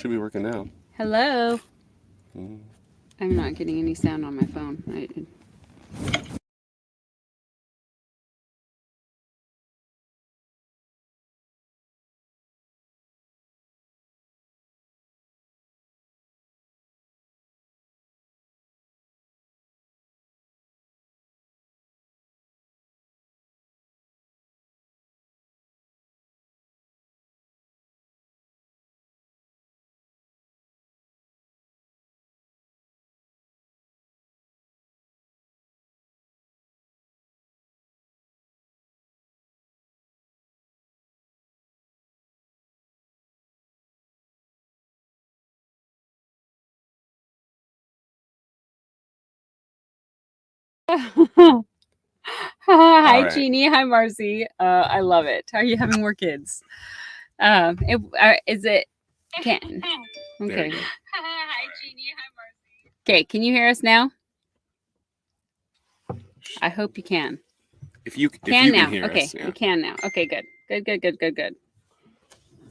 Should be working now. Hello. Mm. I'm not getting any sound on my phone. Hi, right. Jeannie. Hi, Marcy. I love it. How are you having more kids? Is it can? There Okay. we go. Hi, Jeannie. Hi, Marcy. Okay, can you hear us now? I hope you can. If you Can can now. hear Okay, us, yeah. we can now. Okay, good. Good.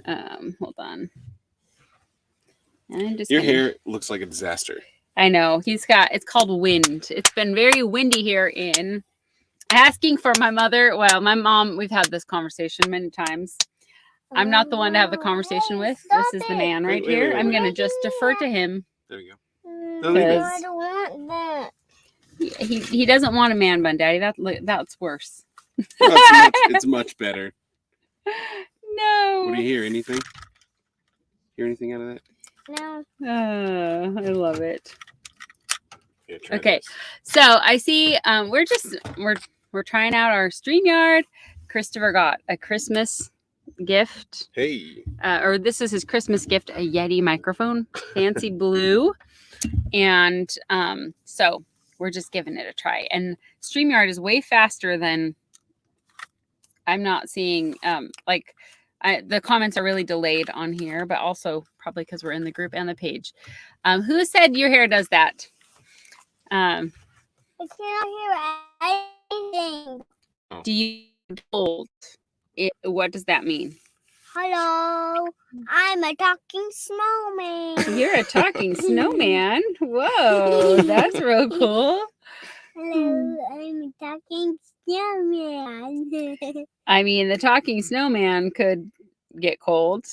Hold on. And I'm just Your gonna... hair looks like a disaster. I know. It's called wind. It's been very windy here in... Asking for my mother. Well, my mom, we've had this conversation many times. I'm not the one to have the conversation with. This is the man right here. I'm going to just defer to him. There you go. No, leave it. I don't want that. He doesn't want a man bun, Daddy. That's worse. It's much better. No. What do you hear? Anything? Hear anything out of that? No. I love it. Yeah, try Okay. this. So I see we're trying out our StreamYard. Christopher got a Christmas gift. Hey. Or this is his Christmas gift, a Yeti microphone, fancy blue. And so we're just giving it a try. And StreamYard is way faster than... I'm not seeing the comments are really delayed on here, but also probably because we're in the group and the page. Who said your hair does that? I can't hear anything. Do you hold it? What does that mean? Hello, I'm a talking snowman. You're a talking snowman. Whoa, that's real cool. Hello, I'm a talking snowman. I mean, the talking snowman could get cold.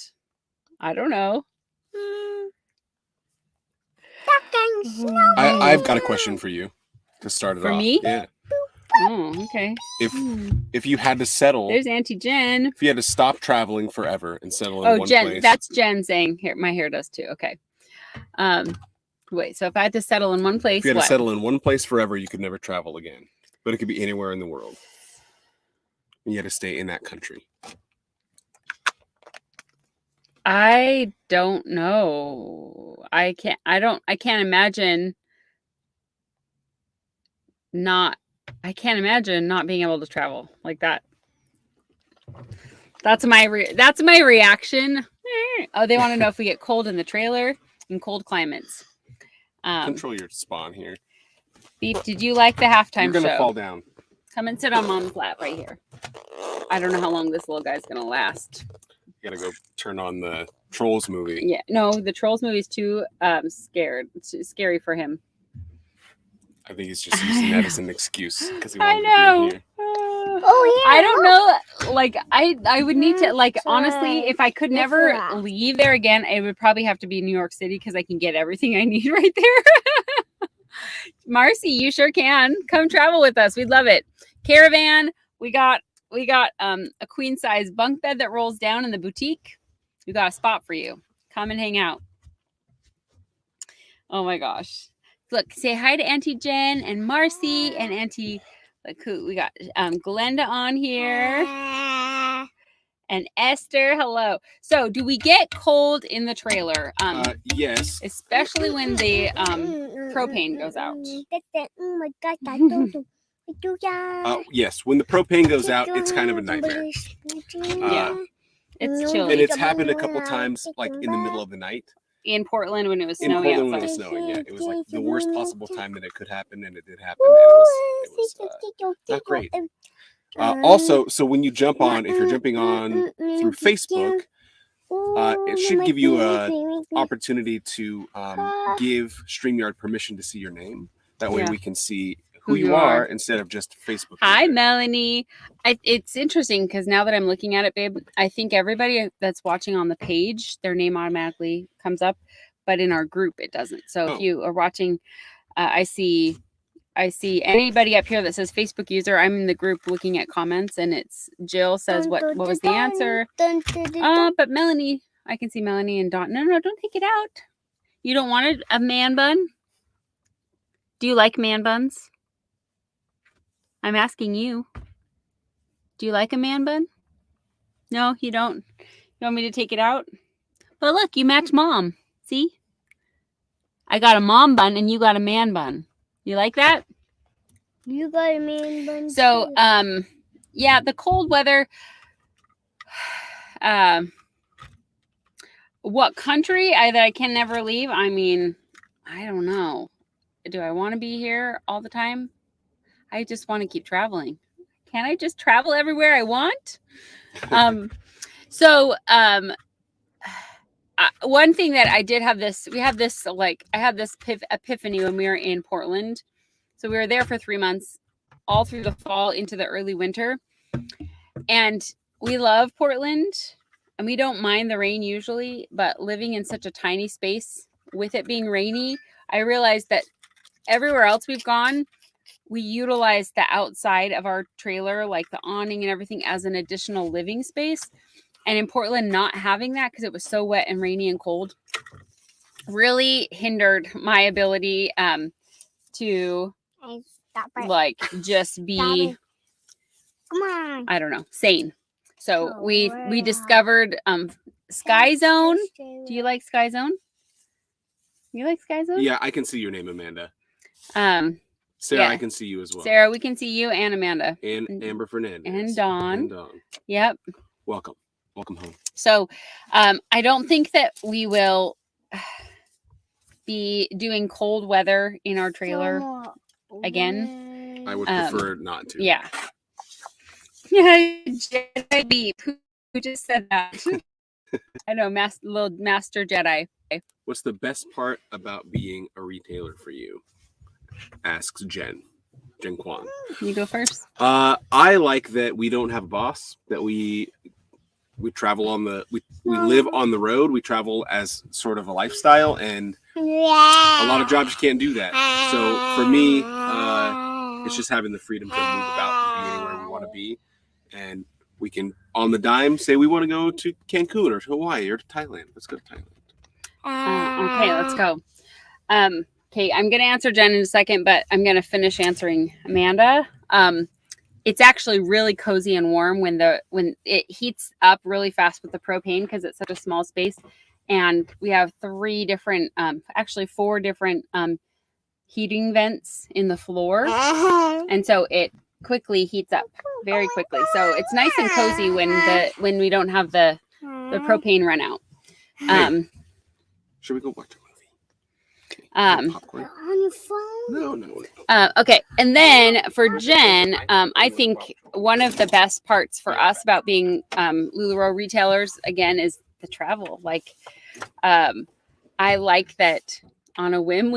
I don't know. Talking snowman. I've got a question for you to start it For off. me? Yeah. Oh, okay. If you had to settle, There's Auntie Jen. if you had to stop traveling forever and settle in one Jen, place. that's Jen saying here. My hair does too. Okay. Wait. So if I had to settle in one place, If you had what? to settle in one place forever, you could never travel again. But it could be anywhere in the world. And you had to stay in that country. I don't know. I can't imagine not being able to travel like that. That's my reaction. Oh, they want to know if we get cold in the trailer in cold climates. Control your spawn here. Beef, did you like the halftime You're gonna show? fall down. Come and sit on Mom's lap right here. I don't know how long this little guy's gonna last. You gotta go turn on the Trolls movie. Yeah, no, the Trolls movie is too scared. It's too scary for him. I think he's just using that as an excuse because he I wanted know. to be in here. Oh yeah. I don't know. Like I would need to, like, honestly, if I could never That's right. leave there again, it would probably have to be New York City because I can get everything I need right there. Marcy, you sure can. Come travel with us. We'd love it. Caravan. We got a queen size bunk bed that rolls down in the boutique. We got a spot for you. Come and hang out. Oh my gosh. Look, say hi to Auntie Jen and Marcy and Auntie... Look who we got. Glenda on here and Esther. Hello. So, do we get cold in the trailer? Yes. Especially when the propane goes out. Oh my God. Yes. When the propane goes out, it's kind of a nightmare. Yeah. It's chilly. And it's happened a couple times, like in the middle of the night. In Portland when it was In snowing Portland when it outside. was snowing, yeah. It was like the worst possible time that it could happen, and it did happen. And it was not great. Also, so when you jump on, if you're jumping on through Facebook, It should give you a opportunity to give StreamYard permission to see your name. That way Yeah. we can see who you are instead of just Facebook. Hi, user. Melanie. It's interesting because now that I'm looking at it, babe, I think everybody that's watching on the page, their name automatically comes up, but in our group it doesn't. So if you are watching, I see anybody up here that says Facebook user. I'm in the group looking at comments, and it's Jill says what was the answer? But Melanie, I can see Melanie and Dawn. No, don't take it out. You don't want a man bun? Do you like man buns? I'm asking you. Do you like a man bun? No, you don't. You want me to take it out? But look, you match mom. See? I got a mom bun and you got a man bun. You like that? You got a man bun. So, too. yeah, the cold weather. What country that I can never leave? I mean, I don't know. Do I want to be here all the time? I just want to keep traveling. Can I just travel everywhere I want? One thing that I did have this, I had this epiphany when we were in Portland. So we were there for 3 months, all through the fall into the early winter. And we love Portland and we don't mind the rain usually, but living in such a tiny space with it being rainy, I realized that everywhere else we've gone, we utilize the outside of our trailer, like the awning and everything, as an additional living space. And in Portland, not having that because it was so wet and rainy and cold really hindered my ability to Stop it. like just be, Come on. I don't know, sane. So Oh, we wow. discovered Sky Zone. Do you like Sky Zone? You like Sky Zone? Yeah, I can see your name, Amanda. Sarah, Yeah. I can see you as well. Sarah, we can see you and Amanda. And Amber Fernandez. And Dawn. And Dawn. Yep. Welcome home. So I don't think that we will be doing cold weather in our trailer again. I would prefer not to. Yeah. Yeah, Jedi Beep. Who just said that? I know, little Master Jedi. What's the best part about being a retailer for you? Asks Jen Kwan. You go first. I like that we don't have a boss, that we travel on we live on the road. We travel as sort of a lifestyle, and a lot of jobs can't do that. So for me, it's just having the freedom to move about and be anywhere we want to be. And we can, on the dime, say we want to go to Cancun or to Hawaii or to Thailand. Let's go to Thailand. Okay, let's go. Okay, I'm going to answer Jen in a second, but I'm going to finish answering Amanda. It's actually really cozy and warm when it heats up really fast with the propane because it's such a small space. And we have 4 different heating vents in the floor. And so it quickly heats up very quickly. So it's nice and cozy when we don't have the propane run out. Should we go watch a movie? Popcorn? On your phone? No. Okay. And then for Jen, I think one of the best parts for us about being Lularoe retailers, again, is the travel. Like, I like that on a whim,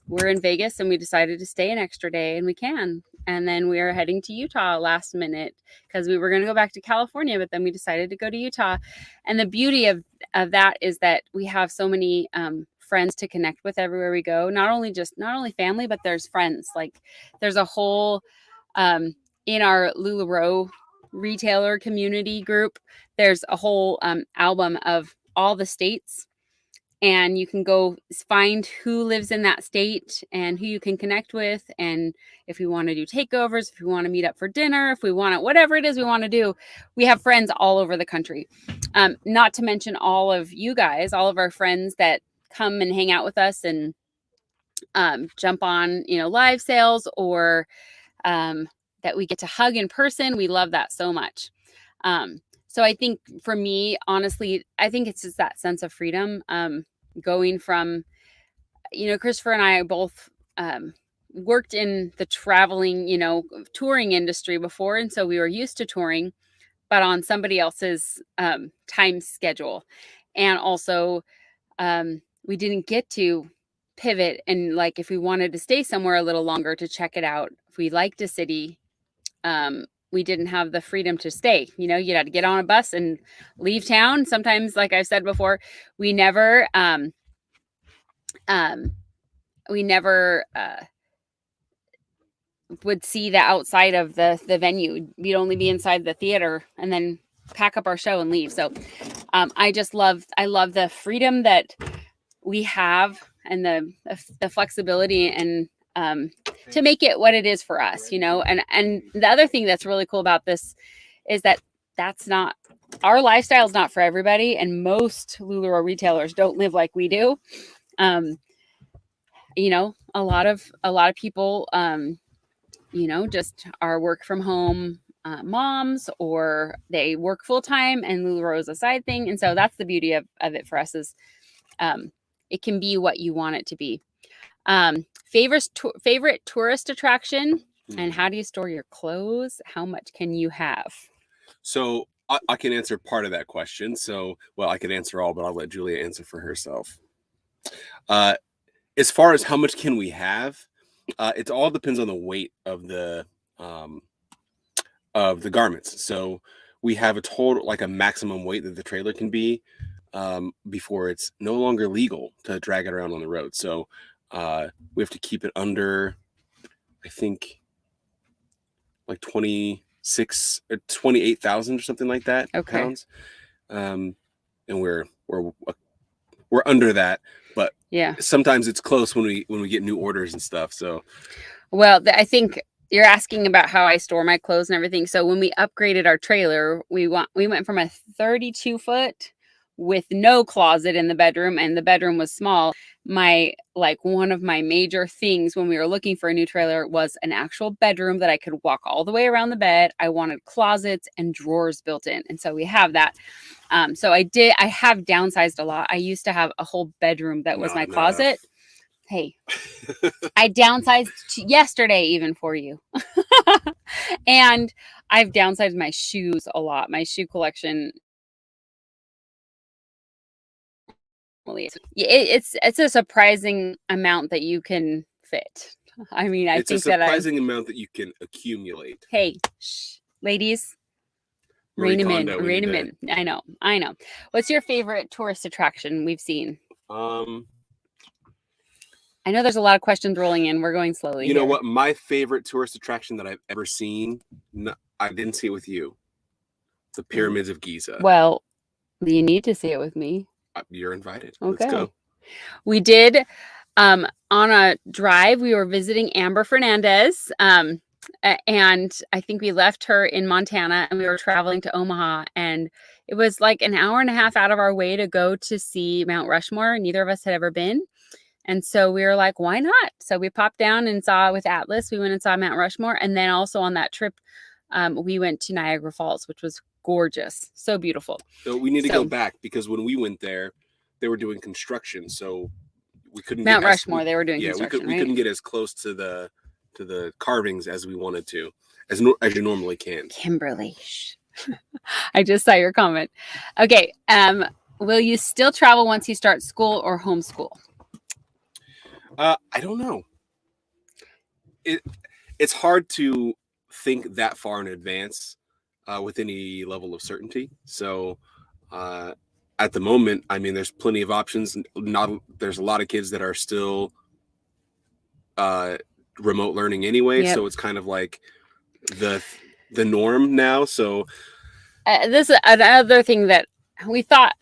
we're in Vegas and we decided to stay an extra day, and we can. And then we are heading to Utah last minute because we were going to go back to California, but then we decided to go to Utah. And the beauty of that is that we have so many friends to connect with everywhere we go. Not only family, but there's friends. Like there's a whole in our Lularoe retailer community group, there's a whole album of all the states. And you can go find who lives in that state and who you can connect with. And if we want to do takeovers, if we want to meet up for dinner, if we want to, whatever it is we want to do, we have friends all over the country. Not to mention all of you guys, all of our friends that come and hang out with us and jump on, live sales or that we get to hug in person. We love that so much. So I think for me, honestly, I think it's just that sense of freedom. Going from, Christopher and I both worked in the traveling, touring industry before. And so we were used to touring, but on somebody else's time schedule. And also, we didn't get to pivot and like if we wanted to stay somewhere a little longer to check it out, if we liked a city, we didn't have the freedom to stay. You know, you had to get on a bus and leave town. Sometimes, like I've said before, we never would see the outside of the venue. We'd only be inside the theater and then pack up our show and leave. So I love the freedom that we have and the flexibility and to make it what it is for us, you know. And the other thing that's really cool about this is that that's not our lifestyle is not for everybody, and most Lularoe retailers don't live like we do. You know, a lot of people you know, just are work from home moms, or they work full time and Lularoe is a side thing. And so that's the beauty of it for us is it can be what you want it to be. Favorite tourist attraction, and how do you store your clothes? How much can you have? So I can answer part of that question. So, well, I could answer all, but I'll let Julia answer for herself. As far as how much can we have, it all depends on the weight of the garments. So we have a total, like a maximum weight that the trailer can be before it's no longer legal to drag it around on the road. So we have to keep it under, I think, like 28,000 or something like that pounds. And we're under that, but yeah, sometimes it's close when we get new orders and stuff. So, well, I think you're asking about how I store my clothes and everything. So when we upgraded our trailer, we went from a 32 foot with no closet in the bedroom, and the bedroom was small. One of my major things when we were looking for a new trailer was an actual bedroom that I could walk all the way around the bed. I wanted closets and drawers built in. And so we have that. So I have downsized a lot. I used to have a whole bedroom that was my closet. Hey, I downsized yesterday even for you. And I've downsized my shoes a lot. My shoe collection, it's a surprising amount that you can fit. I mean, it's a surprising amount that you can accumulate. Hey, ladies, rein them in. I know. What's your favorite tourist attraction we've seen? I know there's a lot of questions rolling in. We're going slowly. You know what? My favorite tourist attraction that I've ever seen, I didn't see it with you. The Pyramids of Giza. Well, you need to see it with me. You're invited. Okay. Let's go. We did on a drive. We were visiting Amber Fernandez, and I think we left her in Montana, and we were traveling to Omaha, and it was like an hour and a half out of our way to go to see Mount Rushmore. Neither of us had ever been. And so we were like, why not? So we popped down and saw with Atlas. We went and saw Mount Rushmore. And then also on that trip, we went to Niagara Falls, which was gorgeous. So beautiful. So we need to go back, because when we went there, they were doing construction. So we couldn't Mount Rushmore, they were doing construction. We couldn't get as close to the carvings as we wanted to, as you normally can. Kimberly. I just saw your comment. Okay. Will you still travel once you start school or homeschool? I don't know. It's hard to think that far in advance with any level of certainty. So at the moment, I mean, there's plenty of options. There's a lot of kids that are still remote learning anyway. Yep. So it's kind of like the norm now. So this is another thing that we've thought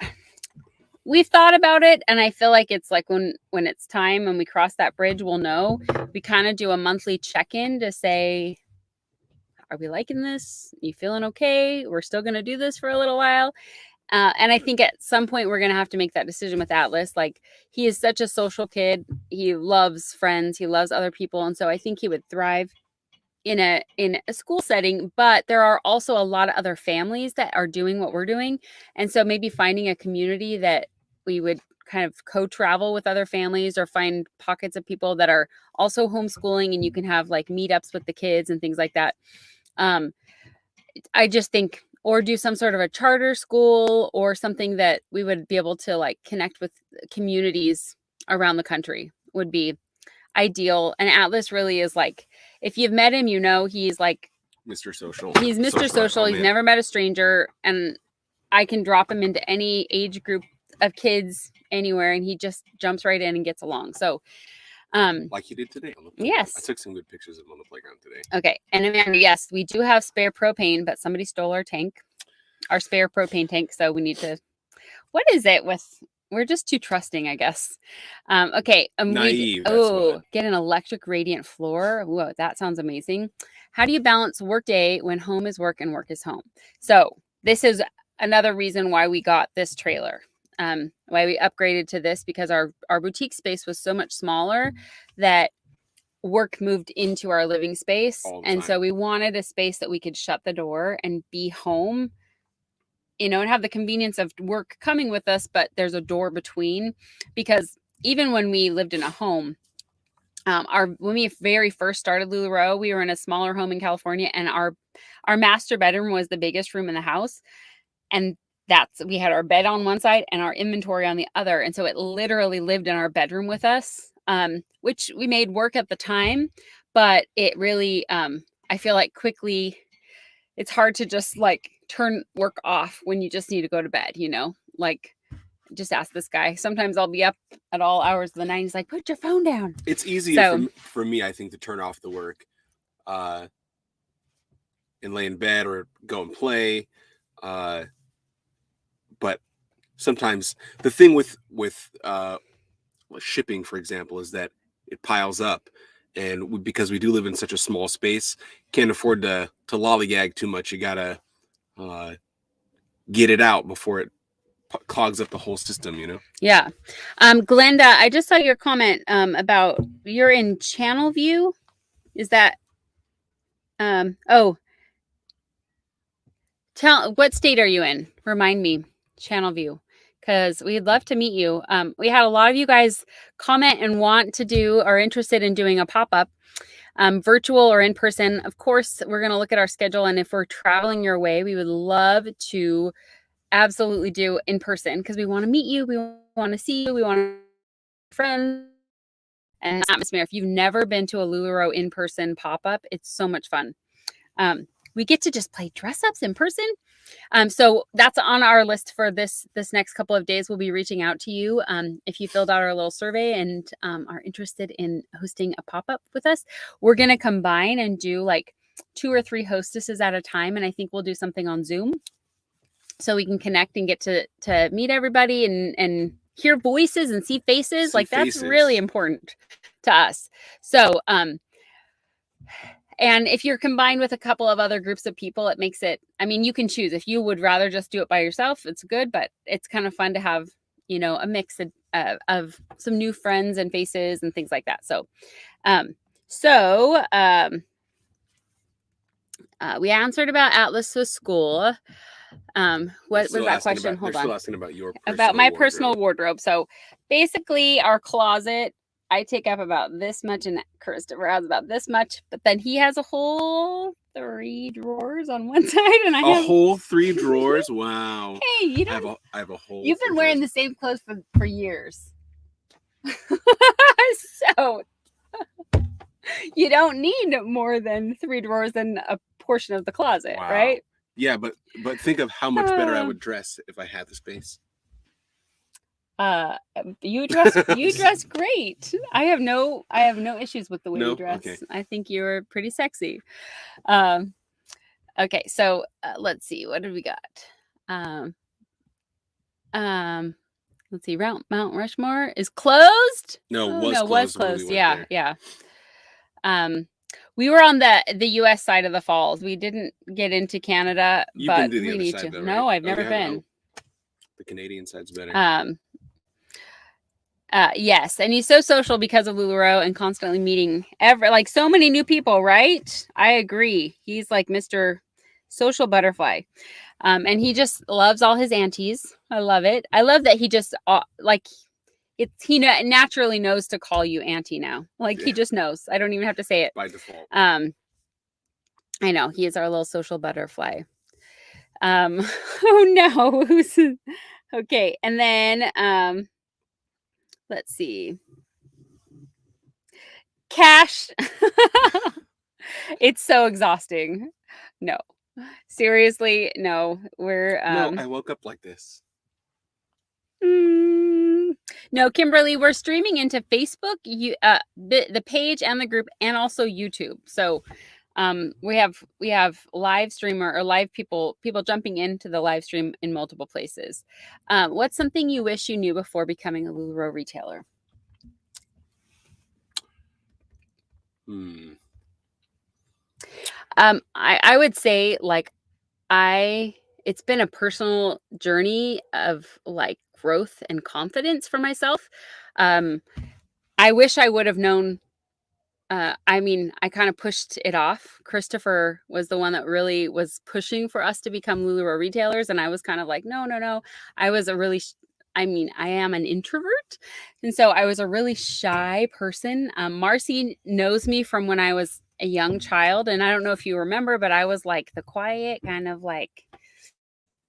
about it, and I feel like it's like when it's time and we cross that bridge, we'll know. We kind of do a monthly check-in to say, are we liking this? You feeling okay? We're still going to do this for a little while. And I think at some point we're going to have to make that decision with Atlas. Like, he is such a social kid. He loves friends. He loves other people. And so I think he would thrive in a school setting, but there are also a lot of other families that are doing what we're doing. And so maybe finding a community that we would kind of co-travel with other families, or find pockets of people that are also homeschooling, and you can have like meetups with the kids and things like that. I just think or do some sort of a charter school or something that we would be able to like connect with communities around the country would be ideal. And Atlas really is like, if you've met him, he's like Mr. Social. He's Mr. Social. He's never met a stranger, and I can drop him into any age group of kids anywhere, and he just jumps right in and gets along. So, like you did today on the playground. Yes, I took some good pictures of him on the playground today. Okay, and Amanda, yes, we do have spare propane, but somebody stole our spare propane tank. So we need to. What is it with? We're just too trusting, I guess. Okay. Naive. Get an electric radiant floor. Whoa, that sounds amazing. How do you balance workday when home is work and work is home? So this is another reason why we got this trailer. Why we upgraded to this, because our boutique space was so much smaller that work moved into our living space. And so we wanted a space that we could shut the door and be home, and have the convenience of work coming with us, but there's a door between. Because even when we lived in a home, when we very first started Lularoe, we were in a smaller home in California, and our master bedroom was the biggest room in the house. And we had our bed on one side and our inventory on the other. And so it literally lived in our bedroom with us, which we made work at the time, but it really, I feel like quickly, it's hard to just like turn work off when you just need to go to bed, like just ask this guy. Sometimes I'll be up at all hours of the night. He's like, put your phone down. It's easier for me, I think, to turn off the work and lay in bed or go and play. But sometimes the thing with shipping, for example, is that it piles up. And because we do live in such a small space, can't afford to lollygag too much. You got to get it out before it clogs up the whole system, Yeah. Glenda, I just saw your comment about you're in channel view. Is that what state are you in? Remind me. Channel view, because we'd love to meet you. We had a lot of you guys comment and want to do or interested in doing a pop-up, virtual or in person. Of course, we're going to look at our schedule, and if we're traveling your way, we would love to absolutely do in person, because we want to meet you, we want to see you, we want to friends and atmosphere. If you've never been to a Lularoe in-person pop-up, it's so much fun. We get to just play dress-ups in person. So that's on our list for this next couple of days. We'll be reaching out to you if you filled out our little survey and are interested in hosting a pop-up with us. We're going to combine and do like 2 or 3 hostesses at a time, and I think we'll do something on Zoom so we can connect and get to meet everybody and hear voices and see faces. That's really important to us. So and if you're combined with a couple of other groups of people, it makes it, you can choose. If you would rather just do it by yourself, it's good, but it's kind of fun to have, a mix of some new friends and faces and things like that. So, we answered about Atlas to school. What was that question? Hold on. Still asking about my personal wardrobe. So basically our closet, I take up about this much and Christopher has about this much, but then he has a whole 3 drawers on one side, and I have whole 3 drawers. Wow. Hey, you don't. I have a whole. You've been wearing the same clothes for years, so you don't need more than 3 drawers in a portion of the closet, right? Yeah, but think of how much better I would dress if I had the space. You dress great. I have no issues with the way you dress. Okay. I think you're pretty sexy. Okay, so let's see, what did we got? Let's see, Mount Rushmore is closed. Was closed. Yeah. We were on the U.S. side of the falls. We didn't get into Canada, but we need to. Though, no, right? I've never been. The Canadian side's better. Yes, and he's so social because of Lularoe and constantly meeting so many new people, right? I agree. He's like Mr. Social Butterfly. And he just loves all his aunties. I love it. I love that he just he naturally knows to call you auntie now. He just knows. I don't even have to say it by default. I know he is our little social butterfly. Oh no. Okay. And then let's see. Cash. It's so exhausting. No. Seriously, no. We're No, I woke up like this. no, Kimberly, we're streaming into Facebook, the page and the group, and also YouTube. So we have live streamer or live people jumping into the live stream in multiple places. What's something you wish you knew before becoming a Lularoe retailer? I would say like it's been a personal journey of like growth and confidence for myself. I wish I would have known. I mean, I kind of pushed it off. Christopher was the one that really was pushing for us to become Lularoe retailers. And I was kind of like, no, no, no. I was a really, I mean, I am an introvert. And so I was a really shy person. Marcy knows me from when I was a young child. And I don't know if you remember, but I was like the quiet kind of like,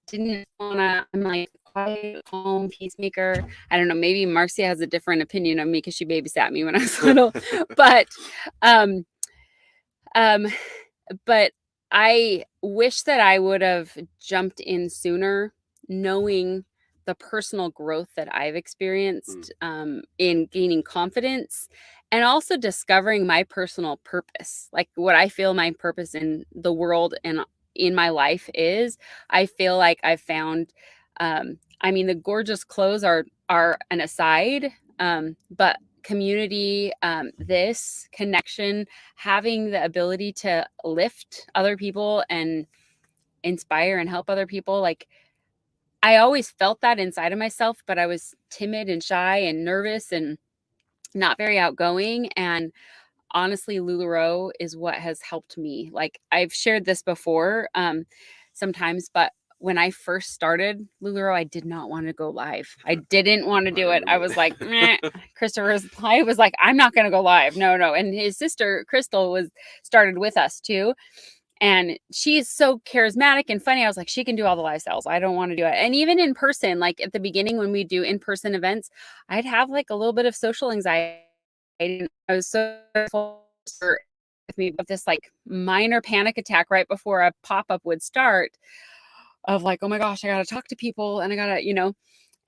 didn't want to, I'm like quiet, calm, peacemaker. I don't know, maybe Marcy has a different opinion of me because she babysat me when I was little. But um but I wish that I would have jumped in sooner, knowing the personal growth that I've experienced in gaining confidence and also discovering my personal purpose, like what I feel my purpose in the world and in my life is. I feel like I've found, I mean, the gorgeous clothes are an aside, but community, this connection, having the ability to lift other people and inspire and help other people. Like I always felt that inside of myself, but I was timid and shy and nervous and not very outgoing. And honestly, Lularoe is what has helped me. Like I've shared this before sometimes, but when I first started Lularoe, I did not want to go live. I didn't want to do it. I was like, I was like, I'm not going to go live. No, no. And his sister, Crystal, started with us too. And she's so charismatic and funny. I was like, she can do all the lifestyles. I don't want to do it. And even in person, like at the beginning when we do in-person events, I'd have like a little bit of social anxiety. I was so with me with this like minor panic attack right before a pop-up would start of like, oh my gosh, I got to talk to people and I got to,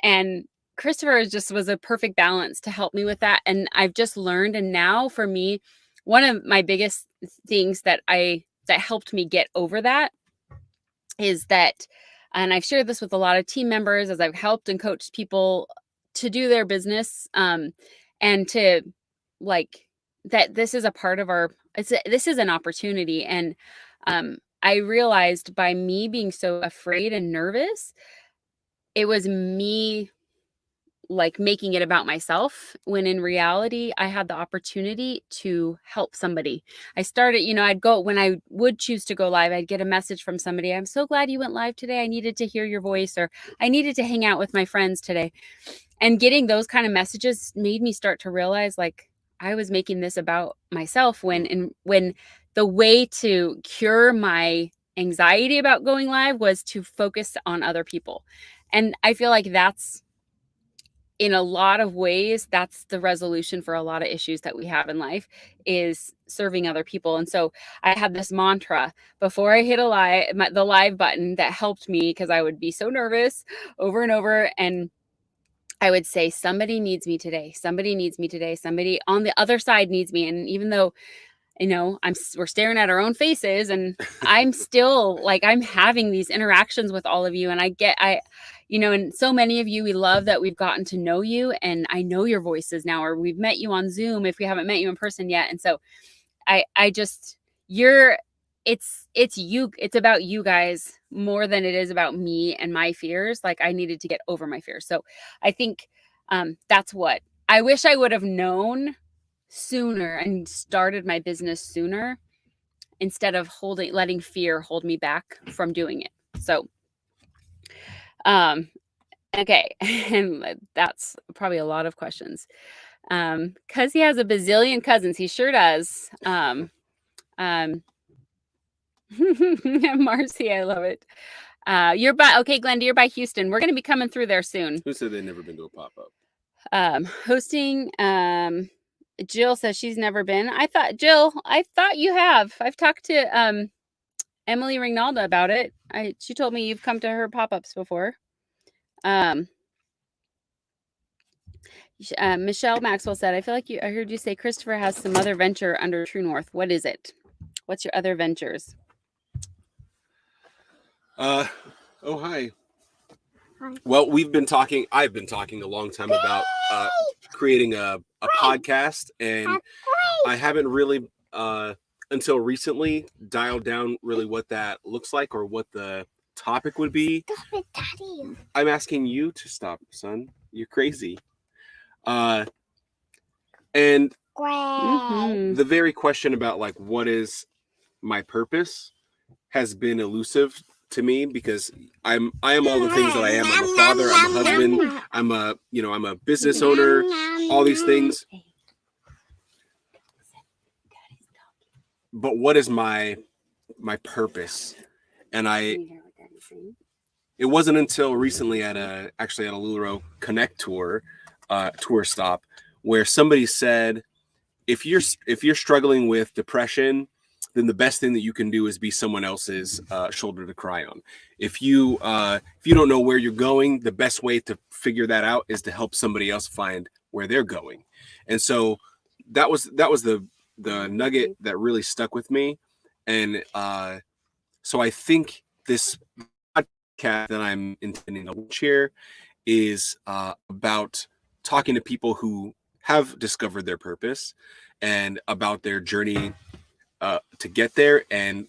and Christopher just was a perfect balance to help me with that. And I've just learned. And now for me, one of my biggest things that helped me get over that is that, and I've shared this with a lot of team members as I've helped and coached people to do their business, and to like that this is a part of this is an opportunity. And I realized by me being so afraid and nervous, it was me like making it about myself when in reality I had the opportunity to help somebody. I started, I'd go when I would choose to go live, I'd get a message from somebody. I'm so glad you went live today. I needed to hear your voice, or I needed to hang out with my friends today. And getting those kind of messages made me start to realize like I was making this about myself when the way to cure my anxiety about going live was to focus on other people. And I feel like that's, in a lot of ways, that's the resolution for a lot of issues that we have in life, is serving other people. And so I had this mantra before I hit the live button that helped me, because I would be so nervous over and over. And I would say, somebody needs me today. Somebody needs me today. Somebody on the other side needs me. And even though, we're staring at our own faces, and I'm still like, I'm having these interactions with all of you. And and so many of you, we love that we've gotten to know you, and I know your voices now, or we've met you on Zoom if we haven't met you in person yet. And so it's you, it's about you guys more than it is about me and my fears. Like I needed to get over my fears. So I think that's what I wish I would have known sooner and started my business sooner, instead of letting fear hold me back from doing it. So okay. And that's probably a lot of questions. Cause he has a bazillion cousins. He sure does. Marcy, I love it. You're by okay, Glenda. You're by Houston. We're going to be coming through there soon. Who said they've never been to a pop-up? Hosting. Jill says she's never been. I thought you have. I've talked to Emily Rinalda about it. She told me you've come to her pop-ups before. Michelle Maxwell said, I feel like I heard you say Christopher has some other venture under True North. What is it? What's your other ventures? Oh, hi. Hi. Well, I've been talking a long time about creating a podcast, and I haven't really until recently dialed down really what that looks like or what the topic would be. Stop it, Daddy. I'm asking you to stop, son. You're crazy. And Great. the very question about like what is my purpose has been elusive to me, because I am all the things that I am. I'm a father, I'm a husband, I'm a business owner, all these things. But what is my purpose? And it wasn't until recently at a Lularoe Connect tour stop where somebody said, if you're struggling with depression, then the best thing that you can do is be someone else's shoulder to cry on. If you don't know where you're going, the best way to figure that out is to help somebody else find where they're going. And so that was the nugget that really stuck with me. And so I think this podcast that I'm intending to launch here is about talking to people who have discovered their purpose and about their journey to get there, and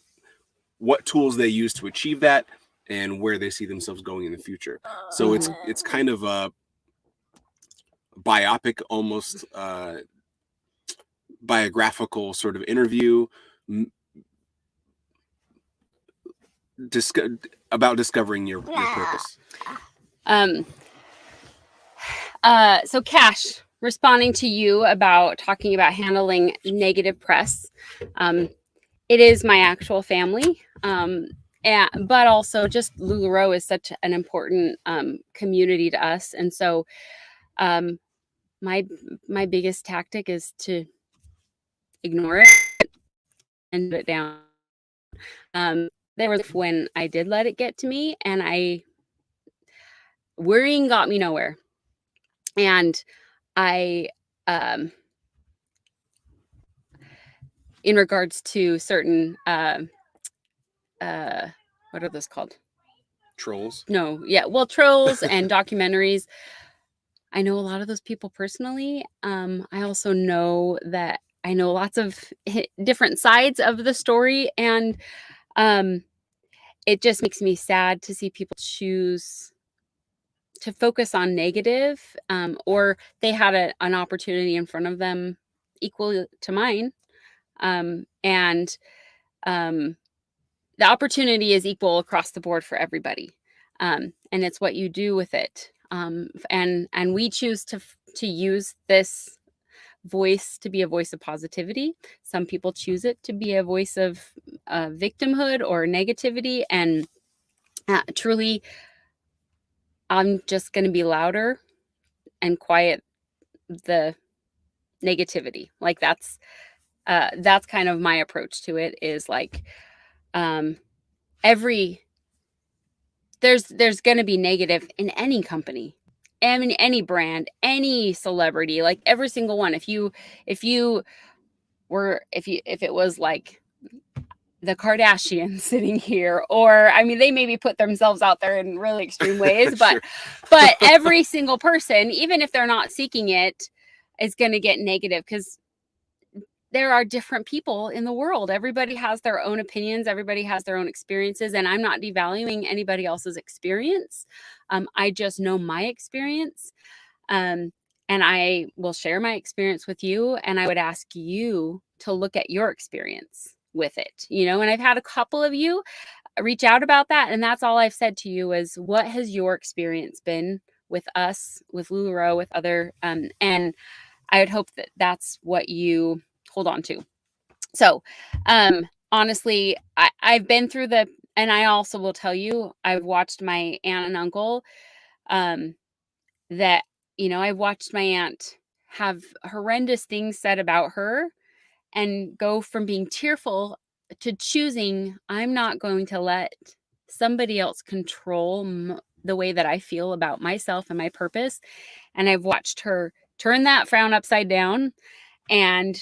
what tools they use to achieve that, and where they see themselves going in the future. So it's kind of a biopic, almost biographical sort of interview about discovering your purpose. So Cash, responding to you about talking about handling negative press. It is my actual family. But also just Lularoe is such an important community to us. And so my biggest tactic is to ignore it and put it down. There was when I did let it get to me, and worrying got me nowhere. And I, in regards to certain, what are those called? Trolls. No, yeah, well, trolls and documentaries. I know a lot of those people personally. I also know that I know lots of different sides of the story, and it just makes me sad to see people choose to focus on negative, or they had an opportunity in front of them equal to mine. And the opportunity is equal across the board for everybody. And it's what you do with it. And we choose to use this voice to be a voice of positivity. Some people choose it to be a voice of victimhood or negativity. And truly, I'm just going to be louder and quiet the negativity. Like that's kind of my approach to it, is like, there's going to be negative in any company, I mean, any brand, any celebrity, like every single one. If it was like the Kardashians sitting here, or I mean, they maybe put themselves out there in really extreme ways, but Sure. but every single person, even if they're not seeking it, is going to get negative, because there are different people in the world. Everybody has their own opinions. Everybody has their own experiences, and I'm not devaluing anybody else's experience. I just know my experience, and I will share my experience with you. And I would ask you to look at your experience with it, and I've had a couple of you reach out about that. And that's all I've said to you is, what has your experience been with us, with Lularoe, with other, and I would hope that that's what you hold on to. So, honestly, I've been through and I also will tell you, I've watched my aunt and uncle, that, I've watched my aunt have horrendous things said about her and go from being tearful to choosing, I'm not going to let somebody else control the way that I feel about myself and my purpose. And I've watched her turn that frown upside down. And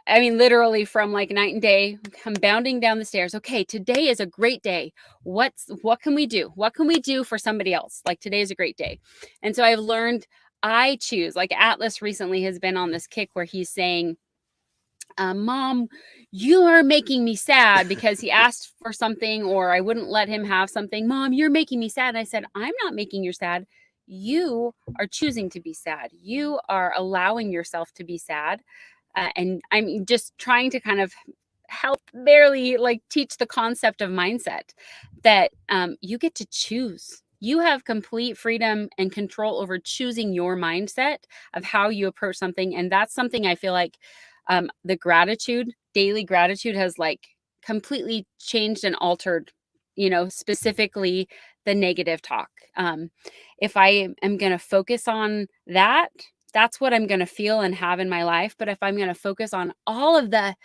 literally from like night and day, come bounding down the stairs. Okay, today is a great day. What can we do? What can we do for somebody else? Like, today is a great day. And so I've learned I choose. Like, Atlas recently has been on this kick where he's saying, Mom, you are making me sad, because he asked for something or I wouldn't let him have something. Mom, you're making me sad. And I said, I'm not making you sad. You are choosing to be sad. You are allowing yourself to be sad. And I'm just trying to kind of help barely like teach the concept of mindset that you get to choose. You have complete freedom and control over choosing your mindset of how you approach something. And that's something I feel like the daily gratitude has like completely changed and altered, specifically the negative talk. If I am going to focus on that, that's what I'm going to feel and have in my life. But if I'm going to focus on all of the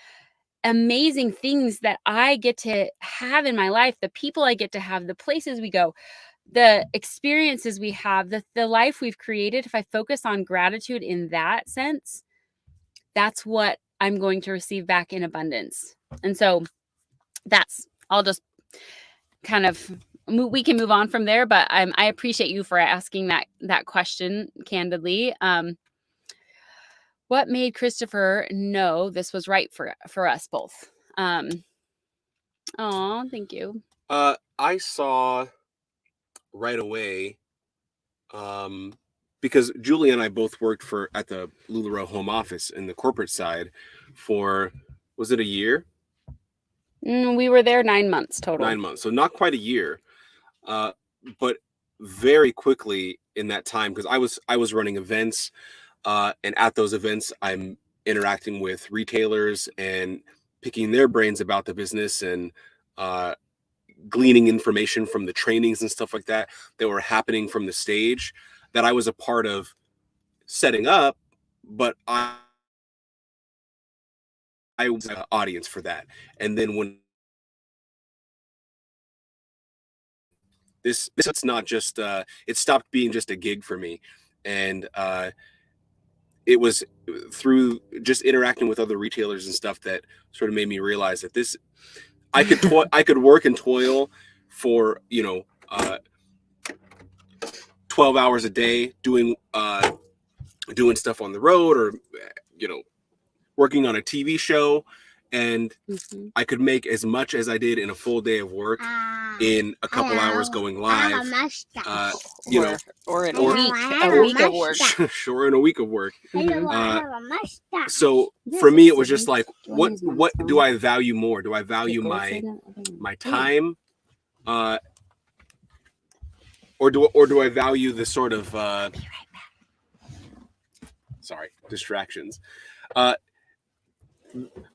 amazing things that I get to have in my life, the people I get to have, the places we go, the experiences we have, the life we've created, if I focus on gratitude in that sense, that's what I'm going to receive back in abundance. And so I'll just kind of, we can move on from there, but I appreciate you for asking that question candidly. What made Christopher know this was right for us both? Oh, thank you. I saw right away, because Julie and I both worked at the Lularoe home office in the corporate side for, was it a year? We were there 9 months total. 9 months, so not quite a year, but very quickly in that time, because I was running events, and at those events I'm interacting with retailers and picking their brains about the business and gleaning information from the trainings and stuff like that were happening from the stage that I was a part of setting up, but I was an audience for that. And then when it's not just it stopped being just a gig for me, and it was through just interacting with other retailers and stuff that sort of made me realize that I could work and toil for 12 hours a day doing stuff on the road, or working on a TV show, and I could make as much as I did in a full day of work in a couple hours going live, or in a week of work. Sure, in a week of work. So for me, it was just like, what do I value more? Do I value my time, or do I value the sort of sorry, distractions?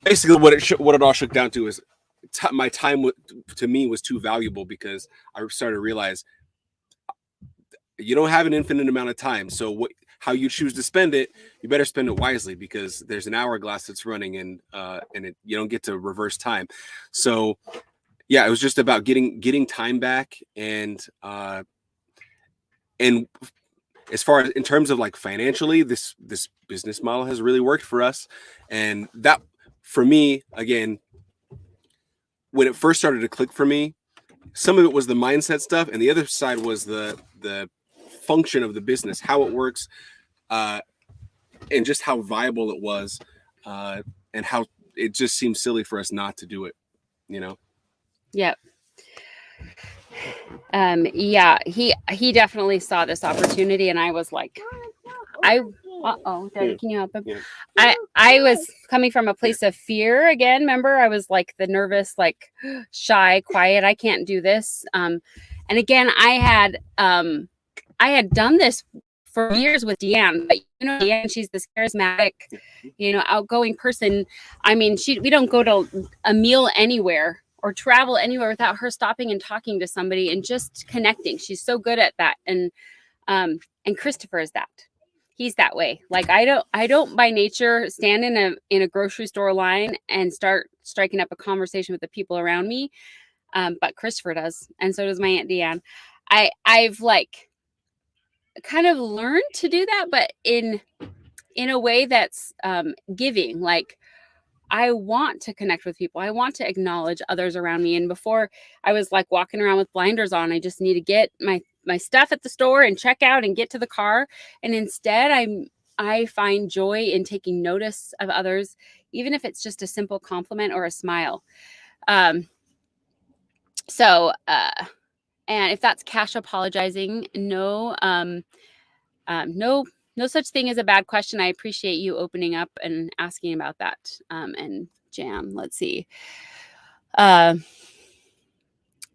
Basically, what it all shook down to is my time to me was too valuable, because I started to realize you don't have an infinite amount of time. So how you choose to spend it, you better spend it wisely, because there's an hourglass that's running, and you don't get to reverse time. So yeah, it was just about getting time back, and as far as in terms of like financially, this business model has really worked for us. And that, for me, again, when it first started to click for me, some of it was the mindset stuff, and the other side was the function of the business, how it works, and just how viable it was, and how it just seems silly for us not to do it, Yep. Yeah, he definitely saw this opportunity, and I was like, Daddy, can you help him? Yeah. I was coming from a place of fear again. Remember, I was like the nervous, like shy, quiet. I can't do this. And again, I had done this for years with Deanne, but Deanne, she's this charismatic, outgoing person. I mean, we don't go to a meal anywhere or travel anywhere without her stopping and talking to somebody and just connecting. She's so good at that. And Christopher is that. He's that way. Like I don't by nature stand in a grocery store line and start striking up a conversation with the people around me. But Christopher does, and so does my Aunt Deanne. I've like kind of learned to do that, but in a way that's giving. Like I want to connect with people. I want to acknowledge others around me. And before I was like walking around with blinders on. I just need to get my stuff at the store and check out and get to the car. And instead I find joy in taking notice of others, even if it's just a simple compliment or a smile. And if that's Cash apologizing, no such thing as a bad question. I appreciate you opening up and asking about that. And Jan, let's see.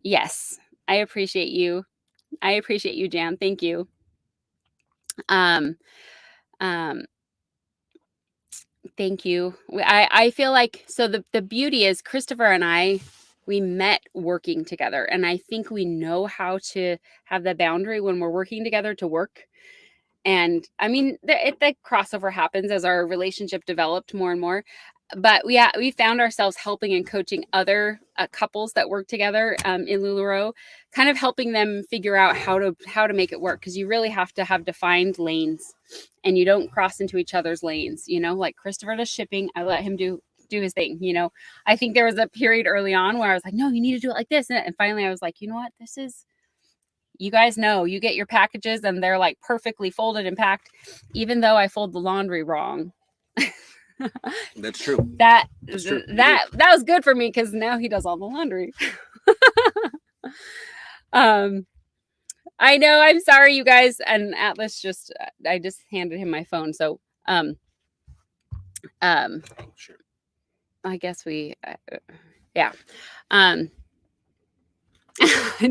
Yes, I appreciate you. Jan. Thank you. Thank you. I feel like, so the beauty is Christopher and we met working together, and I think we know how to have the boundary when we're working together to work. And I mean, the crossover happens as our relationship developed more and more. But we found ourselves helping and coaching other couples that work together in Lularoe, kind of helping them figure out how to make it work, because you really have to have defined lanes, and you don't cross into each other's lanes. You know, like Christopher does shipping, I let him do his thing. You know, I think there was a period early on where I was like, no, you need to do it like this, and finally I was like, you know what, this is. You guys know, you get your packages and they're like perfectly folded and packed, even though I fold the laundry wrong. That's true. That was good for me, because now he does all the laundry. I know, I'm sorry, you guys. And Atlas I just handed him my phone. So, Sure. I guess yeah.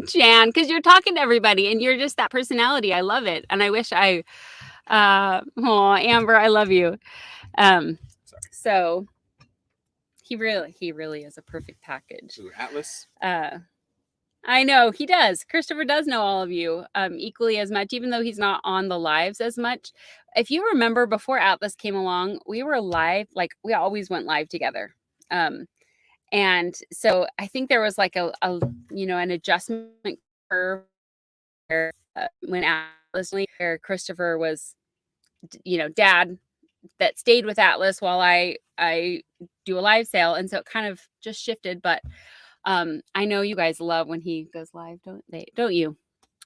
Jan, because you're talking to everybody and you're just that personality. I love it. And I wish Amber, I love you. So he really is a perfect package. Ooh, Atlas. I know he does. Christopher does know all of you equally as much, even though he's not on the lives as much. If you remember, before Atlas came along, we were live, like we always went live together. And so I think there was like an adjustment curve where, when Atlas, where Christopher was, dad that stayed with Atlas while I do a live sale. And so it kind of just shifted. But I know you guys love when he goes live, don't you?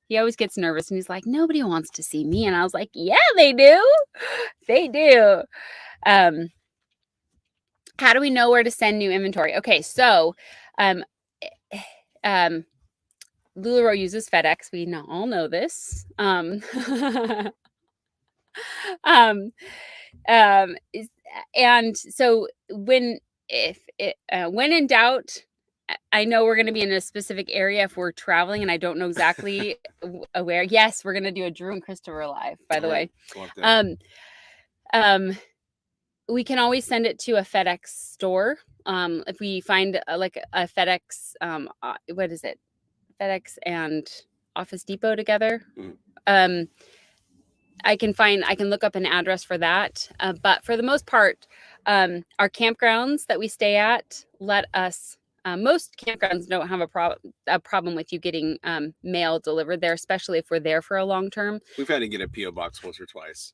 He always gets nervous and he's like, nobody wants to see me. And I was like, yeah, they do. They do. How do we know where to send new inventory? Okay, so Lularoe uses FedEx. We all know this. And so when in doubt, I know we're going to be in a specific area if we're traveling, and I don't know exactly where. Yes, we're going to do a Drew and Christopher live, by the way. We can always send it to a FedEx store. If we find like a FedEx, what is it? FedEx and Office Depot together. I can look up an address for that. But for the most part, our campgrounds that we stay at let us. Most campgrounds don't have a problem with you getting mail delivered there, especially if we're there for a long term. We've had to get a PO box once or twice.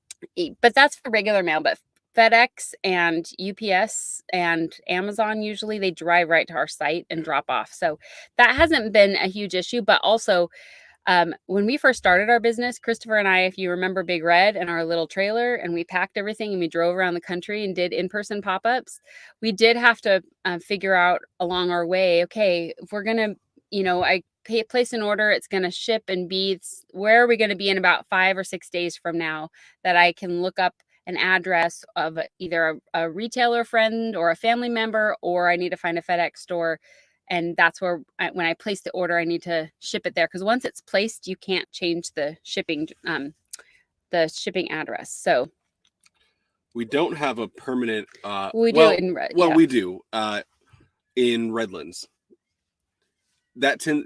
But that's for regular mail. But FedEx and UPS and Amazon, usually they drive right to our site and drop off. So that hasn't been a huge issue. But also, when we first started our business, Christopher and I, if you remember Big Red and our little trailer, and we packed everything and we drove around the country and did in-person pop-ups, we did have to figure out along our way, okay, if we're going to, place an order, it's going to ship and be, where are we going to be in about 5 or 6 days from now, that I can look up an address of either a retailer friend or a family member, or I need to find a FedEx store. And that's where, when I place the order, I need to ship it there. Because once it's placed, you can't change the shipping address. So we don't have a permanent. We do in Redlands.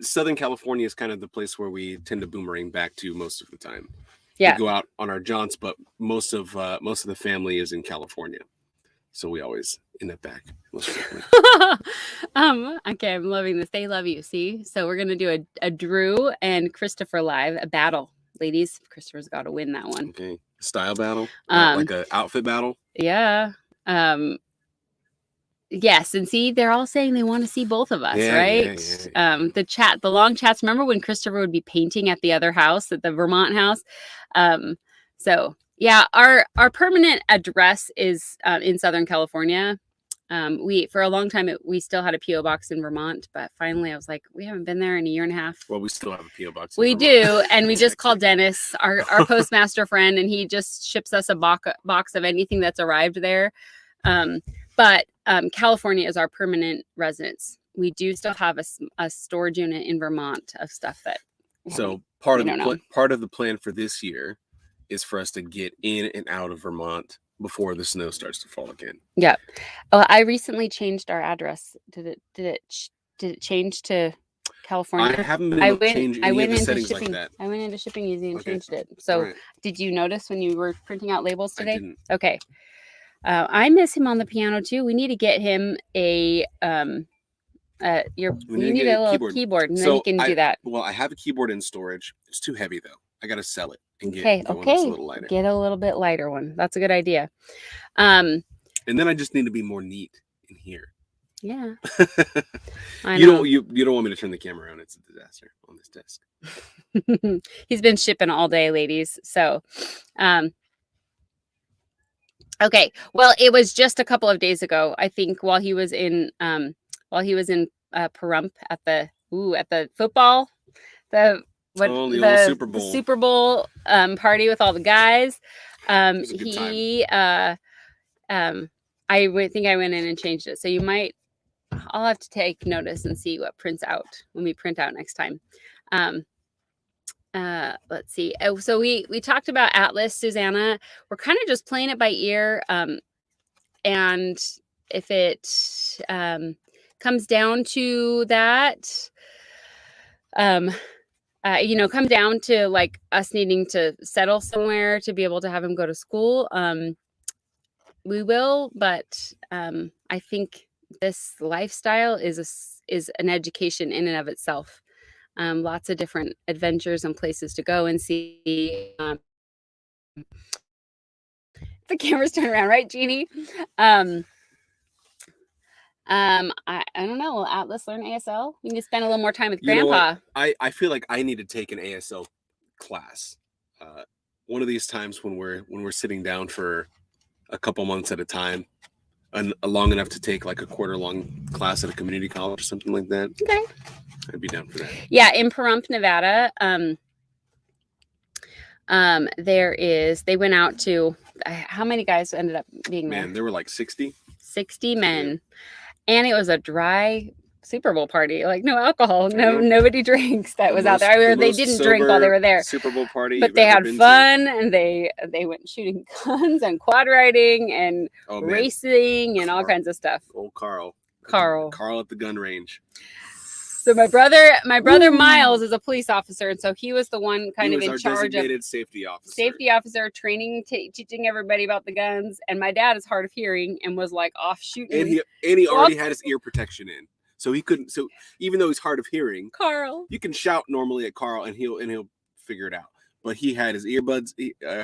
Southern California is kind of the place where we tend to boomerang back to most of the time. Yeah. We go out on our jaunts, but most of the family is in California, so we always end up back. Most frequently. Okay, I'm loving this. They love you. See, so we're gonna do a Drew and Christopher live, a battle, ladies. Christopher's got to win that one. Okay, style battle, Um, like a outfit battle. Yeah. Yes, and see, they're all saying they want to see both of us, Yeah, right? yeah. The long chats. Remember when Christopher would be painting at the other house, at the Vermont house? So yeah, our permanent address is in Southern California. We for a long time we still had a PO box in Vermont, but finally I was like, we haven't been there in a year and a half. Well, we still have a PO box. In We Vermont. do, and we just called Dennis, our postmaster friend, and he just ships us a box of anything that's arrived there. But California is our permanent residence. We do still have a storage unit in Vermont of stuff that. So part we of don't part of the plan for this year is for us to get in and out of Vermont before the snow starts to fall again. Yeah. Oh, I recently changed our address. Did it change to California? I haven't been able to change any of the settings shipping. like that. I went into shipping easy and Okay. changed it. So Right. did you notice when you were printing out labels I today? didn't. Okay. I miss him on the piano too. We need to get him a you need a little keyboard and then he can do that. Well, I have a keyboard in storage. It's too heavy though. I gotta sell it and get Okay, one that's a little lighter. Get a little bit lighter one. That's a good idea. And then I just need to be more neat in here. Yeah. I You know. don't you don't want me to turn the camera on. It's a disaster on this desk. He's been shipping all day, ladies. So okay. Well, it was just a couple of days ago, I think, while he was in Pahrump at the football, the old Super Bowl. The Super Bowl party with all the guys. was a good I would think I went in and changed it. So I'll have to take notice and see what prints out when we print out next time. Let's see. Oh, so we talked about Atlas, Susanna. We're kind of just playing it by ear. And if it comes down to that, come down to like us needing to settle somewhere to be able to have him go to school, we will. But I think this lifestyle is an education in and of itself. Lots of different adventures and places to go and see. The camera's turned around, right, Jeannie? I don't know. Will Atlas learn ASL? We need to spend a little more time with Grandpa. I feel like I need to take an ASL class. One of these times when we're sitting down for a couple months at a time, and long enough to take like a quarter-long class at a community college or something like that. Okay. I'd be down for that. Yeah, in Pahrump, Nevada. They went out to how many guys ended up being there? Man, there were like 60. 60 men. And it was a dry Super Bowl party, like no alcohol, nobody drinks that was out there. They didn't drink while they were there. Super Bowl party, but they had fun and they went shooting guns and quad riding and racing and all kinds of stuff. Old Carl at the gun range. So my brother Miles is a police officer, and so he was the one kind of in charge of safety officer, training, teaching everybody about the guns. And my dad is hard of hearing and was like off shooting. And he already had his ear protection in, so he couldn't. So even though he's hard of hearing, Carl, you can shout normally at Carl, and he'll figure it out. But he had his earbuds,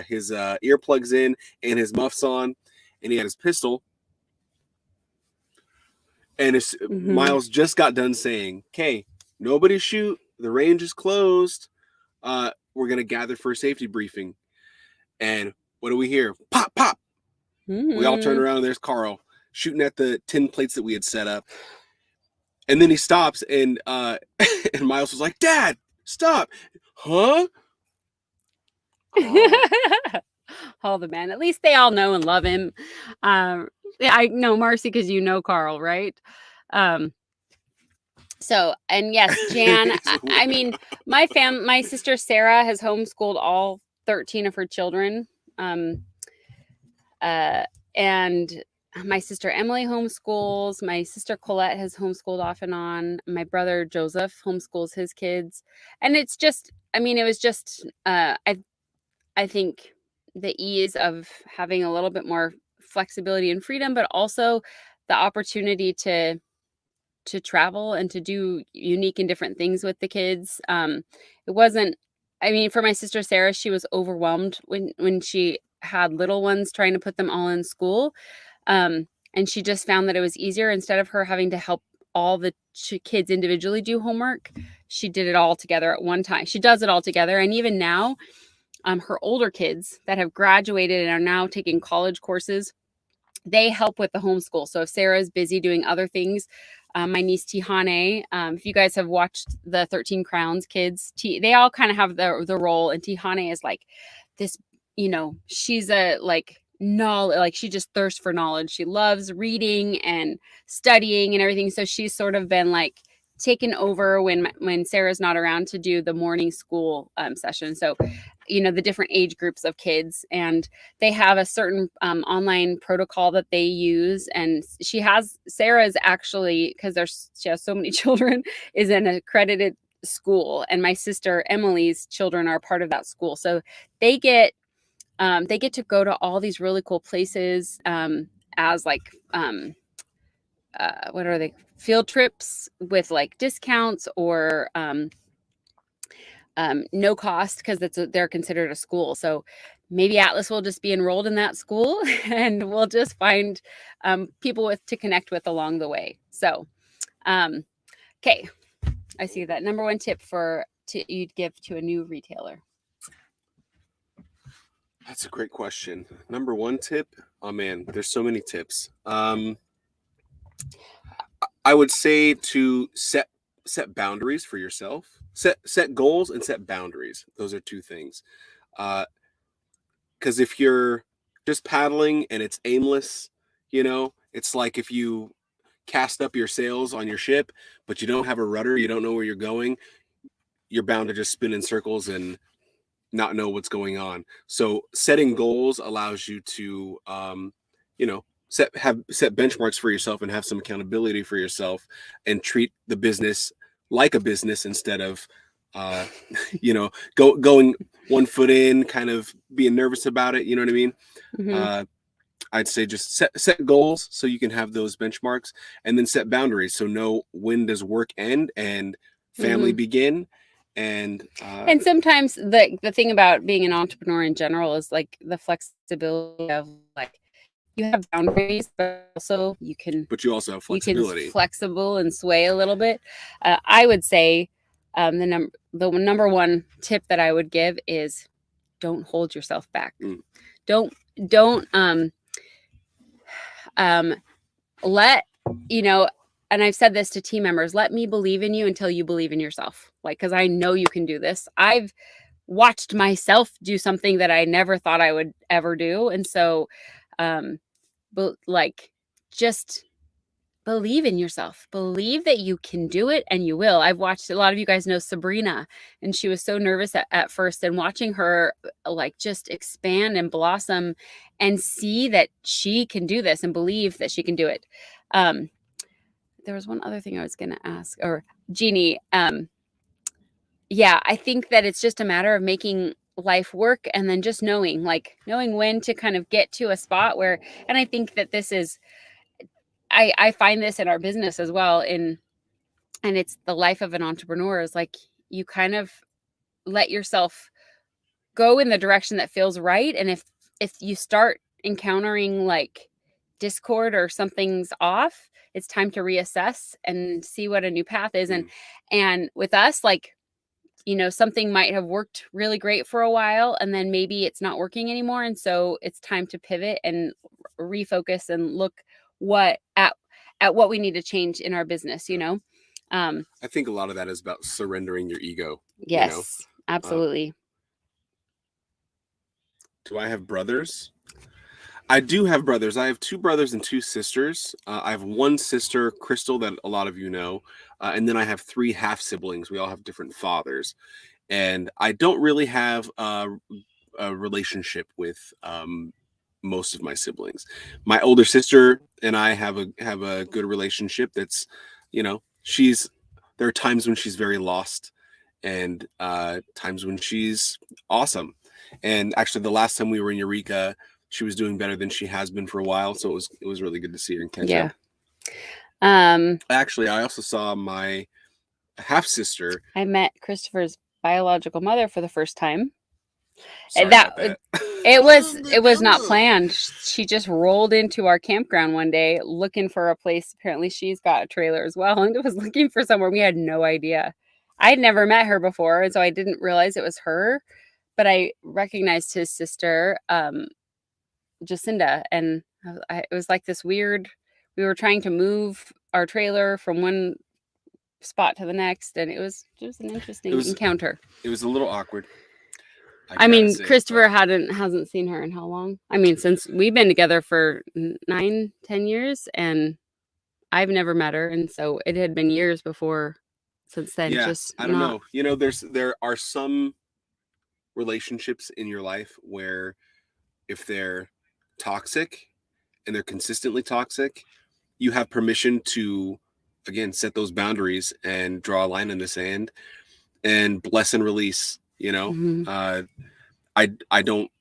his earplugs in, and his muffs on, and he had his pistol. And Miles just got done saying, "Okay, nobody shoot. The range is closed. We're gonna gather for a safety briefing." And what do we hear? Pop, pop. Mm-hmm. We all turn around, and there's Carl shooting at the tin plates that we had set up. And then he stops, and and Miles was like, "Dad, stop!" Huh? Oh, the man. At least they all know and love him. I know Marcy because you know Carl, right? So, and yes, Jan, I mean, my sister Sarah has homeschooled all 13 of her children. And my sister Emily homeschools. My sister Colette has homeschooled off and on. My brother Joseph homeschools his kids. And it's just, I mean, it was just, I think the ease of having a little bit more flexibility and freedom, but also the opportunity to travel and to do unique and different things with the kids. It wasn't, I mean, for my sister Sarah, she was overwhelmed when she had little ones trying to put them all in school. And she just found that it was easier instead of her having to help all the kids individually do homework. She did it all together at one time. She does it all together. And even now, her older kids that have graduated and are now taking college courses, they help with the homeschool. So if Sarah's busy doing other things, my niece Tihane, if you guys have watched the 13 Crowns kids, they all kind of have the role. And Tihane is like this, she's a knowledge, like she just thirsts for knowledge. She loves reading and studying and everything. So she's sort of been like taken over when Sarah's not around to do the morning school session. So the different age groups of kids, and they have a certain online protocol that they use. And Sarah's actually, because she has so many children, is an accredited school, and my sister Emily's children are part of that school. So they get to go to all these really cool places as what are they, field trips with like discounts or no cost, because they're considered a school. So maybe Atlas will just be enrolled in that school and we'll just find people to connect with along the way. So okay, I see that. Number one tip you'd give to a new retailer. That's a great question. Number one tip. Oh man, there's so many tips. I would say to set boundaries for yourself. Set goals and set boundaries. Those are two things. Because if you're just paddling and it's aimless, it's like if you cast up your sails on your ship, but you don't have a rudder, you don't know where you're going, you're bound to just spin in circles and not know what's going on. So setting goals allows you to, set benchmarks for yourself and have some accountability for yourself, and treat the business like a business instead of, going 1 foot in, kind of being nervous about it. You know what I mean? Mm-hmm. I'd say just set goals so you can have those benchmarks, and then set boundaries. So know when does work end and family begin. And sometimes the thing about being an entrepreneur in general is like the flexibility of like, you have boundaries, but also you also have flexibility. You can flexible and sway a little bit. I would say the number one tip that I would give is don't hold yourself back. Don't let, and I've said this to team members, let me believe in you until you believe in yourself. Like, because I know you can do this. I've watched myself do something that I never thought I would ever do. And so, but like, just believe in yourself, believe that you can do it, and you will. I've watched, a lot of you guys know Sabrina, and she was so nervous at first, and watching her like just expand and blossom and see that she can do this and believe that she can do it. There was one other thing I was going to ask, or Jeannie. Yeah, I think that it's just a matter of making life work, and then just knowing when to kind of get to a spot where, and I think that this is, I find this in our business as well, and it's the life of an entrepreneur, is like, you kind of let yourself go in the direction that feels right. And if you start encountering like discord or something's off, it's time to reassess and see what a new path is. And with us, like, something might have worked really great for a while, and then maybe it's not working anymore. And so it's time to pivot and refocus and look at what we need to change in our business, I think a lot of that is about surrendering your ego. Yes, absolutely. Do I have brothers? I do have brothers. I have 2 brothers and 2 sisters. I have one sister, Crystal, that a lot of you know. And then I have 3 half siblings. We all have different fathers. And I don't really have a relationship with most of my siblings. My older sister and I have a good relationship. That's, there are times when she's very lost, and times when she's awesome. And actually, the last time we were in Eureka, she was doing better than she has been for a while. So it was really good to see her and catch up. Actually, I also saw my half sister. I met Christopher's biological mother for the first time. Sorry That about that. it was not planned. She just rolled into our campground one day looking for a place. Apparently she's got a trailer as well, and was looking for somewhere. We had no idea. I'd never met her before, and so I didn't realize it was her, but I recognized his sister, Jacinda, and it was like this weird, we were trying to move our trailer from one spot to the next, and it was just an interesting encounter. It was a little awkward. I mean, Christopher hasn't seen her in how long? I mean, since we've been together for 9-10 years, and I've never met her, and so it had been years before since then. Yeah, just I don't know. There are some relationships in your life where if they're toxic and they're consistently toxic, you have permission to, again, set those boundaries and draw a line in the sand and bless and release. Mm-hmm. I don't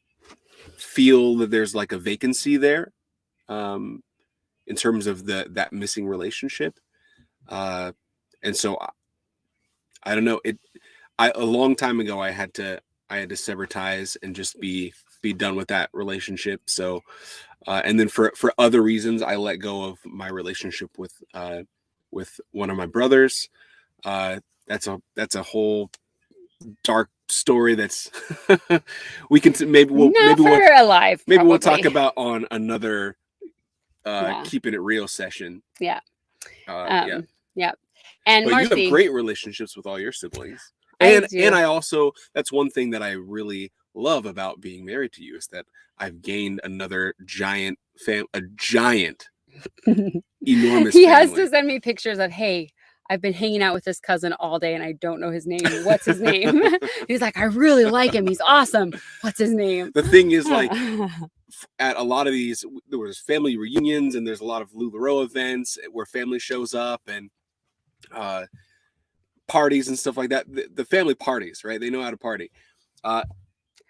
feel that there's like a vacancy there, in terms of that missing relationship, and so I don't know. A long time ago I had to sever ties and just be done with that relationship. So, and then for other reasons, I let go of my relationship with one of my brothers. That's a whole dark story that's we can we'll talk about on another keeping it real session. Yeah. Yeah. And but Marcy, you have great relationships with all your siblings. And I also, that's one thing that I really love about being married to you, is that I've gained another giant enormous he family. has to send me pictures of, hey, I've been hanging out with this cousin all day and I don't know his name. What's his name? He's like, I really like him. He's awesome. What's his name? The thing is, like, at a lot of these, there was family reunions and there's a lot of Lularoe events where family shows up, and parties and stuff like that. The family parties, right? They know how to party.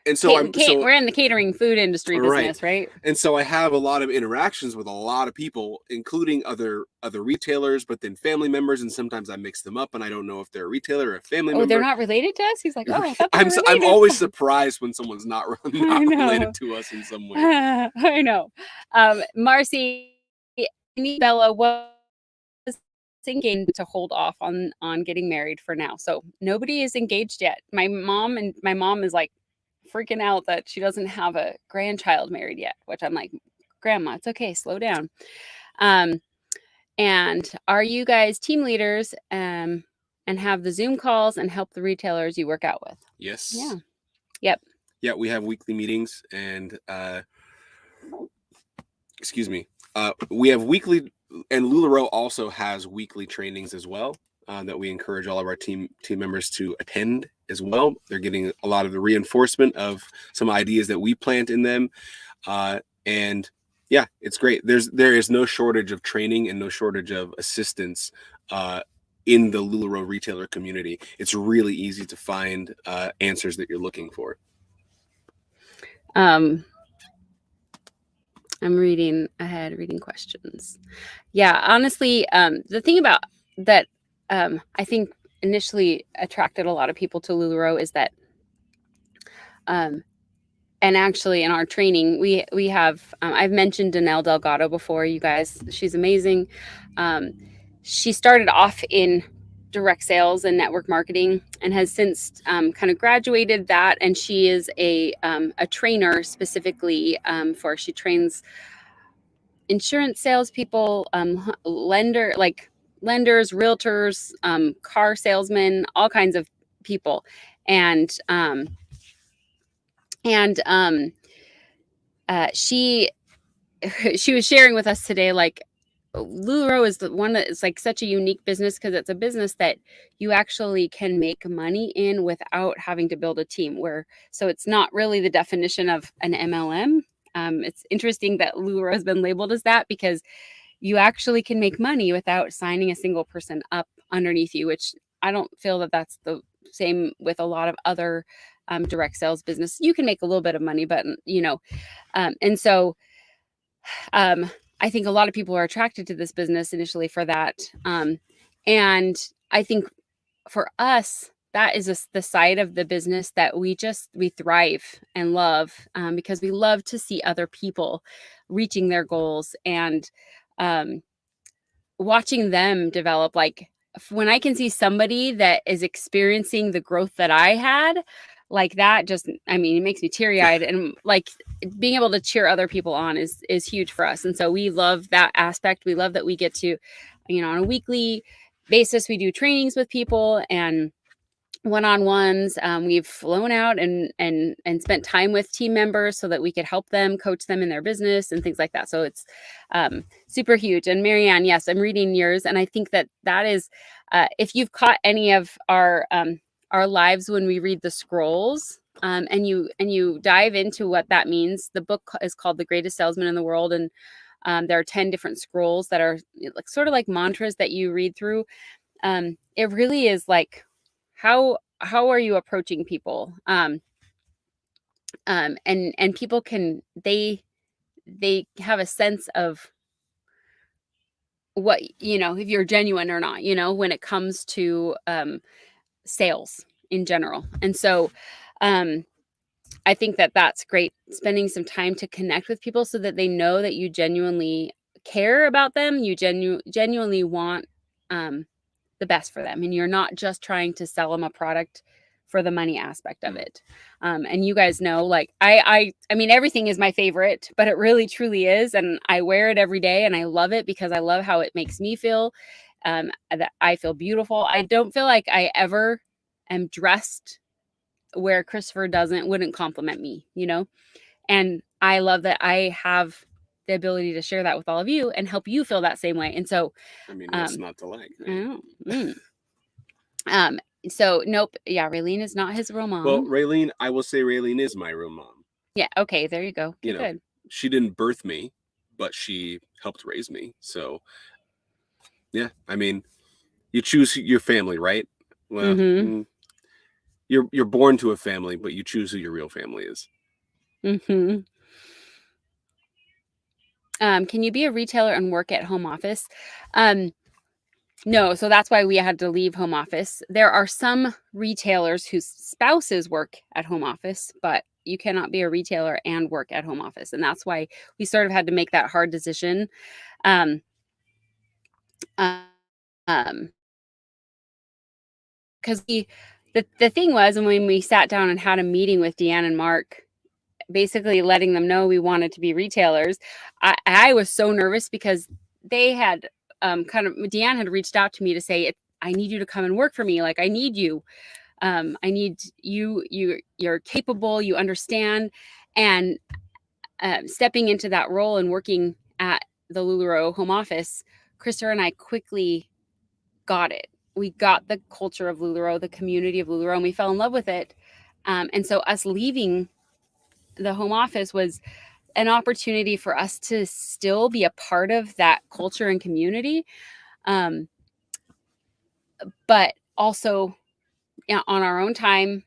And so we're in the catering food industry business, right? And so I have a lot of interactions with a lot of people, including other retailers, but then family members, and sometimes I mix them up and I don't know if they're a retailer or a family member. They're not related to us? He's like, oh, I thought they were related. I'm always surprised when someone's not related to us in some way. I know. Marcy, Bella was thinking to hold off on getting married for now. So nobody is engaged yet. My mom is like freaking out that she doesn't have a grandchild married yet, which I'm like, Grandma, it's okay, slow down. And are you guys team leaders and have the Zoom calls and help the retailers you work out with? Yes. Yeah. Yep. Yeah, we have weekly meetings, and we have weekly, and Lularoe also has weekly trainings as well, that we encourage all of our team members to attend as well. They're getting a lot of the reinforcement of some ideas that we plant in them, and yeah, it's great. There is no shortage of training and no shortage of assistance in the Lularoe retailer community. It's really easy to find answers that you're looking for. I'm reading ahead, reading questions. Yeah, honestly, the thing about that I think initially attracted a lot of people to Lularoe is that, and actually in our training, we have, I've mentioned Danelle Delgado before, you guys. She's amazing. She started off in direct sales and network marketing and has since kind of graduated that, and she is a trainer specifically she trains insurance salespeople, lenders, realtors, car salesmen, all kinds of people, and she was sharing with us today, like, Lularoe is the one that is like such a unique business because it's a business that you actually can make money in without having to build a team. So it's not really the definition of an MLM. It's interesting that Lularoe has been labeled as that because you actually can make money without signing a single person up underneath you, which I don't feel that that's the same with a lot of other direct sales business. You can make a little bit of money, but and so I think a lot of people are attracted to this business initially for that. And I think for us, that is the side of the business that we thrive and love, because we love to see other people reaching their goals and watching them develop. Like when I can see somebody that is experiencing the growth that I had, like that it makes me teary eyed, and like being able to cheer other people on is huge for us. And so we love that aspect. We love that we get to, on a weekly basis, we do trainings with people and one-on-ones. We've flown out and spent time with team members so that we could help them, coach them in their business and things like that. So it's super huge. And Marianne, yes, I'm reading yours, and I think that is if you've caught any of our lives when we read the scrolls, and you dive into what that means. The book is called The Greatest Salesman in the World, and there are 10 different scrolls that are like sort of like mantras that you read through. It really is like, how are you approaching people? And people they have a sense of what, if you're genuine or not, when it comes to sales in general. And so I think that that's great, spending some time to connect with people so that they know that you genuinely care about them. You genuinely want the best for them, and you're not just trying to sell them a product for the money aspect of it. And you guys know, like I mean, everything is my favorite, but it really truly is, and I wear it every day, and I love it because I love how it makes me feel. That I feel beautiful. I don't feel like I ever am dressed where Christopher wouldn't compliment me, and I love that I have the ability to share that with all of you and help you feel that same way. And so, I mean, what's not to like? I don't. So nope. Yeah. Raylene is not his real mom. Well, Raylene, I will say Raylene is my real mom. Yeah. Okay. There you go. Good. She didn't birth me, but she helped raise me. So yeah, I mean, you choose your family, right? Well, you're born to a family, but you choose who your real family is. Can you be a retailer and work at home office? No, so that's why we had to leave home office. There are some retailers whose spouses work at home office, but you cannot be a retailer and work at home office. And that's why we sort of had to make that hard decision. Because the thing was, and when we sat down and had a meeting with Deanne and Mark, basically letting them know we wanted to be retailers, I was so nervous because they had Deanne had reached out to me to say, I need you to come and work for me. Like, I need you. I need you. You're capable. You understand. And stepping into that role and working at the Lularoe home office, Krista and I quickly got it. We got the culture of Lularoe, the community of Lularoe, and we fell in love with it. And so us leaving the home office was an opportunity for us to still be a part of that culture and community, but also on our own time,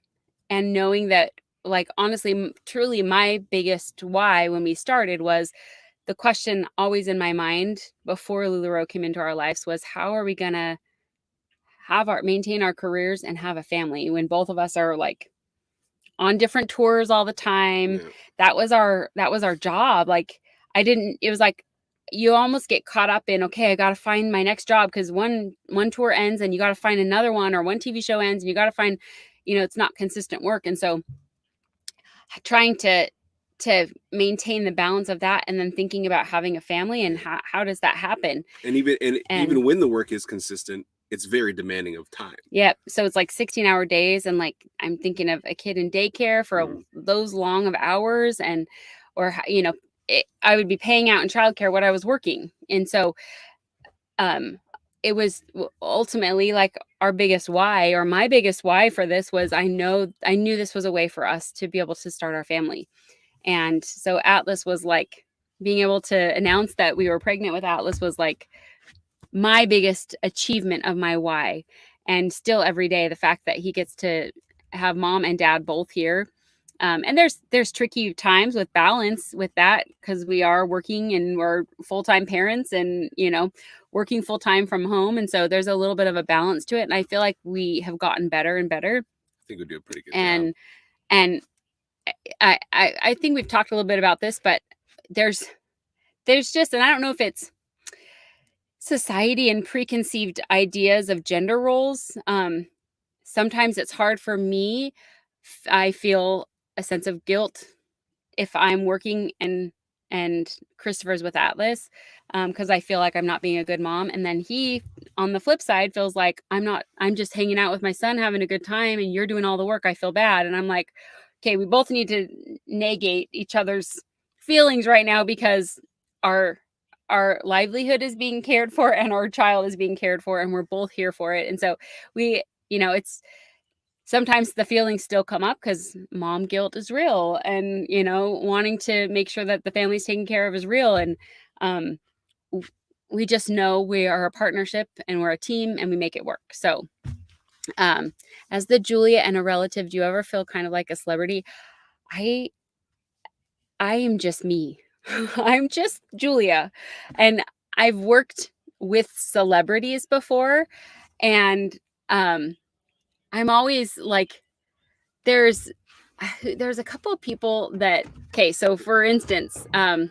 and knowing that, like, honestly, truly my biggest why when we started was the question always in my mind before Lularoe came into our lives was, how are we going to maintain our careers and have a family when both of us are like on different tours all the time? Yeah. That was our job. Like, it was like, you almost get caught up in, okay, I got to find my next job because one tour ends and you got to find another one, or one TV show ends and you got to find, it's not consistent work. And so trying to maintain the balance of that, and then thinking about having a family and how does that happen? And even when the work is consistent, it's very demanding of time. Yep. So it's like 16-hour days, and like I'm thinking of a kid in daycare for those long of hours, I would be paying out in childcare what I was working. And so it was ultimately like our biggest why, or my biggest why for this was, I knew this was a way for us to be able to start our family. And so Atlas was like, being able to announce that we were pregnant with Atlas was like my biggest achievement of my why. And still every day, the fact that he gets to have mom and dad both here. And there's tricky times with balance with that, because we are working and we're full-time parents and, you know, working full-time from home. And so there's a little bit of a balance to it. And I feel like we have gotten better and better. I think we do a pretty good And job. and I think we've talked a little bit about this, but there's just, and I don't know if it's society and preconceived ideas of gender roles. Sometimes it's hard for me. I feel a sense of guilt if I'm working and Christopher's with Atlas, because I feel like I'm not being a good mom. And then he, on the flip side, feels like I'm just hanging out with my son, having a good time, and you're doing all the work. I feel bad. And I'm like, okay, we both need to negate each other's feelings right now, because our livelihood is being cared for and our child is being cared for, and we're both here for it. And so we, you know, it's sometimes the feelings still come up because mom guilt is real, and, you know, wanting to make sure that the family's taken care of is real. And we just know we are a partnership and we're a team and we make it work. So as the Julia and a relative, do you ever feel kind of like a celebrity? I am just me. I'm just Julia. And I've worked with celebrities before, and I'm always like, there's a couple of people that, okay, so for instance, whoa,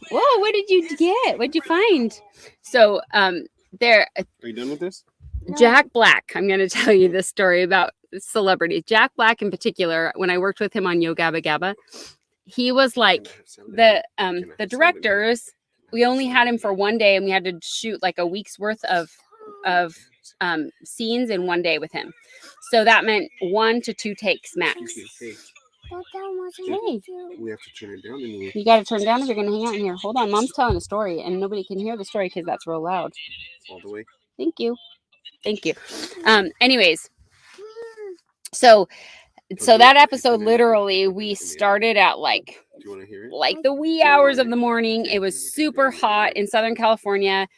what did you get? What'd you find? So there, Are you done with this? Jack Black, I'm going to tell you this story about celebrities. Jack Black in particular, when I worked with him on Yo Gabba Gabba, he was like the directors. We only had him for one day, and we had to shoot like a week's worth of scenes in one day with him. So that meant 1 to 2 takes max. Hey, Hey, we have to turn it down anyway. you got to turn down if you're going to hang out in here. Hold on, mom's telling a story, and nobody can hear the story because that's real loud. All the way. Thank you. Anyways, so that episode, literally, we started at like Do you want to hear it? like the wee hours of the morning. It was super hot in Southern California.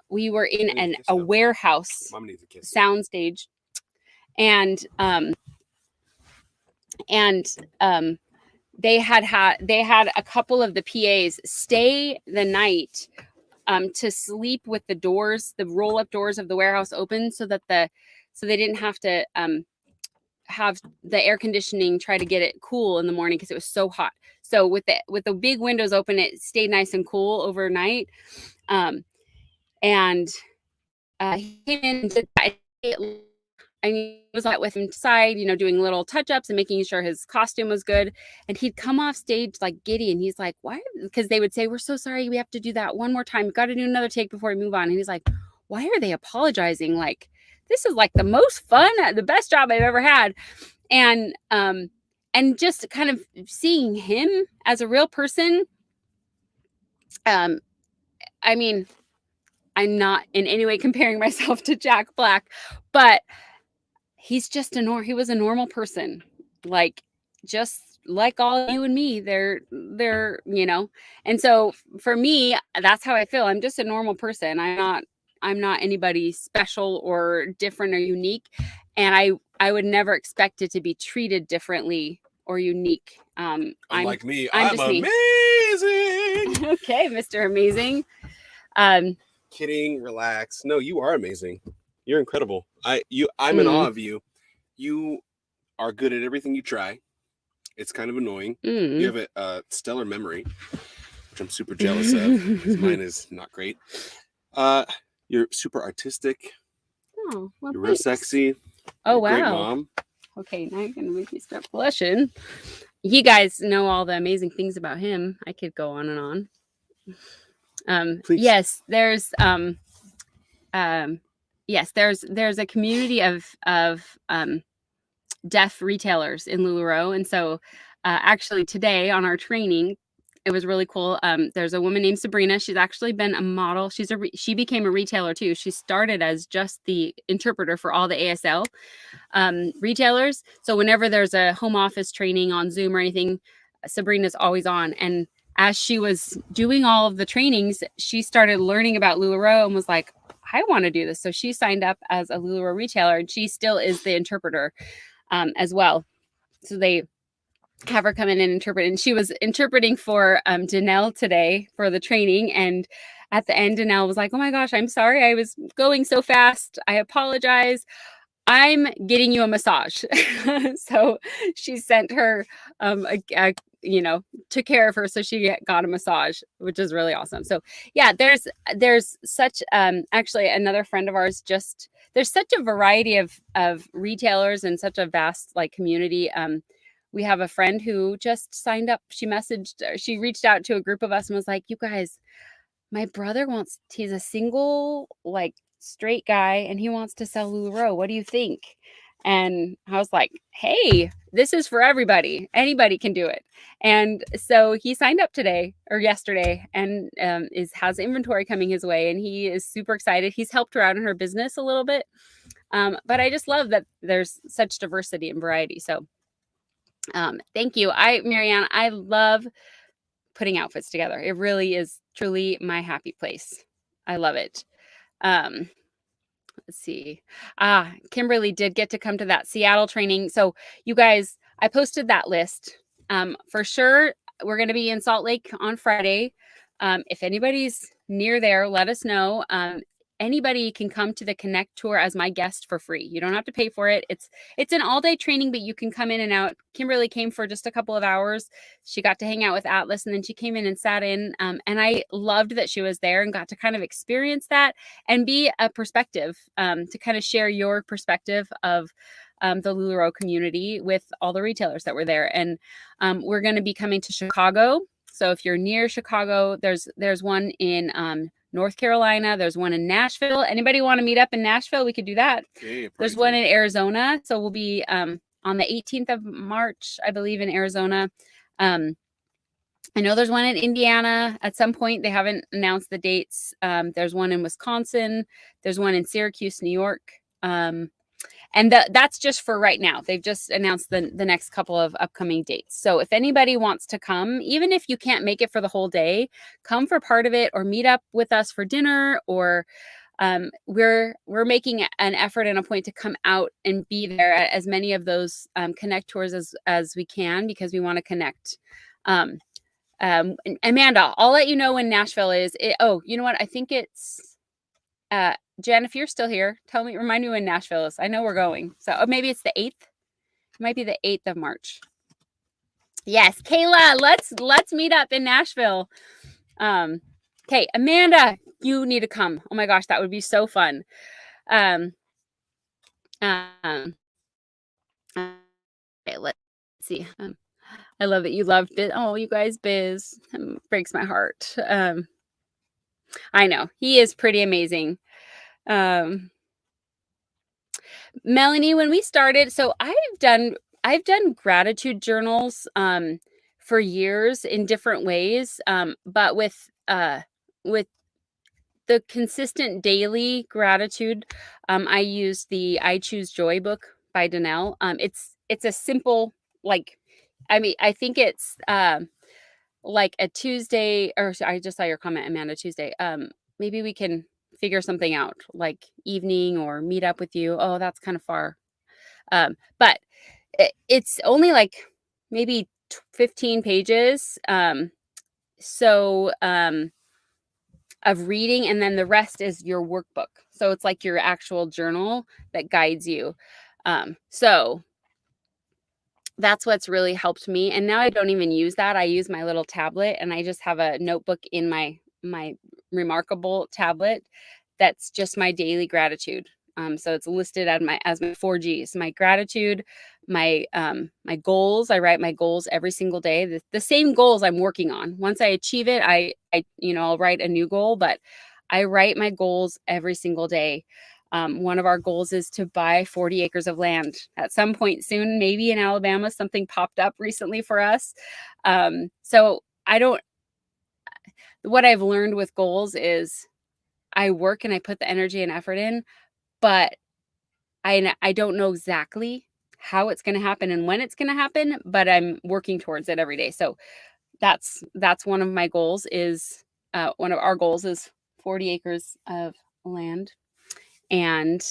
We were in a warehouse Mom needs a kiss. soundstage, and they had a couple of the PAs stay the night to sleep with the roll-up doors of the warehouse open, so they didn't have to have the air conditioning try to get it cool in the morning because it was so hot. So with the big windows open, it stayed nice and cool overnight. And he came in and did that. I was out with him inside, you know, doing little touch-ups and making sure his costume was good. And he'd come off stage like giddy, and he's like, why? Because they would say, we're so sorry, we have to do that one more time. We've got to do another take before we move on. And he's like, why are they apologizing? Like, this is like the most fun, the best job I've ever had. And just kind of seeing him as a real person. I mean, I'm not in any way comparing myself to Jack Black, but he's just he was a normal person, like just like all you and me. They're you know. And so for me, that's how I feel. I'm just a normal person. I'm not anybody special or different or unique, and I would never expect it to be treated differently or unique. Unlike me, I'm I'm just me. amazing. Okay, Mr. Amazing. Kidding, relax. No, you are amazing. You're incredible. I'm in awe of you. You are good at everything you try. It's kind of annoying. You have a stellar memory, which I'm super jealous of, because mine is not great. You're super artistic. Oh, well, You're real sexy. Oh, You're a great wow. mom. Okay, now you're going to make me start blushing. You guys know all the amazing things about him. I could go on and on. Please. Yes, there's a community of deaf retailers in Lularoe. And so actually today on our training, It was really cool. There's a woman named Sabrina. She's actually been a model. She became a retailer too. She started as just the interpreter for all the ASL retailers. So whenever there's a home office training on Zoom or anything, Sabrina's always on. And as she was doing all of the trainings, she started learning about Lularoe and was like, I want to do this. So she signed up as a Lularoe retailer, and she still is the interpreter as well. So they have her come in and interpret. And she was interpreting for Danelle today for the training. And at the end, Danelle was like, oh my gosh, I'm sorry. I was going so fast. I apologize. I'm getting you a massage. So she sent her, took care of her. So she got a massage, which is really awesome. So yeah, there's such, actually another friend of ours, there's such a variety of retailers and such a vast like community. We have a friend who just signed up. She reached out to a group of us and was like, you guys, my brother he's a single, like straight guy, and he wants to sell Lularoe. What do you think? And I was like, hey, this is for everybody. Anybody can do it. And so he signed up today or yesterday and has inventory coming his way. And he is super excited. He's helped her out in her business a little bit. But I just love that there's such diversity and variety. So thank you. Marianne, I love putting outfits together. It really is truly my happy place. I love it. Let's see. Kimberly did get to come to that Seattle training. So you guys, I posted that list. For sure, we're going to be in Salt Lake on Friday. If anybody's near there, let us know. Anybody can come to the Connect tour as my guest for free. You don't have to pay for it. It's an all-day training, but you can come in and out. Kimberly came for just a couple of hours. She got to hang out with Atlas, and then she came in and sat in. And I loved that she was there and got to kind of experience that and be a perspective, to kind of share your perspective of the Lularoe community with all the retailers that were there. And we're going to be coming to Chicago. So if you're near Chicago, there's one in North Carolina. There's one in Nashville. Anybody want to meet up in Nashville? We could do that. Okay, There's one in Arizona. So we'll be on the 18th of March, I believe, in Arizona. I know there's one in Indiana at some point. They haven't announced the dates. There's one in Wisconsin. There's one in Syracuse, New York. And that's just for right now. They've just announced the next couple of upcoming dates. So if anybody wants to come, even if you can't make it for the whole day, come for part of it or meet up with us for dinner, or we're making an effort and a point to come out and be there at as many of those Connect tours as we can, because we want to connect. Amanda, I'll let you know when Nashville is. You know what? I think it's Jen, if you're still here, remind me when Nashville is. I know we're going. So maybe it's the 8th. It might be the 8th of March. Yes, Kayla, let's meet up in Nashville. Okay, Amanda, you need to come. Oh my gosh, that would be so fun. Okay, let's see. I love that you love Biz. Oh, you guys, Biz. Breaks my heart. I know. He is pretty amazing. Melanie, when we started, so I've done gratitude journals for years in different ways, but with the consistent daily gratitude, I use the I Choose Joy book by Danelle. It's a simple, I think it's like a Tuesday, or I just saw your comment, Amanda, Tuesday. Maybe we can figure something out, like evening or meet up with you. Oh, that's kind of far. But it's only like maybe 15 pages. Of reading, and then the rest is your workbook. So it's like your actual journal that guides you. So that's what's really helped me. And now I don't even use that. I use my little tablet, and I just have a notebook in my Remarkable tablet that's just my daily gratitude. So it's listed as my 4 Gs: my gratitude, my goals. I write my goals every single day. The same goals I'm working on. Once I achieve it, I'll write a new goal, but I write my goals every single day. One of our goals is to buy 40 acres of land at some point soon, maybe in Alabama. Something popped up recently for us. So what I've learned with goals is I work and I put the energy and effort in, but I don't know exactly how it's going to happen and when it's going to happen, but I'm working towards it every day. So that's one of my goals is one of our goals is 40 acres of land. And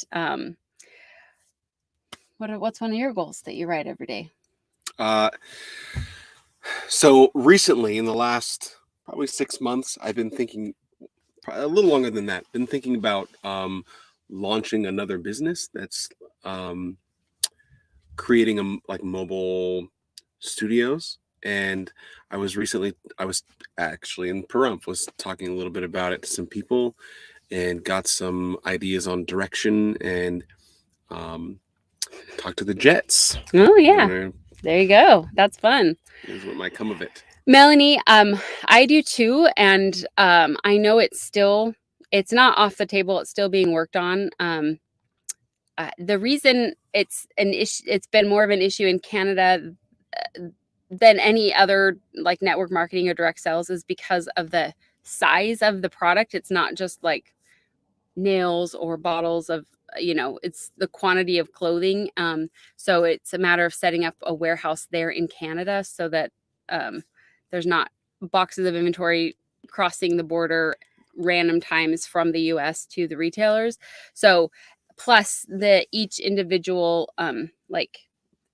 what's one of your goals that you write every day? So recently, in the last probably 6 months, I've been thinking, a little longer than that, been thinking about launching another business that's creating like mobile studios. And I was actually in Pahrump, was talking a little bit about it to some people and got some ideas on direction and talked to the Jets. Oh yeah. There you go. That's fun. Here's what might come of it. Melanie, I do too. And I know it's not off the table. It's still being worked on. The reason it's been more of an issue in Canada than any other like network marketing or direct sales is because of the size of the product. It's not just like nails or bottles of, it's the quantity of clothing. So it's a matter of setting up a warehouse there in Canada so that there's not boxes of inventory crossing the border random times from the US to the retailers. So plus each individual like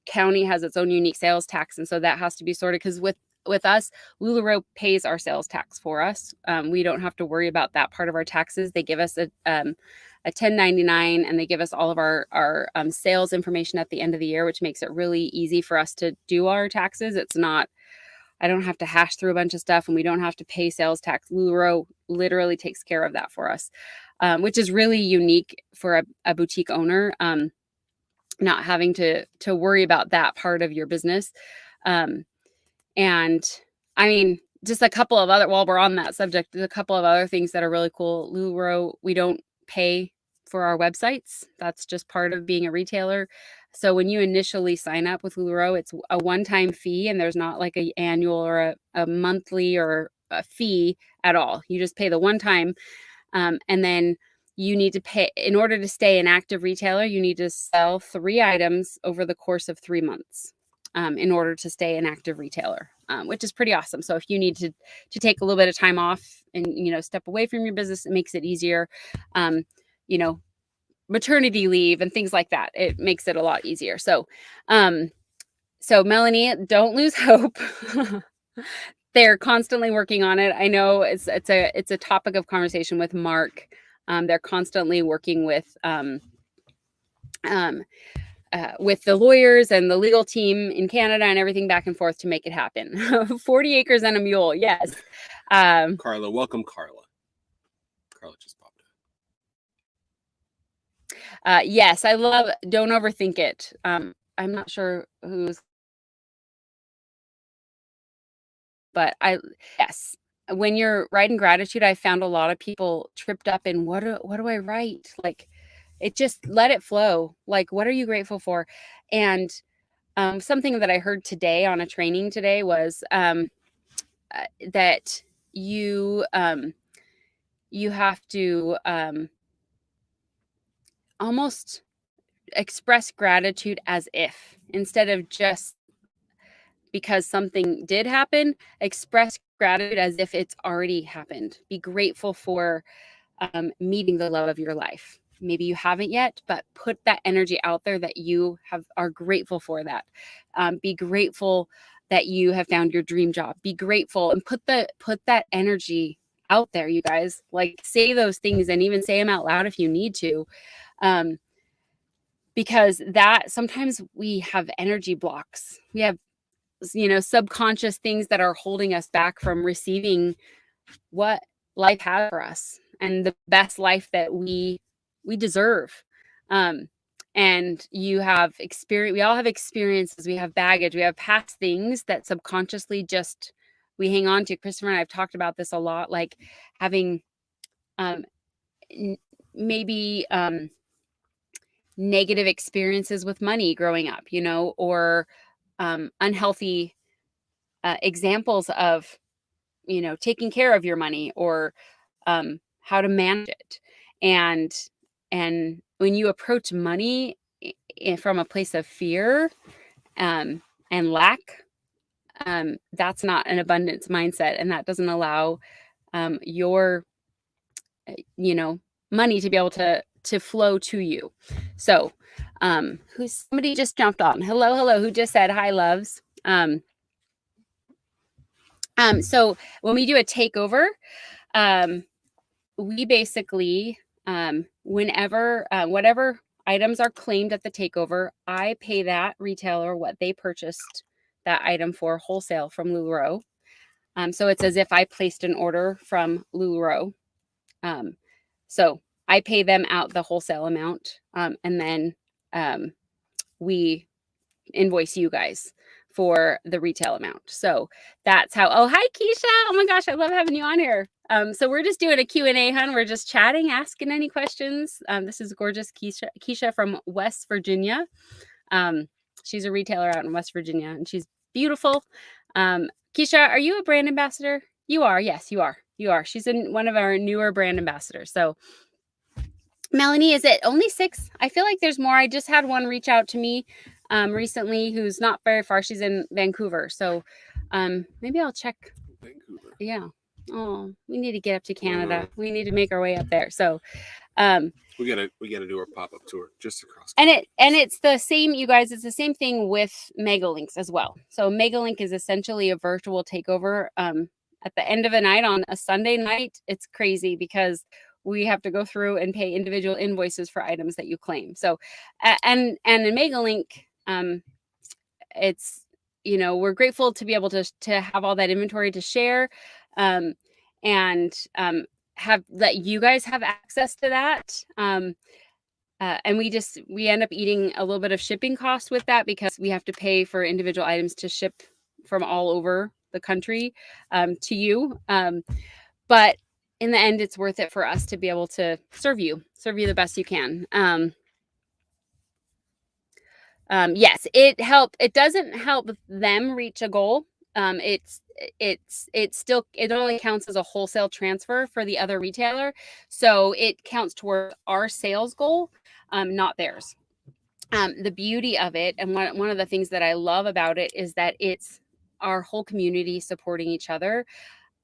county has its own unique sales tax, and so that has to be sorted because with us, Lularoe pays our sales tax for us. We don't have to worry about that part of our taxes. They give us a 1099, and they give us all of our sales information at the end of the year, which makes it really easy for us to do our taxes. I don't have to hash through a bunch of stuff, and we don't have to pay sales tax. Lularoe literally takes care of that for us, which is really unique for a boutique owner, not having to worry about that part of your business. And I mean, just a couple of other, while we're on that subject, there's a couple of other things that are really cool. Lularoe, we don't pay for our websites. That's just part of being a retailer. So when you initially sign up with Lularoe, it's a one-time fee, and there's not like an annual or a monthly or a fee at all. You just pay the one time. And then you need to pay, in order to stay an active retailer, you need to sell 3 items over the course of 3 months. In order to stay an active retailer, which is pretty awesome. So if you need to take a little bit of time off and, step away from your business, it makes it easier. Maternity leave and things like that. It makes it a lot easier. So Melanie, don't lose hope. They're constantly working on it. I know it's a topic of conversation with Mark. They're constantly working with the lawyers and the legal team in Canada and everything back and forth to make it happen. 40 acres and a mule. Yes. Carla, welcome, Carla. Carla just popped up. Yes, I love, don't overthink it. I'm not sure who's, but yes. When you're writing gratitude, I found a lot of people tripped up in what do I write? Like, it just let it flow. Like, what are you grateful for? And something that I heard today on a training today was that you have to almost express gratitude as if, instead of just because something did happen, express gratitude as if it's already happened. Be grateful for meeting the love of your life. Maybe you haven't yet, but put that energy out there that you are grateful for that. Be grateful that you have found your dream job. Be grateful and put that energy out there, you guys. Like, say those things and even say them out loud if you need to. Because that sometimes we have energy blocks. We have, subconscious things that are holding us back from receiving what life has for us and the best life that we deserve. And you have experience. We all have experiences. We have baggage. We have past things that subconsciously just we hang on to. Christopher and I have talked about this a lot, like having maybe negative experiences with money growing up, or unhealthy examples of, taking care of your money, or how to manage it. And when you approach money from a place of fear and lack, that's not an abundance mindset, and that doesn't allow your money to be able to flow to you. So somebody just jumped on. Hello, who just said hi, loves. So when we do a takeover, we basically, whenever whatever items are claimed at the takeover, I pay that retailer what they purchased that item for wholesale from Lularoe. So it's as if I placed an order from Lularoe. So I pay them out the wholesale amount, and then we invoice you guys for the retail amount. So that's how. Oh, hi, Keisha. Oh my gosh, I love having you on here. So we're just doing a Q&A, hun. We're just chatting, asking any questions. This is gorgeous Keisha from West Virginia. She's a retailer out in West Virginia, and she's beautiful. Keisha, are you a brand ambassador? You are. Yes, you are. You are. She's one of our newer brand ambassadors. So Melanie, is it only 6? I feel like there's more. I just had one reach out to me recently who's not very far. She's in Vancouver. So maybe I'll check. Vancouver. Yeah. Oh, we need to get up to Canada. We need to make our way up there. So we gotta do our pop-up tour just across. And it's the same, you guys, it's the same thing with Megalinks as well. So Megalink is essentially a virtual takeover. At the end of the night on a Sunday night, it's crazy because we have to go through and pay individual invoices for items that you claim. So, and in Megalink, it's, we're grateful to be able to have all that inventory to share, and let you guys have access to that. And we end up eating a little bit of shipping costs with that because we have to pay for individual items to ship from all over the country to you. But in the end, it's worth it for us to be able to serve you the best you can. Yes, it doesn't help them reach a goal. It only counts as a wholesale transfer for the other retailer. So it counts toward our sales goal, not theirs. The beauty of it, and one of the things that I love about it, is that it's our whole community supporting each other.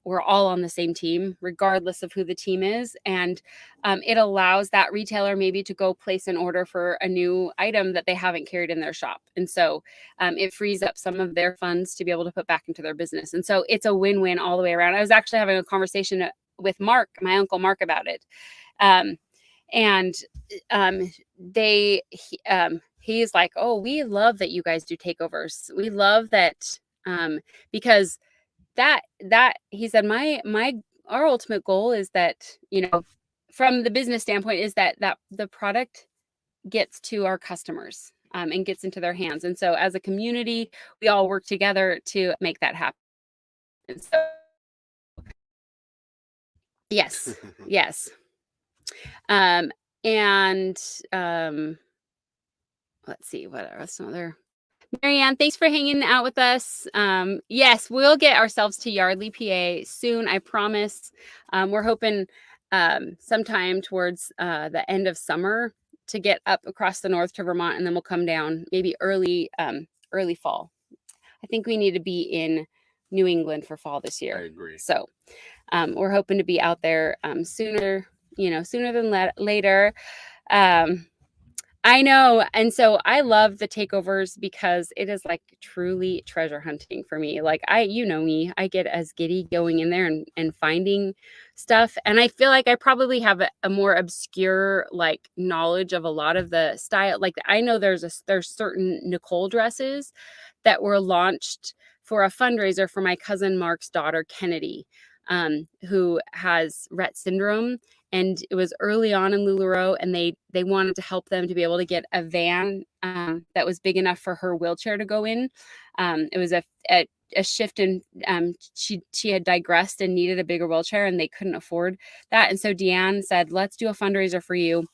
We're all on the same team, regardless of who the team is. And it allows that retailer maybe to go place an order for a new item that they haven't carried in their shop. And so it frees up some of their funds to be able to put back into their business. And so it's a win-win all the way around. I was actually having a conversation with Mark, my uncle Mark, about it. He's like, oh, we love that you guys do takeovers. We love that because that he said, our ultimate goal is that, from the business standpoint, is that the product gets to our customers and gets into their hands. And so as a community, we all work together to make that happen. And so, yes. Let's see, what else? Some other. Marianne, thanks for hanging out with us. Yes, we'll get ourselves to Yardley, PA soon, I promise. We're hoping sometime towards the end of summer to get up across the north to Vermont, and then we'll come down maybe early fall. I think we need to be in New England for fall this year. I agree. So we're hoping to be out there sooner than later. I know. And so I love the takeovers because it is like truly treasure hunting for me. Like me, I get as giddy going in there and finding stuff. And I feel like I probably have a more obscure knowledge of a lot of the style. Like I know there's certain Nicole dresses that were launched for a fundraiser for my cousin Mark's daughter, Kennedy, who has Rett syndrome. And it was early on in Lularoe, and they wanted to help them to be able to get a van that was big enough for her wheelchair to go in. It was a shift in she had digressed and needed a bigger wheelchair, and they couldn't afford that. And so Deanne said, let's do a fundraiser for you.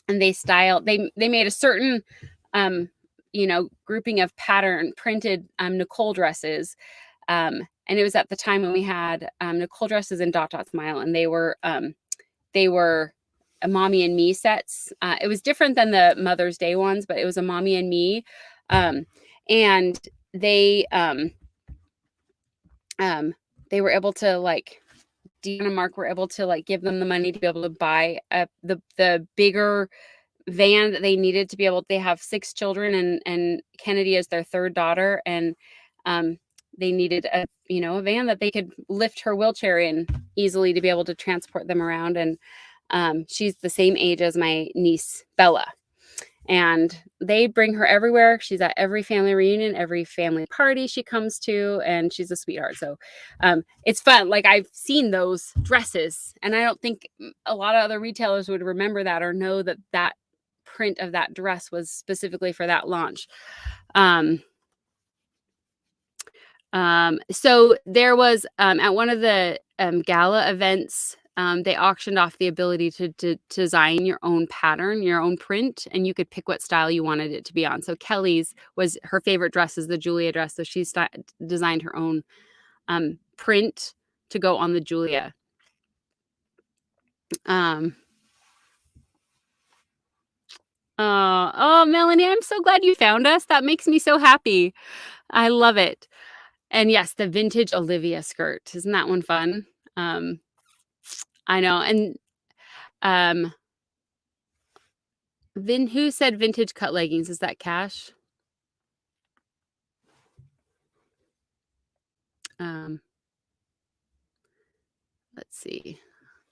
And they made a certain grouping of pattern printed Nicole dresses And it was at the time when we had Nicole dresses and Dot Dot Smile, and they were a mommy and me sets. It was different than the Mother's Day ones, but it was a mommy and me. And they were able to, like, Deanna and Mark were able to, like, give them the money to be able to buy the bigger van that they needed to be able. They have 6 children, and Kennedy is their 3rd daughter, and they needed a van that they could lift her wheelchair in easily to be able to transport them around. And she's the same age as my niece Bella, and they bring her everywhere. She's at every family reunion, every family party she comes to, and she's a sweetheart. So it's fun. Like, I've seen those dresses, and I don't think a lot of other retailers would remember that or know that that print of that dress was specifically for that launch. So there was at one of the gala events, they auctioned off the ability to design your own pattern, your own print, and you could pick what style you wanted it to be on. So Kelly's was her favorite dress is the Julia dress, so she designed her own print to go on the Julia. Oh, Melanie, I'm so glad you found us. That makes me so happy. I love it. And yes, the vintage Olivia skirt. Isn't that one fun? I know. And who said vintage cut leggings? Is that Cash? Let's see.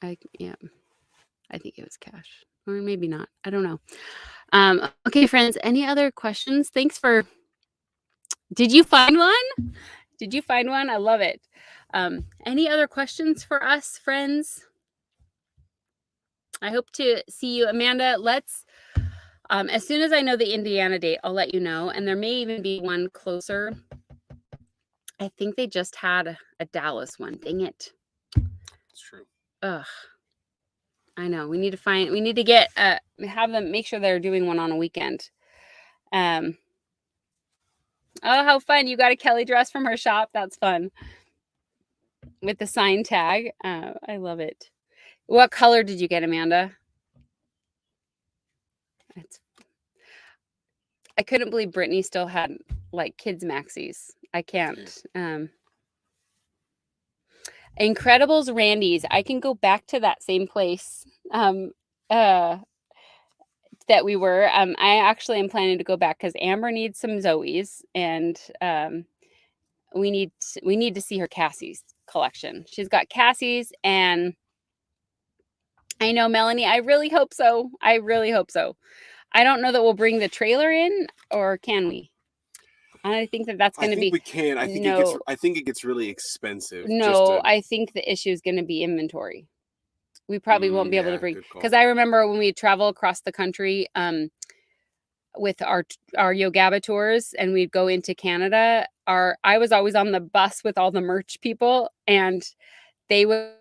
I think it was Cash, or maybe not. I don't know. Okay, friends, any other questions? Did you find one? Did you find one? I love it. Any other questions for us, friends? I hope to see you, Amanda. Let's, as soon as I know the Indiana date, I'll let you know. And there may even be one closer. I think they just had a Dallas one. Dang it. It's true. Ugh. I know. We need to get, have them make sure they're doing one on a weekend. Oh, how fun. You got a Kelly dress from her shop. That's fun. With the sign tag. I love it. What color did you get, Amanda? I couldn't believe Brittany still had, like, kids maxis. I can't. Incredibles Randy's. I can go back to that same place that we were. I actually am planning to go back because Amber needs some Zoe's, and we need to see her Cassie's collection. She's got Cassie's, and I know, Melanie, I really hope so. I really hope so. I don't know that we'll bring the trailer in, or can we? I think that's going to be. I think we can. I think it gets really expensive. No, I think the issue is going to be inventory. We probably won't be able to bring, because I remember when we travel across the country with our Yogaba tours, and we'd go into Canada. I was always on the bus with all the merch people, and they would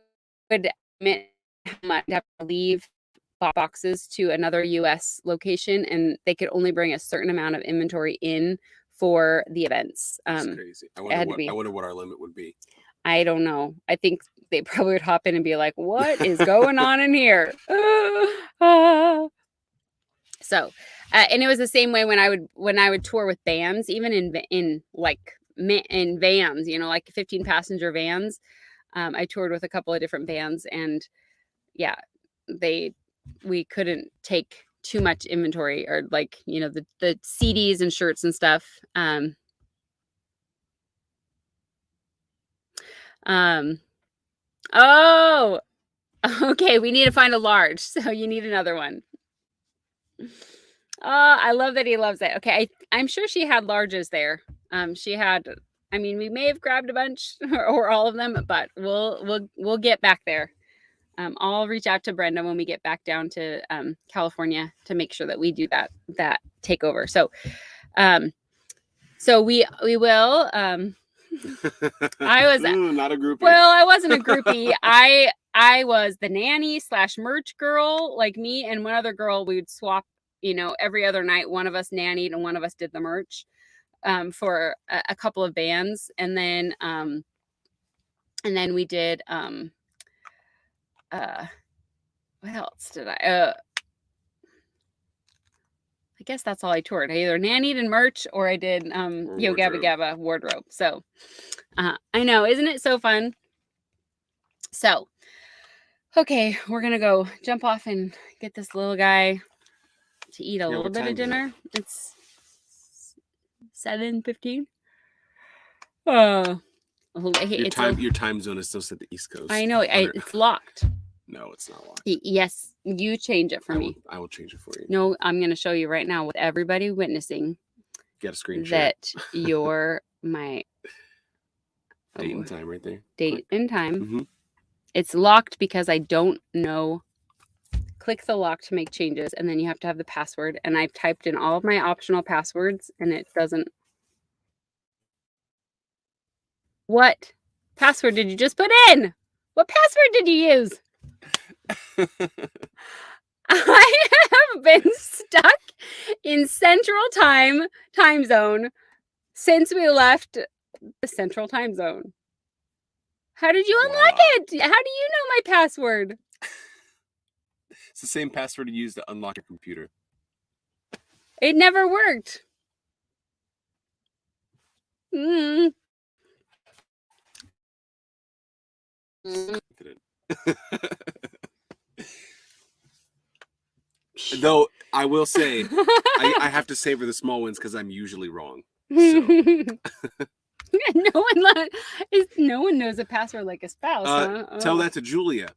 admit how much to have to leave boxes to another U.S. location, and they could only bring a certain amount of inventory in for the events. That's crazy. I wonder what our limit would be. I don't know. I think they probably would hop in and be like, "What is going on in here?" So, and it was the same way when I would tour with bands, even in vans, like 15-passenger vans. I toured with a couple of different bands, and yeah, we couldn't take too much inventory, or the CDs and shirts and stuff. Oh, okay. We need to find a large, so you need another one. I love that he loves it. Okay, I'm sure she had larges there. She had. I mean, we may have grabbed a bunch or all of them, but we'll get back there. I'll reach out to Brenda when we get back down to California to make sure that we do that takeover. So we will. I was not a groupie. Well, I wasn't a groupie. I was the nanny / merch girl. Like, me and one other girl, we would swap. Every other night, one of us nannied and one of us did the merch. for a couple of bands, and then we did what else did I guess that's all I toured. I either nannied and merch, or I did Yo Gabba Gabba wardrobe. So I know, isn't it so fun? So okay, we're gonna go jump off and get this little guy to eat a little bit of dinner. It's 7:15. Your time zone is still set the East Coast. I know. It's locked. No, it's not locked. Yes, you change it for me. I will change it for you. No, I'm going to show you right now with everybody witnessing. Get a screenshot. That you're my date and time right there. Date and time. Mm-hmm. It's locked because I don't know. Click the lock to make changes, and then you have to have the password. And I've typed in all of my optional passwords, and it doesn't. What password did you just put in? What password did you use? I have been stuck in Central Time Zone since we left the Central Time Zone. How did you unlock it? How do you know my password? It's the same password you use to unlock your computer. It never worked. Though I will say, I have to savor the small ones because I'm usually wrong. So. No one knows a password like a spouse. Huh? Tell that to Julia.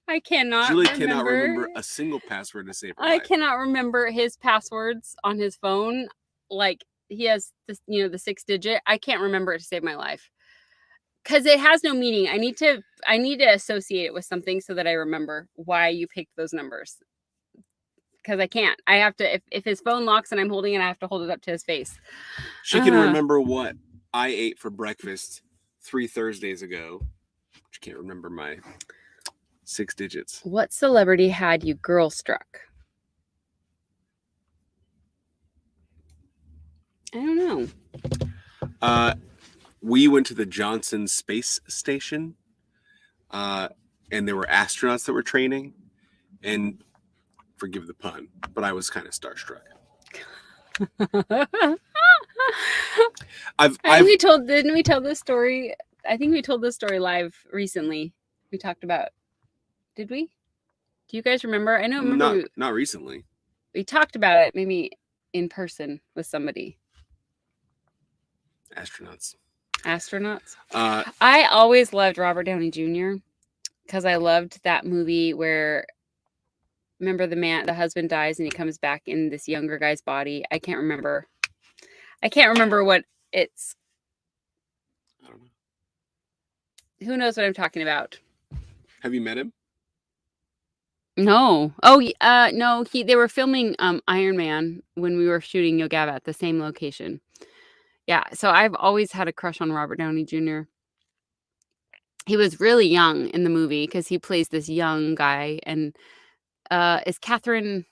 I cannot. Julia cannot remember a single password to save her life. I cannot remember his passwords on his phone. Like he has this, the 6-digit. I can't remember it to save my life. Because it has no meaning. I need to associate it with something so that I remember why you picked those numbers. Because I can't. I have to, if his phone locks and I'm holding it, I have to hold it up to his face. She can remember what I ate for breakfast 3 Thursdays ago. She can't remember my 6 digits. What celebrity had you girl struck? I don't know. We went to the Johnson Space Station, and there were astronauts that were training, and forgive the pun, but I was kind of starstruck. Didn't we tell this story? I think we told this story live recently. We talked about, did we? Do you guys remember? I know. Not recently. We talked about it maybe in person with somebody. Astronauts. I always loved Robert Downey Jr. because I loved that movie where, remember the husband dies and he comes back in this younger guy's body. I can't remember what it's. I don't know. Who knows what I'm talking about? Have you met him? No. Oh, no. They were filming Iron Man when we were shooting Yo Gabba at the same location. Yeah, so I've always had a crush on Robert Downey Jr. He was really young in the movie because he plays this young guy, and is Catherine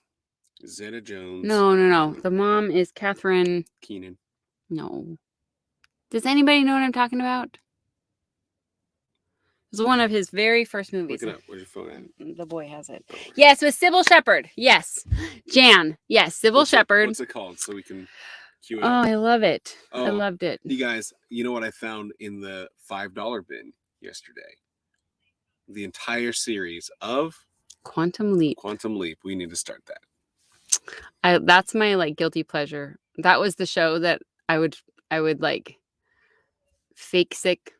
Zeta-Jones? No. The mom is Catherine Keenan. No. Does anybody know what I'm talking about? It was one of his very first movies. Look it up. Where's your phone at? The boy has it. Yes, it was Sybil Shepherd. Yes. Jan. Yes, Sybil Shepherd. What's it called? So we can cue it up. I love it. Oh, I loved it. You guys, you know what I found in the $5 bin yesterday? The entire series of Quantum Leap. We need to start that. That's my guilty pleasure. That was the show that I would like fake sick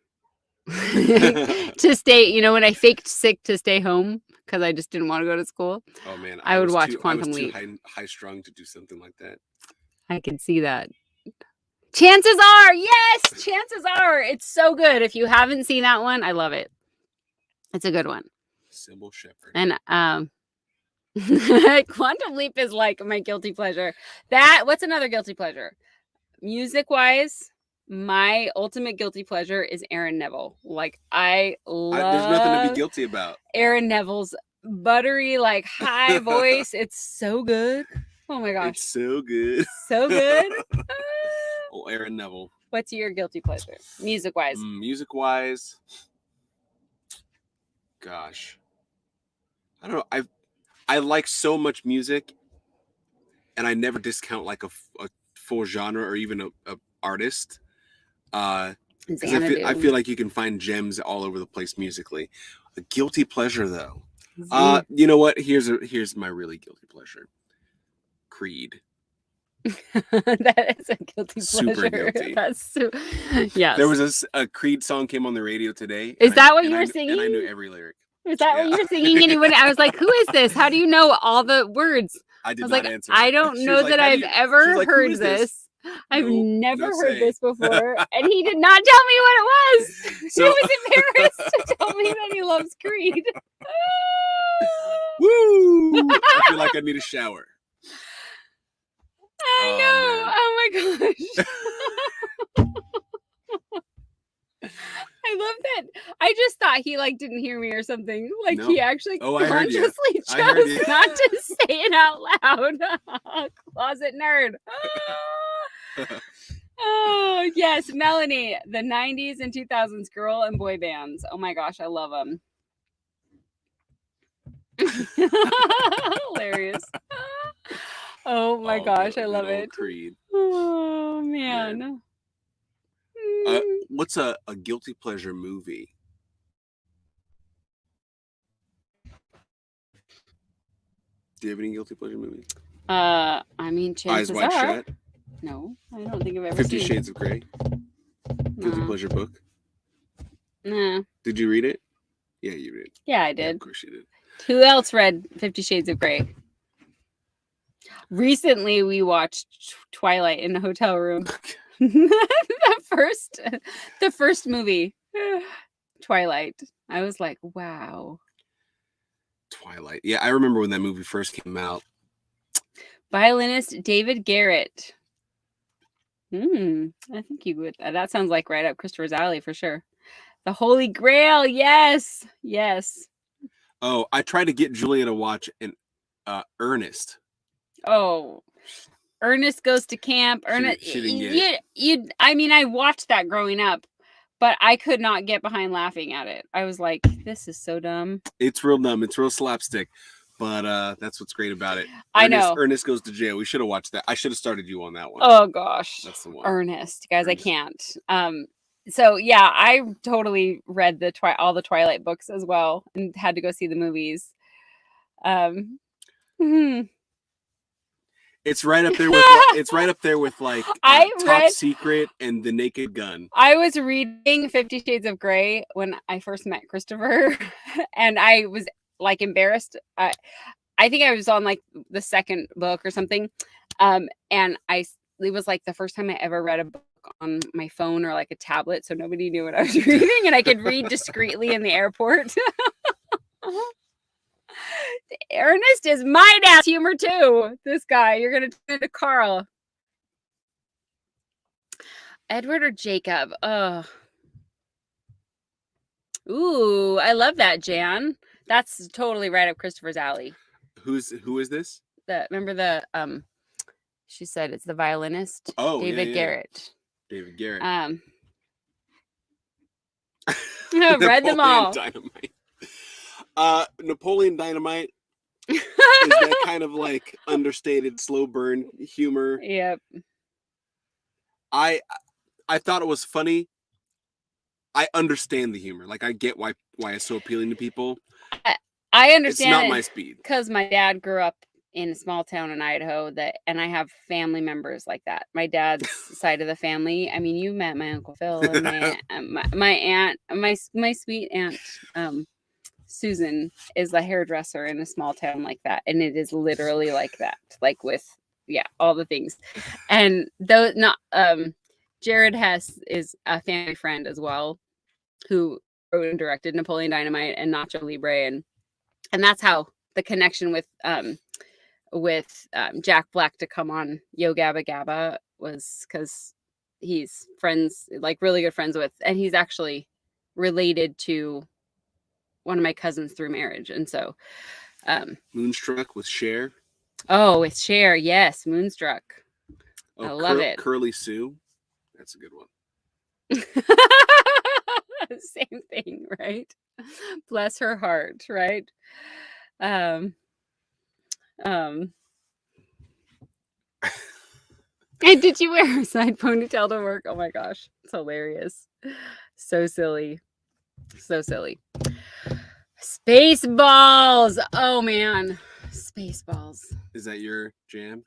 to stay, when I faked sick to stay home because I just didn't want to go to school. Oh man, I would watch Quantum Leap. High strung to do something like that. I can see that. Chances are, it's so good. If you haven't seen that one, I love it. It's a good one. Sybil Shepherd. And Quantum Leap is like my guilty pleasure. What's another guilty pleasure? Music wise, my ultimate guilty pleasure is Aaron Neville. I love there's nothing to be guilty about. Aaron Neville's buttery, high voice. It's so good. Oh my gosh. It's so good. So good. Oh, Aaron Neville. What's your guilty pleasure, music-wise? Music-wise, gosh, I don't know. I like so much music, and I never discount like a full genre or even a artist. Because I feel like you can find gems all over the place musically. A guilty pleasure, though. You know what? Here's my really guilty pleasure. Creed. That is a guilty pleasure. Super guilty. That's yes. There was a Creed song came on the radio today. Is that what you were singing? And I knew every lyric. Is that what you were singing? And I was like, "Who is this? How do you know all the words?" I was like, answer. I don't know that I've ever heard this. I've never heard this before, and he did not tell me what it was. So, he was embarrassed to tell me that he loves Creed. Woo! I feel like I need a shower. I know. Oh my gosh. I love that. I just thought he didn't hear me or something. No. He actually consciously chose not to say it out loud. Closet nerd. Oh, yes. Melanie, the 90s and 2000s girl and boy bands. Oh my gosh, I love them. Hilarious. Oh my gosh, I love it. Creed. Oh man. What's a guilty pleasure movie? Do you have any guilty pleasure movies? I mean, chances Eyes Wide are. Shut. No, I don't think I've ever 50 seen. Shades of Grey. Guilty No. pleasure book. Nah. Did you read it? Yeah, you did. Yeah, I did. Yeah, of course you did. Who else read 50 Shades of Grey? Recently, we watched Twilight in the hotel room. the first movie, Twilight. I was like, wow. Twilight. Yeah, I remember when that movie first came out. Violinist David Garrett. I think you would. That sounds like right up Christopher's alley for sure. The Holy Grail. Yes. Yes. Oh, I tried to get Julia to watch Ernest. Oh, Ernest Goes to Camp. Ernest. She didn't get it. I mean, I watched that growing up, but I could not get behind laughing at it. I was like, this is so dumb. It's real dumb. It's real slapstick. But that's what's great about it. I know. Ernest Goes to Jail. We should have watched that. I should have started you on that one. Oh gosh. That's the one. Ernest. Guys, Ernest. I can't. So yeah, I totally read all the Twilight books as well and had to go see the movies. It's right up there with Top Secret and The Naked Gun. I was reading 50 Shades of Grey when I first met Christopher, and I was embarrassed. I think I was on the second book or something, and it was the first time I ever read a book on my phone or a tablet, so nobody knew what I was reading, and I could read discreetly in the airport. Ernest is my dad's humor too. This guy, you're gonna turn into Carl. Edward or Jacob? Ooh, I love that, Jan. That's totally right up Christopher's alley. Who is this? Remember the she said it's the violinist. Oh, David Garrett. David Garrett. I read them all. Dynamite. Napoleon Dynamite is that kind of understated slow burn humor. Yep. I thought it was funny. I understand the humor. I get why it's so appealing to people. I understand. It's not my speed. Because my dad grew up in a small town in Idaho and I have family members like that. My dad's side of the family. I mean, you met my Uncle Phil and my aunt, my sweet aunt, Susan is a hairdresser in a small town like that. And it is literally like that, with, all the things. And though Jared Hess is a family friend as well, who wrote and directed Napoleon Dynamite and Nacho Libre. And that's how the connection with Jack Black to come on Yo Gabba Gabba was, because he's friends, really good friends with, and he's actually related to one of my cousins through marriage. And so Moonstruck with Cher. Oh, with Cher, yes, Moonstruck. I love it. Curly Sue. That's a good one. Same thing, right? Bless her heart, right? And did you wear a side ponytail to work? Oh my gosh, it's hilarious. So silly. So silly. Spaceballs. Oh man. Spaceballs. Is that your jam?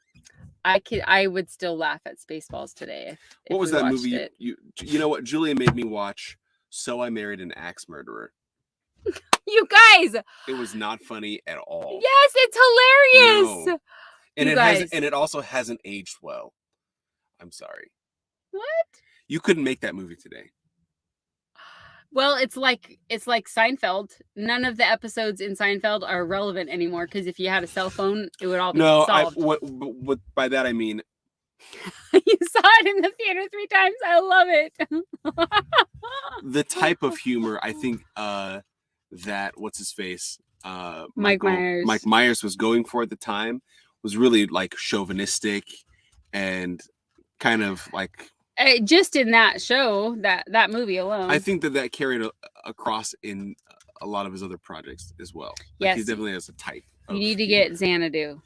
I would still laugh at Spaceballs today if What was we that watched movie? it. You know what? Julia made me watch So I Married an Axe Murderer. You guys. It was not funny at all. Yes, it's hilarious. No. And You guys. it also hasn't aged well. I'm sorry. What? You couldn't make that movie today. Well, it's like Seinfeld. None of the episodes in Seinfeld are relevant anymore because if you had a cell phone, it would all be solved. What by that I mean, You saw it in the theater 3 times. I love it. the type of humor I think that what's his face Mike Myers. Mike Myers was going for at the time was really like chauvinistic and kind of like just in that show, that movie alone. I think that carried across in a lot of his other projects as well. Yes. He definitely has a type. You need to get Xanadu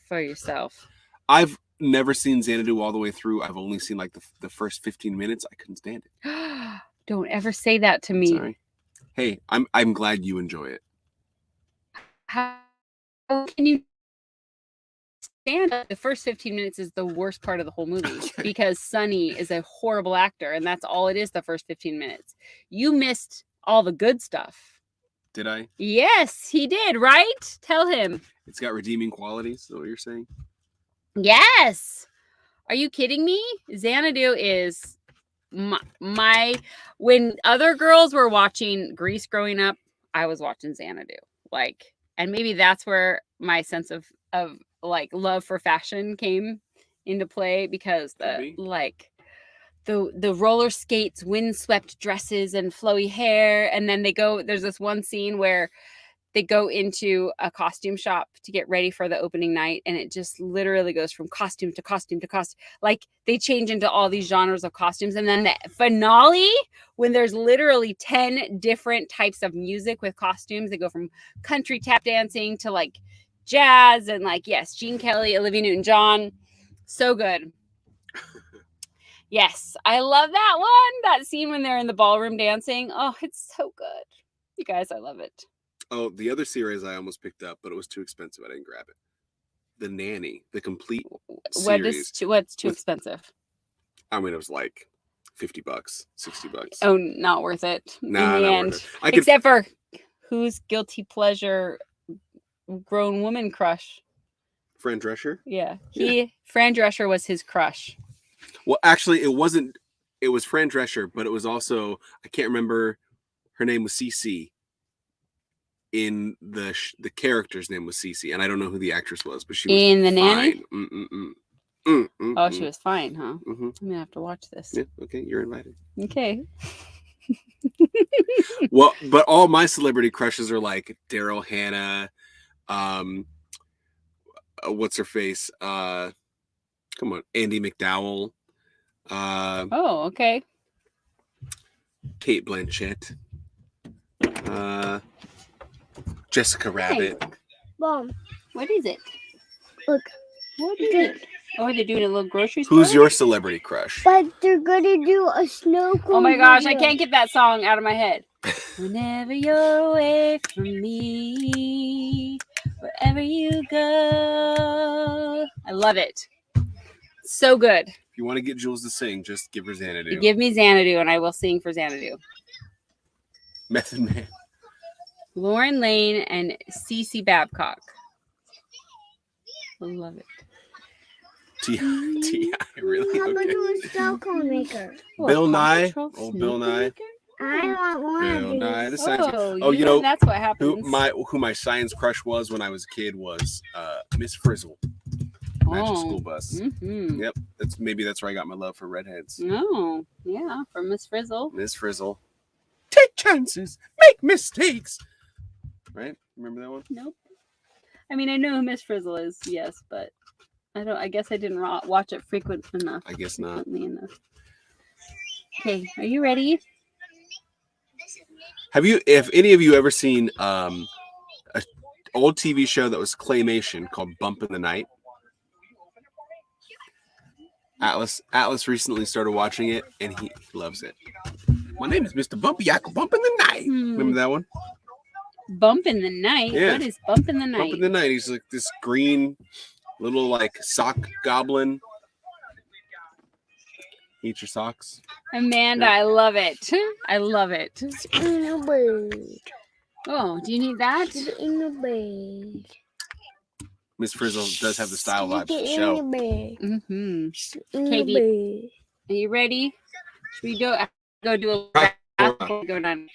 for yourself. I've never seen Xanadu all the way through. I've only seen like the first 15 minutes. I couldn't stand it. Don't ever say that to me. Sorry. Hey, I'm glad you enjoy it. How can you stand up? The first 15 minutes is the worst part of the whole movie because Sonny is a horrible actor, and that's all it is. The first 15 minutes, you missed all the good stuff. Did I? Yes, he did. Right? Tell him. It's got redeeming qualities. Is that what you're saying? Yes. Are you kidding me? Xanadu is my when other girls were watching Grease growing up, I was watching Xanadu. Like, and maybe that's where my sense of like love for fashion came into play because the roller skates, windswept dresses and flowy hair, and then there's this one scene where they go into a costume shop to get ready for the opening night, and it just literally goes from costume to costume to costume. Like they change into all these genres of costumes, and then the finale, when there's literally 10 different types of music with costumes, they go from country tap dancing to like jazz and like Gene Kelly, Olivia Newton-John, so good. Yes, I love that one. That scene when they're in the ballroom dancing. Oh, it's so good. You guys, I love it. Oh, the other series I almost picked up, but it was too expensive. I didn't grab it. The Nanny, the complete series. What's too expensive? I mean, it was like $50, $60. Oh, not worth it. Nah, in the not end. worth it. Except for whose guilty pleasure grown woman crush? Fran Drescher? Yeah. Fran Drescher was his crush. Well, actually, it wasn't. It was Fran Drescher, but it was also, I can't remember. Her name was Cece. In the character's name was Cece, and I don't know who the actress was, but she was in the fine. Nanny. Oh, she was fine, huh? Mm-hmm. I'm gonna have to watch this. Yeah, okay, you're invited. Okay. Well, but all my celebrity crushes are like Daryl Hannah, what's her face? Come on, Andie MacDowell. Oh, okay. Kate Blanchett. Jessica Rabbit. Mom, What is it? look. What is it? Oh, they're doing a little grocery store. Who's your celebrity crush? But they're gonna do a snow cone. Oh my gosh, I video. can't get that song out of my head. Whenever you're away from me, wherever you go. I love it. So good. If you want to get Jules to sing, just give her Xanadu. Give me Xanadu and I will sing for Xanadu. Method Man. Lauren Lane and Cece Babcock. I love it. T.I. Really? How about Okay. do a snow cone maker? Bill Nye. Patrol Old Snow Bill Nye. Maker? I want one Bill of these. Nye. The science. Oh, you know, that's what happens. who my science crush was when I was a kid was Miss Frizzle. Magic School Bus. Mm-hmm. Yep. That's where I got my love for redheads. Oh, yeah, from Miss Frizzle. Miss Frizzle. Take chances, make mistakes. Right? Remember that one? Nope. I mean, I know who Miss Frizzle is, yes, but I guess I didn't watch it frequently enough. I guess not. Okay, are you ready? If any of you ever seen a old TV show that was claymation called Bump in the Night? Atlas recently started watching it, and he loves it. My name is Mr. Bumpy. I can bump in the night. Remember that one? Bump in the night? Yeah. What is bump in the night? Bump in the night. He's like this green little like sock goblin. Eat your socks. Amanda, Yeah. I love it. I love it. In a bird. Oh, do you need that? In a bird. Miss Frizzle does have the style vibes Stick to it show. in a bird. Mm-hmm. In Okay, a bird. Are you ready? Should we go do a bath before we go down?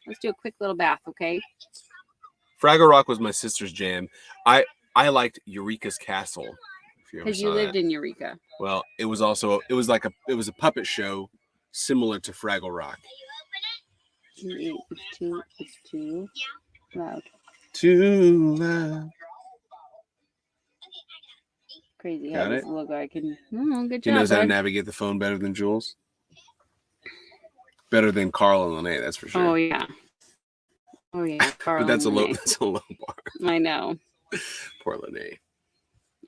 Let's do a quick little bath, okay? Fraggle Rock was my sister's jam. I liked Eureka's Castle. Because you lived in Eureka. Well, it was a puppet show similar to Fraggle Rock. It's too loud. Too loud. Crazy Got how this it? logo I can. Oh, good He job. knows how to bud. navigate the phone better than Jules. Better than Carl and Lene, that's for sure. Oh yeah. Oh yeah. Carl But that's a and low Renee. that's a low bar. I know. Poor Lene.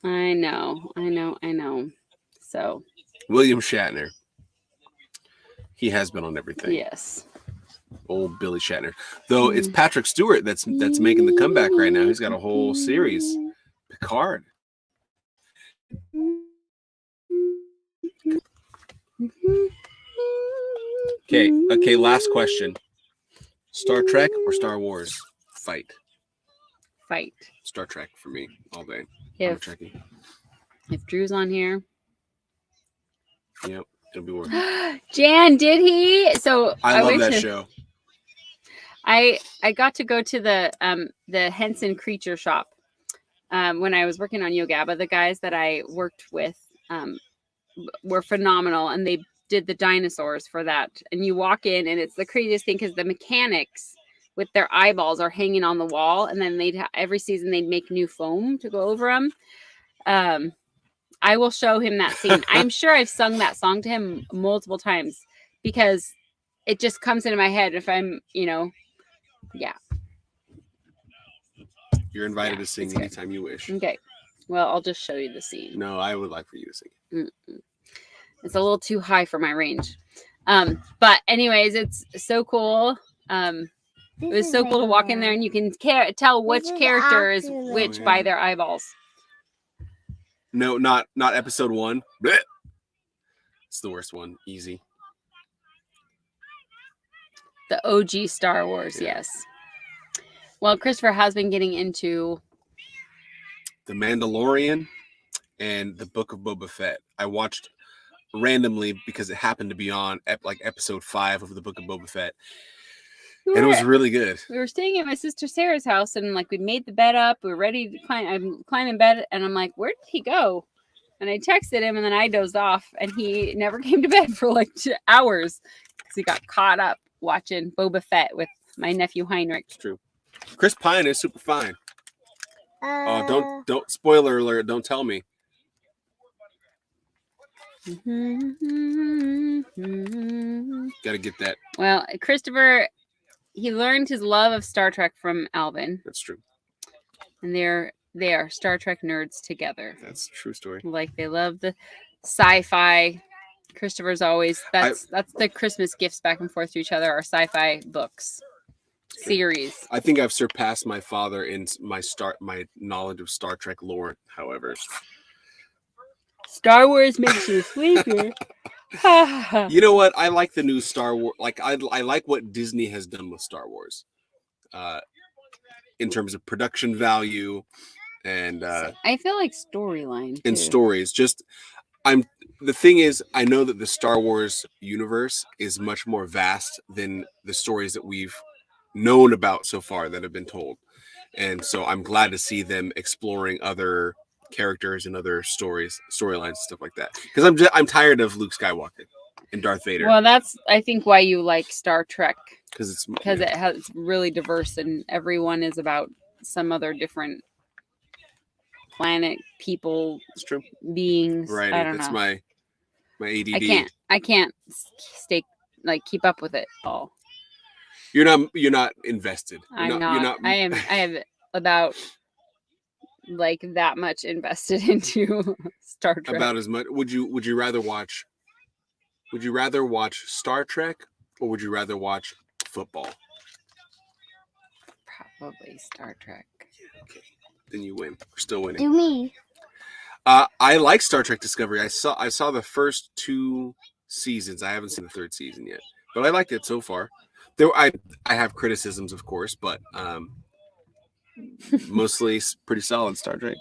I know. So William Shatner. He has been on everything. yes. Old Billy Shatner. Though it's Patrick Stewart that's making the comeback right now. He's got a whole series. Picard. Okay, last question. Star Trek or Star Wars? Fight. Star Trek for me all day. I'm a If Trekkie. Drew's on here. Yep, it'll be worth it. Jan, did he? So I love went that to- show. I got to go to the Henson Creature Shop when I was working on Yogaba. The guys that I worked with were phenomenal, and they did the dinosaurs for that. And you walk in, and it's the craziest thing because the mechanics with their eyeballs are hanging on the wall, and then every season they'd make new foam to go over them. I will show him that scene. I'm sure I've sung that song to him multiple times because it just comes into my head if I'm, yeah. You're invited Yeah, to sing it's good. anytime you wish. Okay. Well, I'll just show you the scene. No, I would like for you to sing. Mm-mm. It's a little too high for my range. But anyways, it's so cool. It was so cool to walk in there and you can tell which This is character is accurate. which Oh, yeah. by their eyeballs. No, not episode 1. Blech. It's the worst one. Easy. The OG Star Wars, Yeah. yes. Well, Christopher has been getting into The Mandalorian and the Book of Boba Fett. I watched randomly because it happened to be on episode 5 of the Book of Boba Fett. And it was really good. we were staying at my sister Sarah's house and we made the bed up. We were ready to climb. I'm climbing bed and I'm like, where did he go? And I texted him and then I dozed off and he never came to bed for 2 hours because he got caught up watching Boba Fett with my nephew Heinrich. It's true. Chris Pine is super fine. Uh, Don't spoiler alert, don't tell me. Gotta get that. Well, Christopher, he learned his love of Star Trek from Alvin, That's true. and they are Star Trek nerds together. That's a true story. They love the sci-fi. Christopher's always that's the Christmas gifts back and forth to each other are sci-fi books series. I think I've surpassed my father in my knowledge of Star Trek lore, however. Star Wars makes you sleepy. You know what? I like the new Star Wars. I like what Disney has done with Star Wars, in terms of production value and I feel like storyline and too. stories. The thing is, I know that the Star Wars universe is much more vast than the stories that we've known about so far that have been told, and so I'm glad to see them exploring other characters and other storylines and stuff like that, because I'm tired of Luke Skywalker and Darth Vader. Well, that's I think why you like Star Trek Because it's really diverse and everyone is about some other different planet, people, it's true. beings. Right. I don't That's know. my ADD. I can't stay like keep up with it all. You're not invested. I'm not. I am. I have about like that much invested into Star Trek. About as much. Would you rather watch Star Trek or would you rather watch football? Probably Star Trek. Okay, then you win. We're still winning. Do me. I like Star Trek Discovery. I saw the first 2 seasons. I haven't seen the 3rd season yet, but I liked it so far. I have criticisms, of course, but mostly pretty solid Star Trek.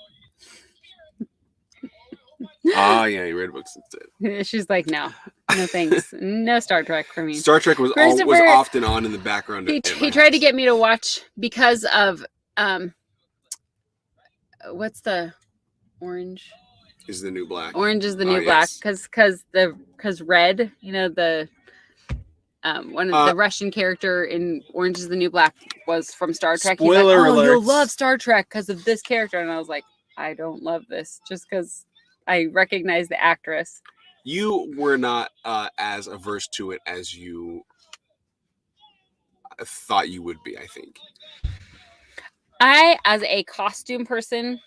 Yeah, you read books instead. She's like, no thanks, no Star Trek for me. Star Trek was often on in the background. He tried to get me to watch because of what's the Orange? Is the New Black. Orange is the New Black yes. because Red, the one of the Russian character in Orange is the New Black was from Star Trek. Spoiler He's like, alerts. You'll love Star Trek because of this character, and I was like, I don't love this just because I recognize the actress. You were not as averse to it as you thought you would be, I think. I, as a costume person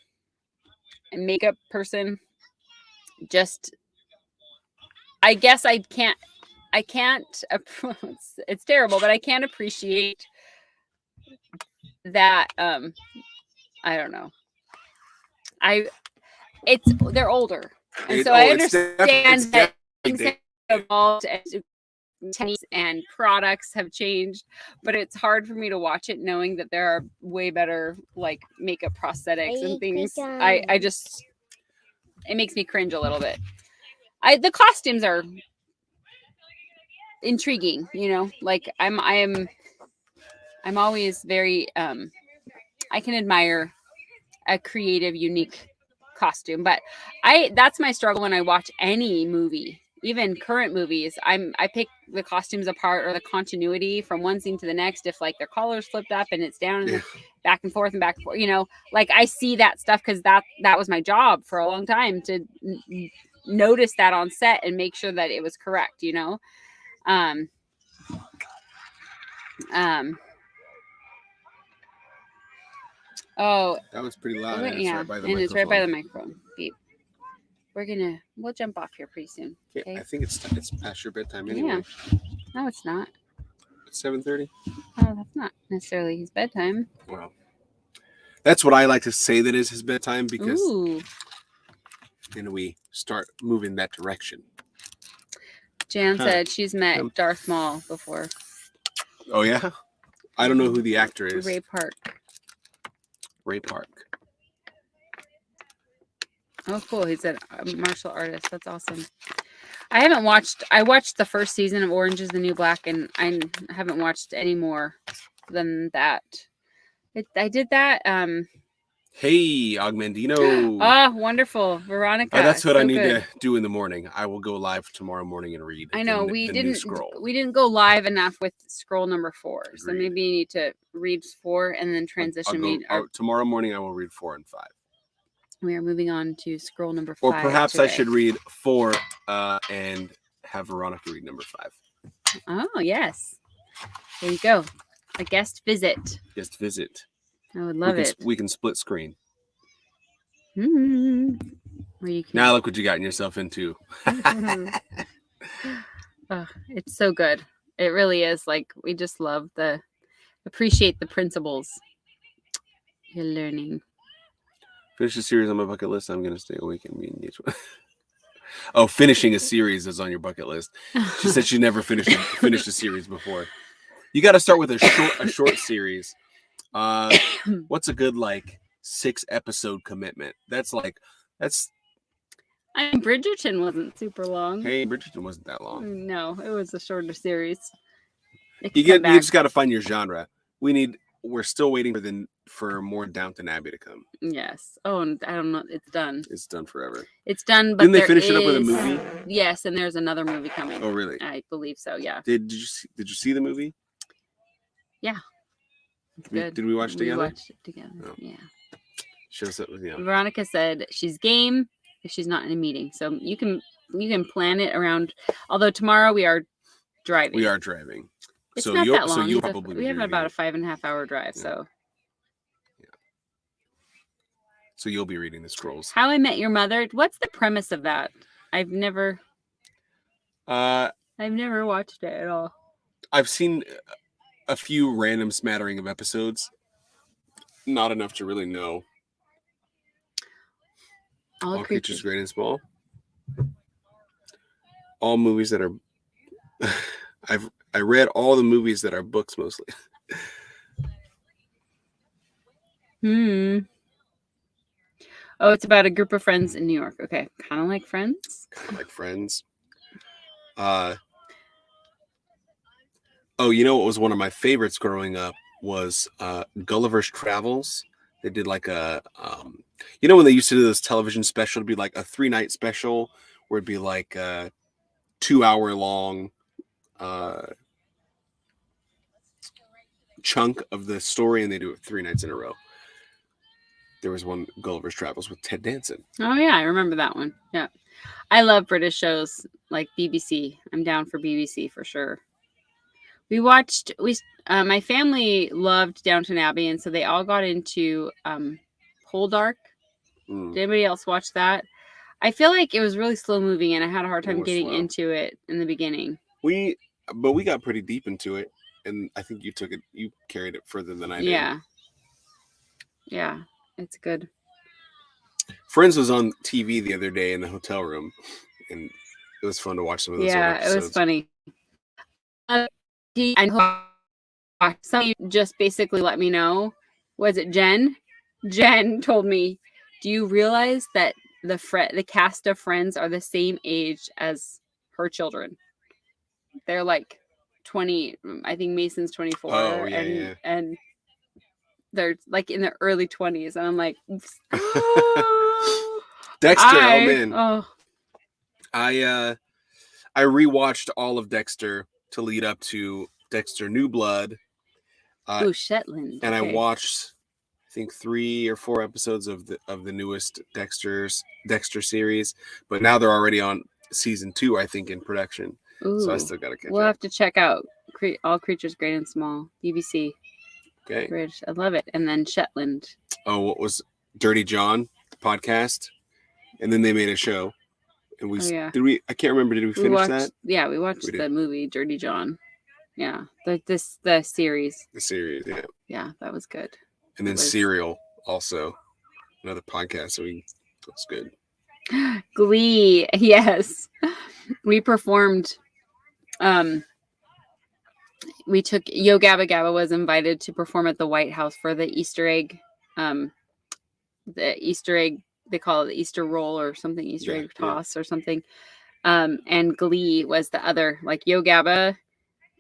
and makeup person, I guess I can't, it's terrible, but I can't appreciate that. I don't know. They're older. And so I understand that things have evolved and products have changed, but it's hard for me to watch it knowing that there are way better like makeup prosthetics and things. It makes me cringe a little bit. The costumes are intriguing, like I'm always very I can admire a creative, unique costume, but that's my struggle when I watch any movie, even current movies. I pick the costumes apart or the continuity from one scene to the next. If like their collar's flipped up and it's down and back and forth, like I see that stuff because that was my job for a long time to notice that on set and make sure that it was correct. Oh, that was pretty loud. And it's right by the microphone. Beep. We'll jump off here pretty soon. Okay. I think it's past your bedtime anyway. Yeah. No, it's not. It's 7:30. Oh, that's not necessarily his bedtime. Well, that's what I like to say that is his bedtime because then we start moving that direction. Jan said she's met Darth Maul before. Oh yeah? I don't know who the actor is. Ray Park. Oh, cool. He's a martial artist. That's awesome. I watched the first season of Orange is the New Black, and I haven't watched any more than that. I did that. Hey, Augmentino. Oh, wonderful. Veronica. That's what I need to do in the morning. I will go live tomorrow morning and read. I know we didn't go live enough with scroll number 4. Agreed. So maybe you need to read 4 and then transition. Tomorrow morning I will read 4 and 5. We are moving on to scroll number 5. Or perhaps today. I should read 4 and have Veronica read number 5. Oh, yes. There you go. A guest visit. I would love it. We can split screen. Now look what you gotten yourself into. Oh, it's so good. It really is. Like, we just appreciate the principles you're learning. Finish a series on my bucket list. I'm going to stay awake and read each one. Oh, finishing a series is on your bucket list. She said she never finished a series before. You got to start with a short series. What's a good 6-episode commitment? Bridgerton wasn't super long. Hey, Bridgerton wasn't that long. No, it was a shorter series. You just got to find your genre. We're still waiting for more Downton Abbey to come. Yes. Oh, and I don't know. It's done. It's done forever. It's done. But didn't they finish it up with a movie? Yes, and there's another movie coming. Oh, really? I believe so. Yeah. Did you see the movie? Yeah. Good. Did we watch it together? We watched it together. Oh. Yeah. Shows up. Veronica said she's game if she's not in a meeting, so you can plan it around. Although tomorrow we are driving. We are driving. It's so not you'll that long. so you'll probably we be have reading about a it. 5.5 hour drive. Yeah. So So you'll be reading the scrolls. How I Met Your Mother. What's the premise of that? I've never watched it at all. I've seen a few random smattering of episodes. Not enough to really know. All Creatures Great and Small. All movies that are. I read all the movies that are books mostly. Oh, it's about a group of friends in New York. Okay, kind of like Friends. Kind of like Friends. Oh, you know what was one of my favorites growing up was Gulliver's Travels. They did like a, when they used to do this television special, it'd be like a 3-night special where it'd be like a 2-hour long chunk of the story, and they do it 3 nights in a row. There was one Gulliver's Travels with Ted Danson. Oh yeah, I remember that one. Yeah, I love British shows like BBC. I'm down for BBC for sure. My family loved Downton Abbey, and so they all got into Poldark. Did anybody else watch that? I feel like it was really slow moving, and I had a hard time getting into it in the beginning. But we got pretty deep into it, and I think you carried it further than I did. Yeah, it's good. Friends was on TV the other day in the hotel room, and it was fun to watch some of those. Yeah, it was funny. I know some of you just basically let me know. Was it Jen? Jen told me, "Do you realize that the cast of Friends are the same age as her children? They're like 20. I think Mason's 24. Oh, yeah. And they're like in their early 20s, and I'm like, Dexter. Oh man. Oh, I rewatched all of Dexter to lead up to Dexter New Blood. Shetland. And okay. I watched, I think 3 or 4 episodes of the newest Dexter series, but now they're already on season 2, I think, in production. Ooh, so I still gotta catch up. We'll have to check out All Creatures Great and Small, BBC. Okay, British. I love it. And then Shetland. Oh, what was Dirty John, the podcast? And then they made a show. And I can't remember. Did we finish that? Yeah, we watched the movie Dirty John. Yeah, the series. The series, yeah. Yeah, that was good. And then Serial, also another podcast. So that's good. Glee, yes. We performed. We took Yo Gabba Gabba was invited to perform at the White House for the Easter egg. The Easter egg. They call it the Easter roll or something, Easter egg toss or something. And Glee was the other, like Yo Gabba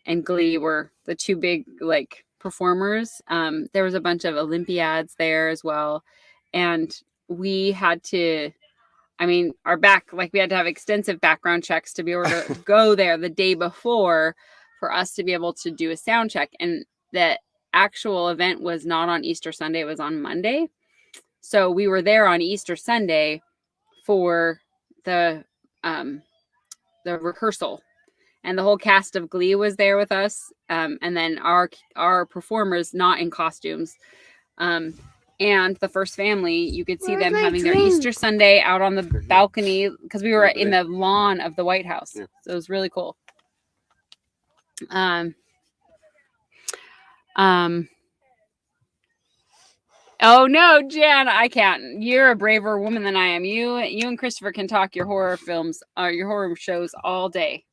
and Glee were the 2 big like performers. There was a bunch of Olympiads there as well. And we had to, we had to have extensive background checks to be able to go there the day before for us to be able to do a sound check. And the actual event was not on Easter Sunday. It was on Monday. So we were there on Easter Sunday for the rehearsal, and the whole cast of Glee was there with us. And then our performers not in costumes. And the first family, you could see them having their Easter Sunday out on the balcony because we were in the lawn of the White House. Yeah. So it was really cool. Oh no, Jan, I can't. You're a braver woman than I am. You and Christopher can talk your horror films, your horror shows all day.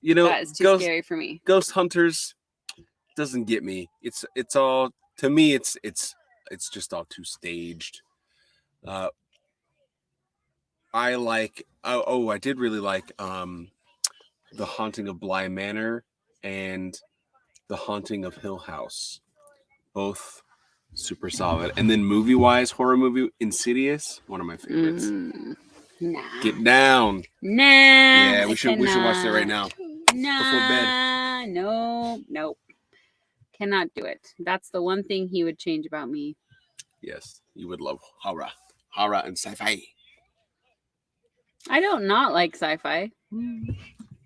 That is too scary for me. Ghost Hunters doesn't get me. It's all, to me, it's just all too staged. I did really like The Haunting of Bly Manor and The Haunting of Hill House. Both super solid. And then movie-wise, horror movie, Insidious, one of my favorites. Nah. Get down. Nah. Yeah, we should watch that right now. Nah. Before bed. Nope. Cannot do it. That's the one thing he would change about me. Yes, you would love horror and sci-fi. I don't not like sci-fi.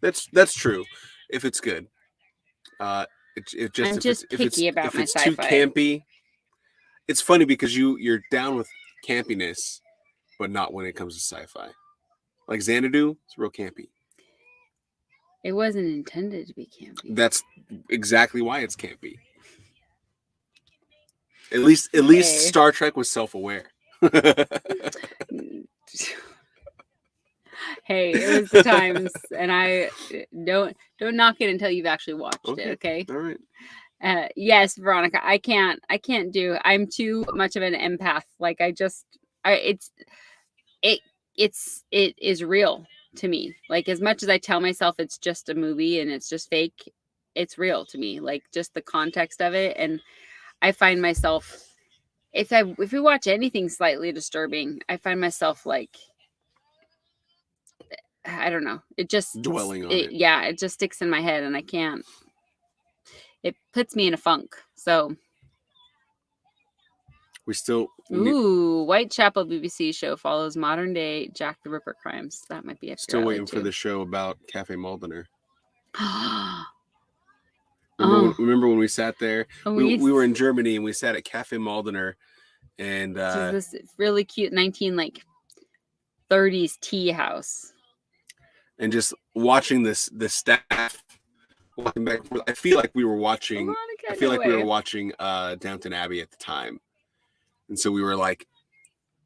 That's true. if it's good. It just I'm if just it's if picky it's about if my it's too sci-fi. campy. It's funny because you're down with campiness, but not when it comes to sci-fi. Like Xanadu, it's real campy. It wasn't intended to be campy. That's exactly why it's campy. At least Okay. Star Trek was self-aware. Hey, it was the times, and I don't knock it until you've actually watched it. Okay. All right. Yes, Veronica, I can't do. I'm too much of an empath. Like it is real to me. Like as much as I tell myself it's just a movie and it's just fake, it's real to me. Like just the context of it, and I find myself if we watch anything slightly disturbing, I find myself like I don't know. It just Dwelling on it. Yeah, it just sticks in my head, and I can't. It puts me in a funk. So. We still. Ooh, Whitechapel BBC show follows modern day Jack the Ripper crimes. That might be Still waiting for the show about Cafe Maldener. Oh. Remember when we sat there? Oh, we were in Germany and we sat at Cafe Maldener, and this really cute 1930s tea house. And just watching the staff walking back and forth. I feel like we were watching. We were watching Downton Abbey at the time, and so we were like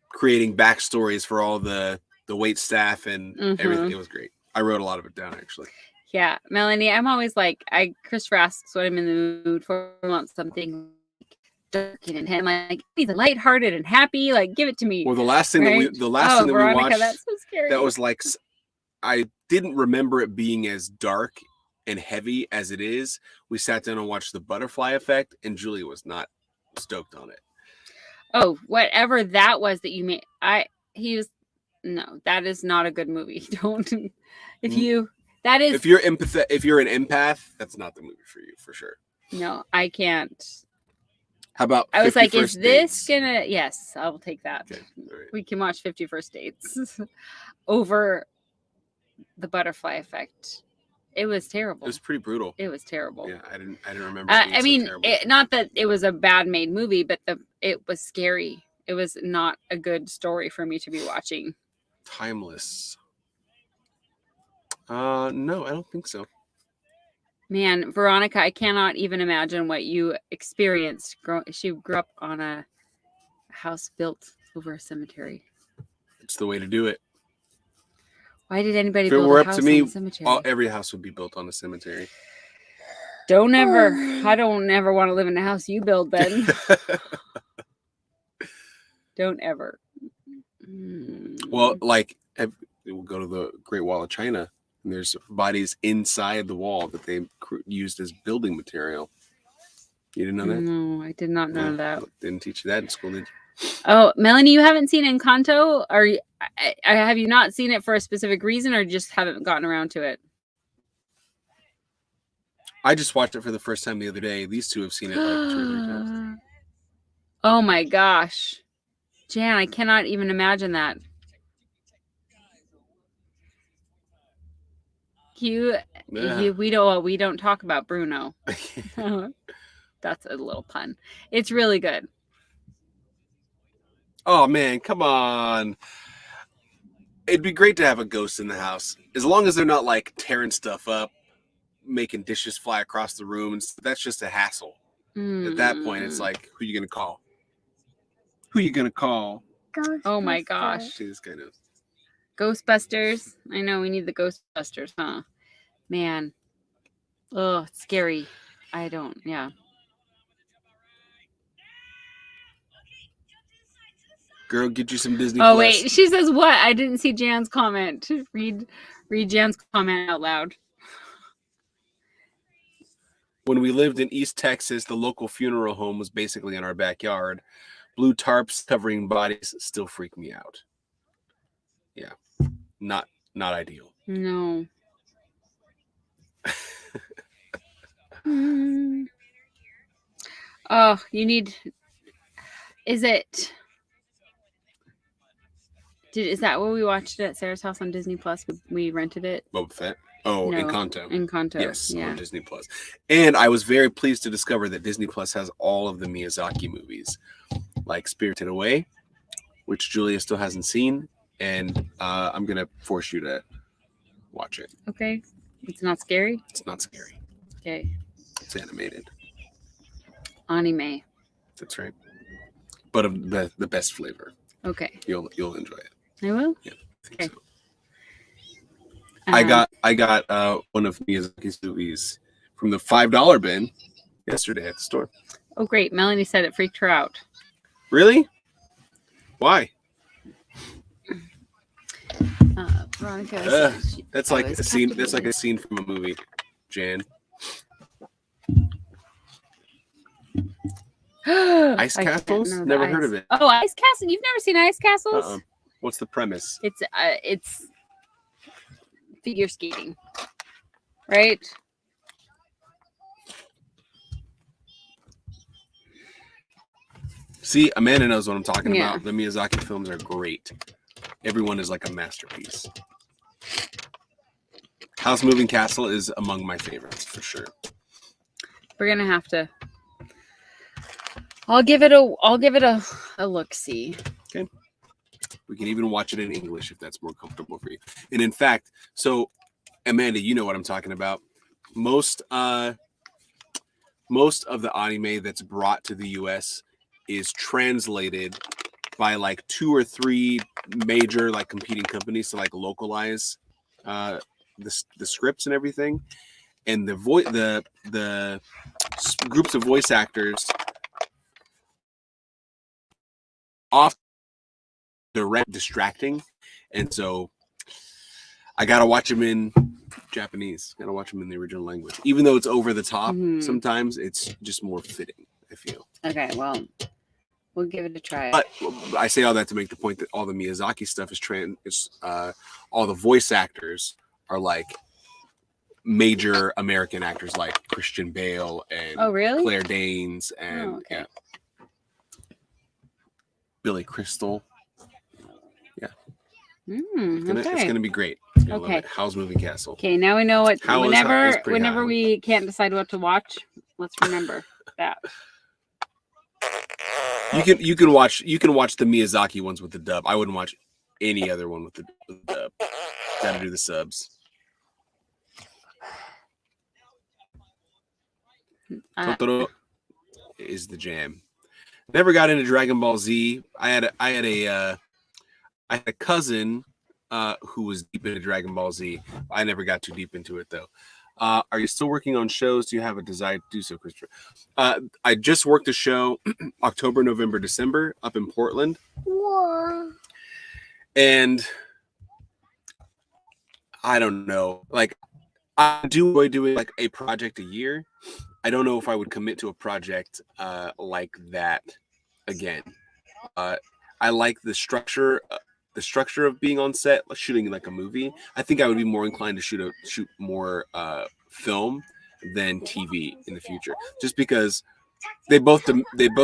creating backstories for all the wait staff and everything. It was great. I wrote a lot of it down actually. Yeah, Melanie, I'm always like, Christopher asks what I'm in the mood for. I want something dark and him like he's lighthearted and happy. Like, give it to me. Well, the last thing right? that we watched, that's so scary. That was like, I didn't remember it being as dark and heavy as it is. We sat down and watched The Butterfly Effect, and Julie was not stoked on it. Oh, whatever that was that you made, no, that is not a good movie. Don't if you're an empath, that's not the movie for you for sure. No, I can't. How about I was like, First is this Dates? gonna? Yes, I'll take that. Okay. All right. We can watch 50 First Dates over The Butterfly Effect. It was terrible. It was pretty brutal. It was terrible. Yeah, I didn't remember. It being so terrible. Not that it was a bad made movie, but it was scary. It was not a good story for me to be watching. Timeless. No, I don't think so. Man, Veronica, I cannot even imagine what you experienced. She grew up on a house built over a cemetery. It's the way to do it. Why did anybody build a house on a cemetery? Every house would be built on a cemetery. I don't ever want to live in a house you build then. Don't ever. Well, like we'll go to the Great Wall of China, and there's bodies inside the wall that they used as building material. You didn't know that? No, I did not know that. Didn't teach you that in school, did you? Oh, Melanie, you haven't seen Encanto? Or have you not seen it for a specific reason, or just haven't gotten around to it? I just watched it for the first time the other day. These two have seen it like 2 or 3 times. Oh my gosh. Jan, I cannot even imagine that. We don't talk about Bruno. That's a little pun. It's really good. Oh man, come on. It'd be great to have a ghost in the house. As long as they're not like tearing stuff up, making dishes fly across the room, and that's just a hassle. At that point, it's like, who are you gonna call? Oh my gosh. See, this guy knows. Ghostbusters. I know we need the Ghostbusters, huh? Man. Oh, it's scary. Yeah. Girl, get you some Disney Oh, Plus. wait. She says what? I didn't see Jan's comment. Read Jan's comment out loud. When we lived in East Texas, the local funeral home was basically in our backyard. Blue tarps covering bodies still freak me out. Yeah. Not ideal. No. Oh, is that what we watched it at Sarah's house on Disney Plus? We rented it. Boba Fett. Oh, No, Encanto. Encanto. Yes, Yeah. on Disney Plus. And I was very pleased to discover that Disney Plus has all of the Miyazaki movies, like Spirited Away, which Julia still hasn't seen, and I'm gonna force you to watch it. Okay. It's not scary. It's not scary. Okay. It's animated. Anime. That's right. But of the best flavor. Okay. You'll enjoy it. I will. Yeah, I think Okay. so. I got one of Miyazaki's movies from the $5 bin yesterday at the store. Oh, great. Melanie said it freaked her out. Really? Why? Veronica. That's like a scene. That's like a scene from a movie. Jan. Ice Castles? Never heard of it. Oh, Ice Castle. You've never seen Ice Castles? What's the premise? It's figure skating, right? See, Amanda knows what I'm talking Yeah. about. The Miyazaki films are great. Everyone is like a masterpiece. House Moving Castle is among my favorites for sure. We're gonna have to. I'll give it a look. See. Okay. We can even watch it in English if that's more comfortable for you. And in fact, so Amanda, you know what I'm talking about. Most of the anime that's brought to the US is translated by like 2 or 3 major like competing companies to like localize the scripts and everything. And the groups of voice actors often direct distracting, and so I gotta watch them in Japanese. Gotta watch them in the original language, even though it's over the top. Sometimes it's just more fitting, I feel. Okay, well, we'll give it a try. But I say all that to make the point that all the Miyazaki stuff is all the voice actors are like major American actors like Christian Bale and Claire Danes and Billy Crystal. Yeah. It's gonna be great. Okay. House Moving Castle. Okay, now we know what. How is Whenever high. we can't decide what to watch, let's remember that. You can watch the Miyazaki ones with the dub. I wouldn't watch any other one with the dub. Got to do the subs. Totoro is the jam. Never got into Dragon Ball Z. I had a cousin who was deep into Dragon Ball Z. I never got too deep into it though. Are you still working on shows? Do you have a desire to do so, Christopher? I just worked a show October, November, December up in Portland. Whoa. And I don't know. Like, I do enjoy doing like a project a year. I don't know if I would commit to a project like that again. I like the structure of being on set, like shooting like a movie. I think I would be more inclined to shoot more film than TV in the future, just because they both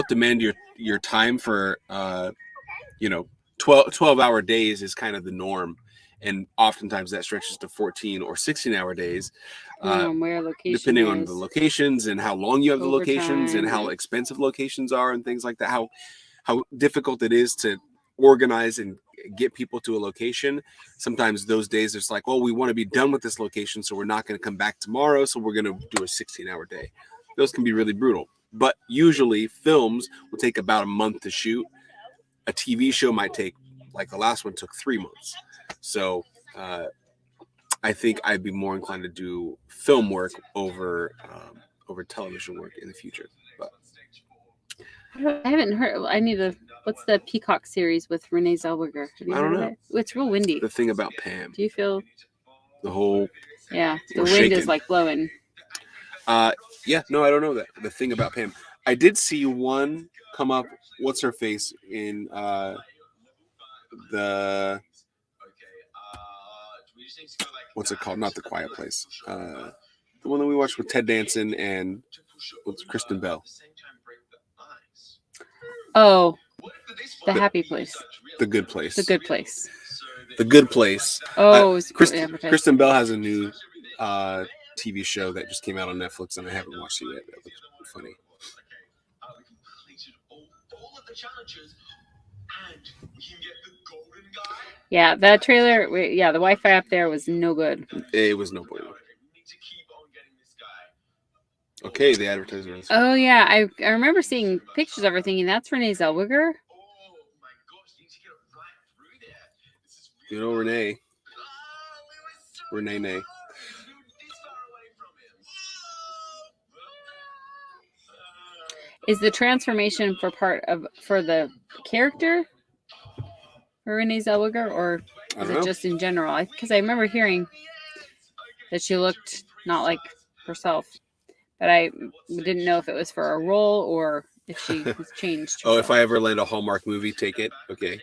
demand your time for 12-hour days is kind of the norm, and oftentimes that stretches to 14 or 16-hour days, depending on the locations and how long you have the locations and how expensive locations are and things like that. How difficult it is to organize and get people to a location. Sometimes those days it's like, well, we want to be done with this location, so we're not going to come back tomorrow, so we're going to do a 16-hour day. Those can be really brutal. But usually films will take about a month to shoot. A TV show might take, like the last one took 3 months. So I think I'd be more inclined to do film work over television work in the future. But I haven't heard. I need to. What's the Peacock series with Renee Zellweger? Have you heard of it? It's real windy. The Thing About Pam. Do you feel the whole? Yeah, the wind shaking. is like blowing. Yeah, no, I don't know that. The Thing About Pam. I did see one come up. What's her face in the? What's it called? Not The Quiet Place. The one that we watched with Ted Danson and what's Kristen Bell. Oh, The Happy Place. The Good Place. The Good Place. The Good Place. Oh, Kristen Bell has a new TV show that just came out on Netflix, and I haven't watched it yet. That looks funny. Yeah, that trailer. Yeah, the Wi-Fi up there was no good. It was no bueno. Okay, the advertiser. Oh yeah, I remember seeing pictures of her thinking that's Renee Zellweger. You know Renee. Renee. Is the transformation for the character for Renee Zellweger, or is it just in general? Because I remember hearing that she looked not like herself, but I didn't know if it was for a role or if she was changed. Oh, if I ever land a Hallmark movie, take it. Okay.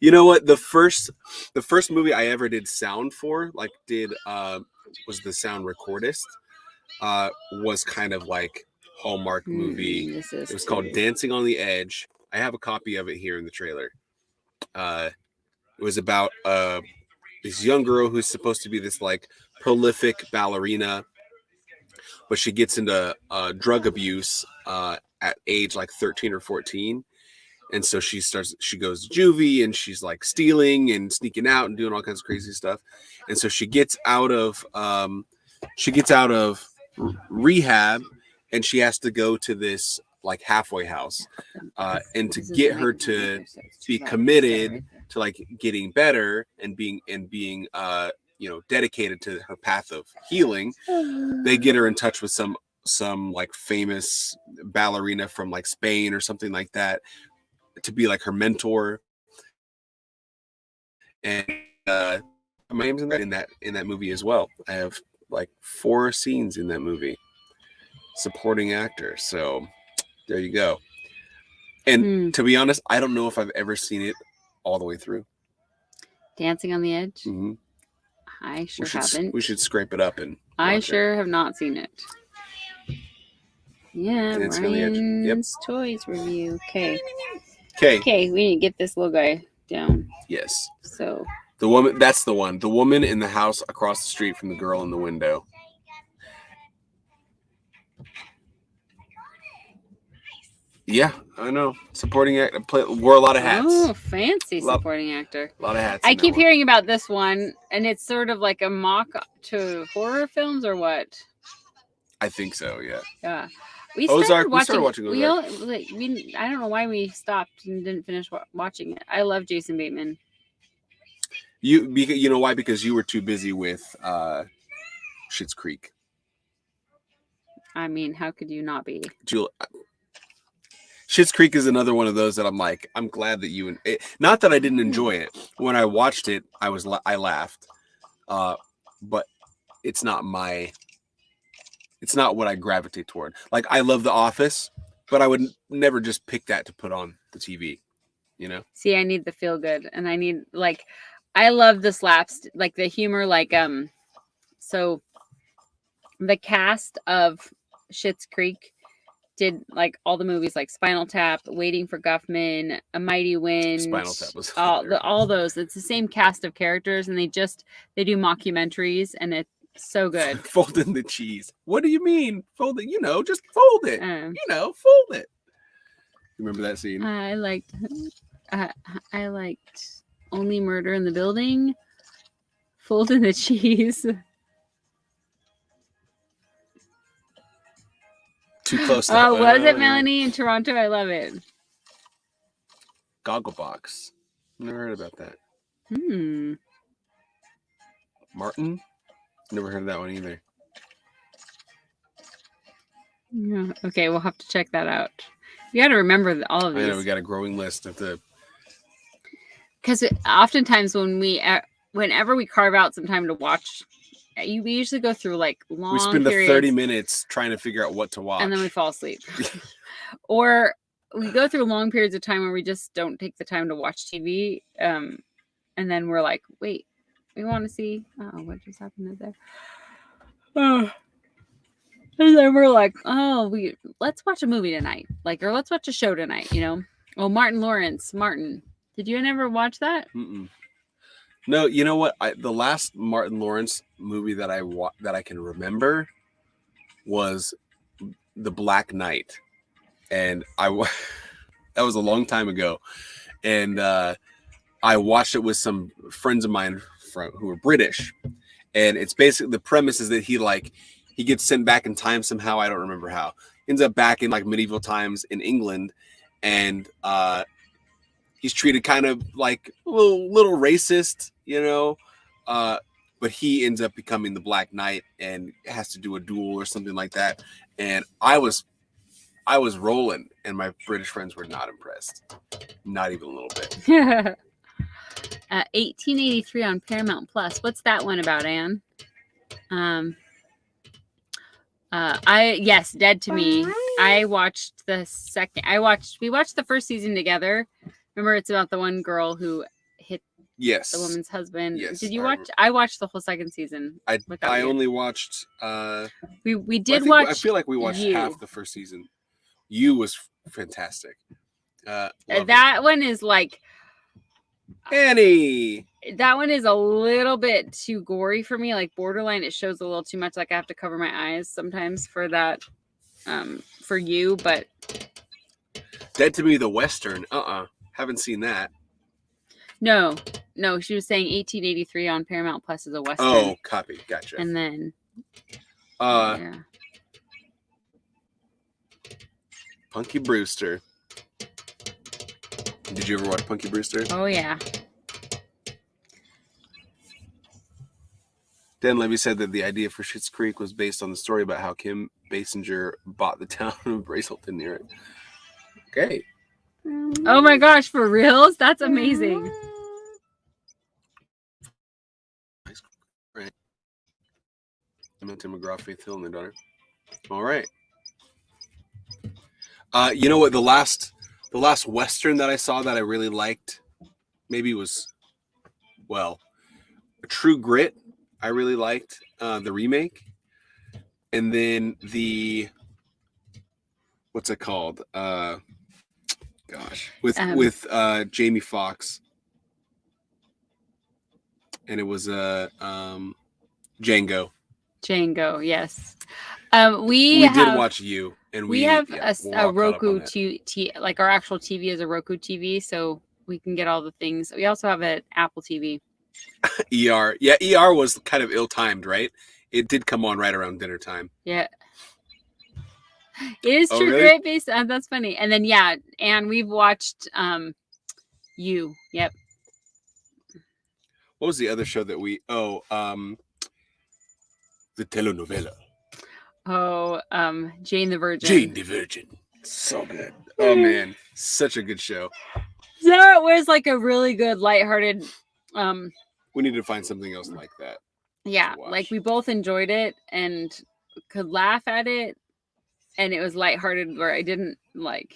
You know what? The first movie I ever did sound for, was the sound recordist. Was kind of like Hallmark movie. It was called Dancing on the Edge. I have a copy of it here in the trailer. It was about this young girl who's supposed to be this like prolific ballerina, but she gets into drug abuse at age like 13 or 14. And so she goes to juvie, and she's like stealing and sneaking out and doing all kinds of crazy stuff. And so she gets out of rehab, and she has to go to this like halfway house, and to get her to be committed to like getting better and being dedicated to her path of healing, they get her in touch with some like famous ballerina from like Spain or something like that to be like her mentor. And my name's in that movie as well. I have like 4 scenes in that movie, supporting actor. So there you go. And to be honest, I don't know if I've ever seen it all the way through. Dancing on the Edge. Mm-hmm. I haven't. We should scrape it up and. I have not seen it. Yeah, Ryan's Toys review. Okay. We need to get this little guy down. Yes. So. The woman. That's the one. The woman in the house across the street from the girl in the window. Yeah, I know. Supporting actor. Wore a lot of hats. Oh, fancy supporting actor. A lot of hats. I keep hearing about this one, and it's sort of like a mock to horror films, or what? I think so. Yeah. Yeah. We started watching Ozark. I don't know why we stopped and didn't finish watching it. I love Jason Bateman. You know why? Because you were too busy with Schitt's Creek. I mean, how could you not be? Schitt's Creek is another one of those that I'm like, I'm glad that not that I didn't enjoy it. When I watched it, I laughed. But it's not what I gravitate toward. Like, I love The Office, but I would never just pick that to put on the TV, you know? See, I need the feel good, and I need, like, I love the slaps, like the humor, like, so the cast of Schitt's Creek did like all the movies like Spinal Tap, Waiting for Guffman, A Mighty Wind. Spinal Tap was all those. It's the same cast of characters, and they do mockumentaries, and it's so good. Folding the cheese. What do you mean? Fold it? Just fold it. Fold it. Remember that scene? I liked Only Murder in the Building, Folding the Cheese. Too close to was it Melanie in Toronto? I love it. Gogglebox. Never heard about that. Martin? Never heard of that one either. Yeah. Okay, we'll have to check that out. You got to remember all of these. I know, we got a growing list of the. Because oftentimes whenever we carve out some time to watch, we usually go through like long. We spend the 30 minutes trying to figure out what to watch, and then we fall asleep, or we go through long periods of time where we just don't take the time to watch TV, and then we're like, wait, we want to see. Oh, what just happened there? Oh. And then we're like, let's watch a movie tonight, or let's watch a show tonight. Oh, Martin Lawrence. Martin, did you ever watch that? Mm-mm. No, you know what? The last Martin Lawrence movie that that I can remember was The Black Knight, and that was a long time ago, and I watched it with some friends of mine who were British, and it's basically the premise is that he gets sent back in time somehow. I don't remember how. Ends up back in like medieval times in England, and he's treated kind of like a little racist, you know. But he ends up becoming the Black Knight and has to do a duel or something like that. And I was rolling, and my British friends were not impressed, not even a little bit. 1883 on Paramount Plus. What's that one about, Anne? Yes, Dead to Me. I watched the second. We watched the first season together. Remember, it's about the one girl who hit Yes, the woman's husband. Yes, Did you watch? I watched the whole second season. I only watched. We did watch. I feel like we watched half the first season. You was fantastic. That one is like Annie. That one is a little bit too gory for me, like borderline. It shows a little too much. Like I have to cover my eyes sometimes for that. For you, but Dead to Me, the Western. Haven't seen that. No. She was saying 1883 on Paramount Plus is a Western. Oh, copy. Gotcha. And then, yeah. Punky Brewster. Did you ever watch Punky Brewster? Oh yeah. Dan Levy said that the idea for Schitt's Creek was based on the story about how Kim Basinger bought the town of Brazelton near it. Okay. Oh my gosh, for reals? That's amazing. Right. Tim McGraw, Faith Hill, and their daughter. All right. You know what? The last Western that I saw that I really liked, maybe was, True Grit. I really liked the remake, and then what's it called? With Jamie Foxx, and it was Django. Django, yes. We did watch You, and we have a Roku like our actual TV is a Roku TV, so we can get all the things. We also have an Apple TV. ER. Yeah, ER was kind of ill-timed, right? It did come on right around dinner time. Yeah. It is True Grit based. That's funny. And then, and we've watched You. Yep. What was the other show that the telenovela. Oh, Jane the Virgin. Jane the Virgin. So good. Oh, man. Such a good show. That was like a really good, lighthearted... we need to find something else like that. Yeah, like we both enjoyed it and could laugh at it, and it was lighthearted where I didn't like.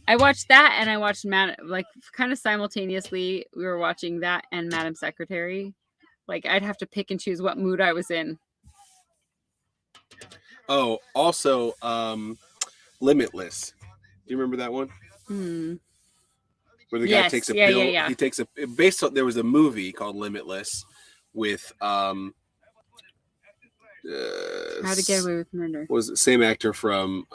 I watched that and I watched kind of simultaneously. We were watching that and Madam Secretary. Like I'd have to pick and choose what mood I was in. Oh, also, Limitless. Do you remember that one? Where the guy takes a pill. Yeah. He takes there was a movie called Limitless with How to Get Away with Murder. Was the same actor from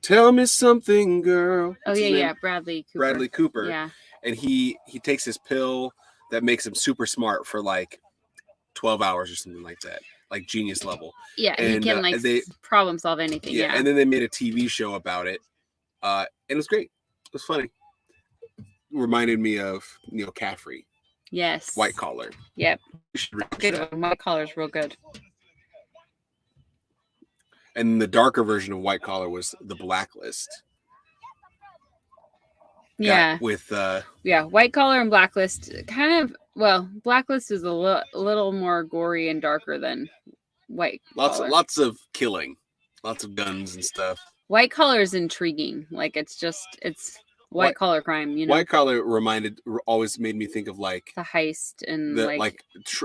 Tell Me Something, Girl. What's his name? Bradley Cooper. Yeah. And he takes this pill that makes him super smart for like 12 hours or something like that. Like genius level. Yeah, and he can problem solve anything. Yeah. And then they made a TV show about it. And it was great. It was funny. Reminded me of Neil Caffrey. Yes. White Collar. Yep. Good one. White Collar's real good. And the darker version of White Collar was The Blacklist. Yeah. White Collar and Blacklist Blacklist is a little more gory and darker than White Collar. Lots of killing. Lots of guns and stuff. White Collar is intriguing. Like it's white collar crime, you know. White Collar always made me think of like the heist and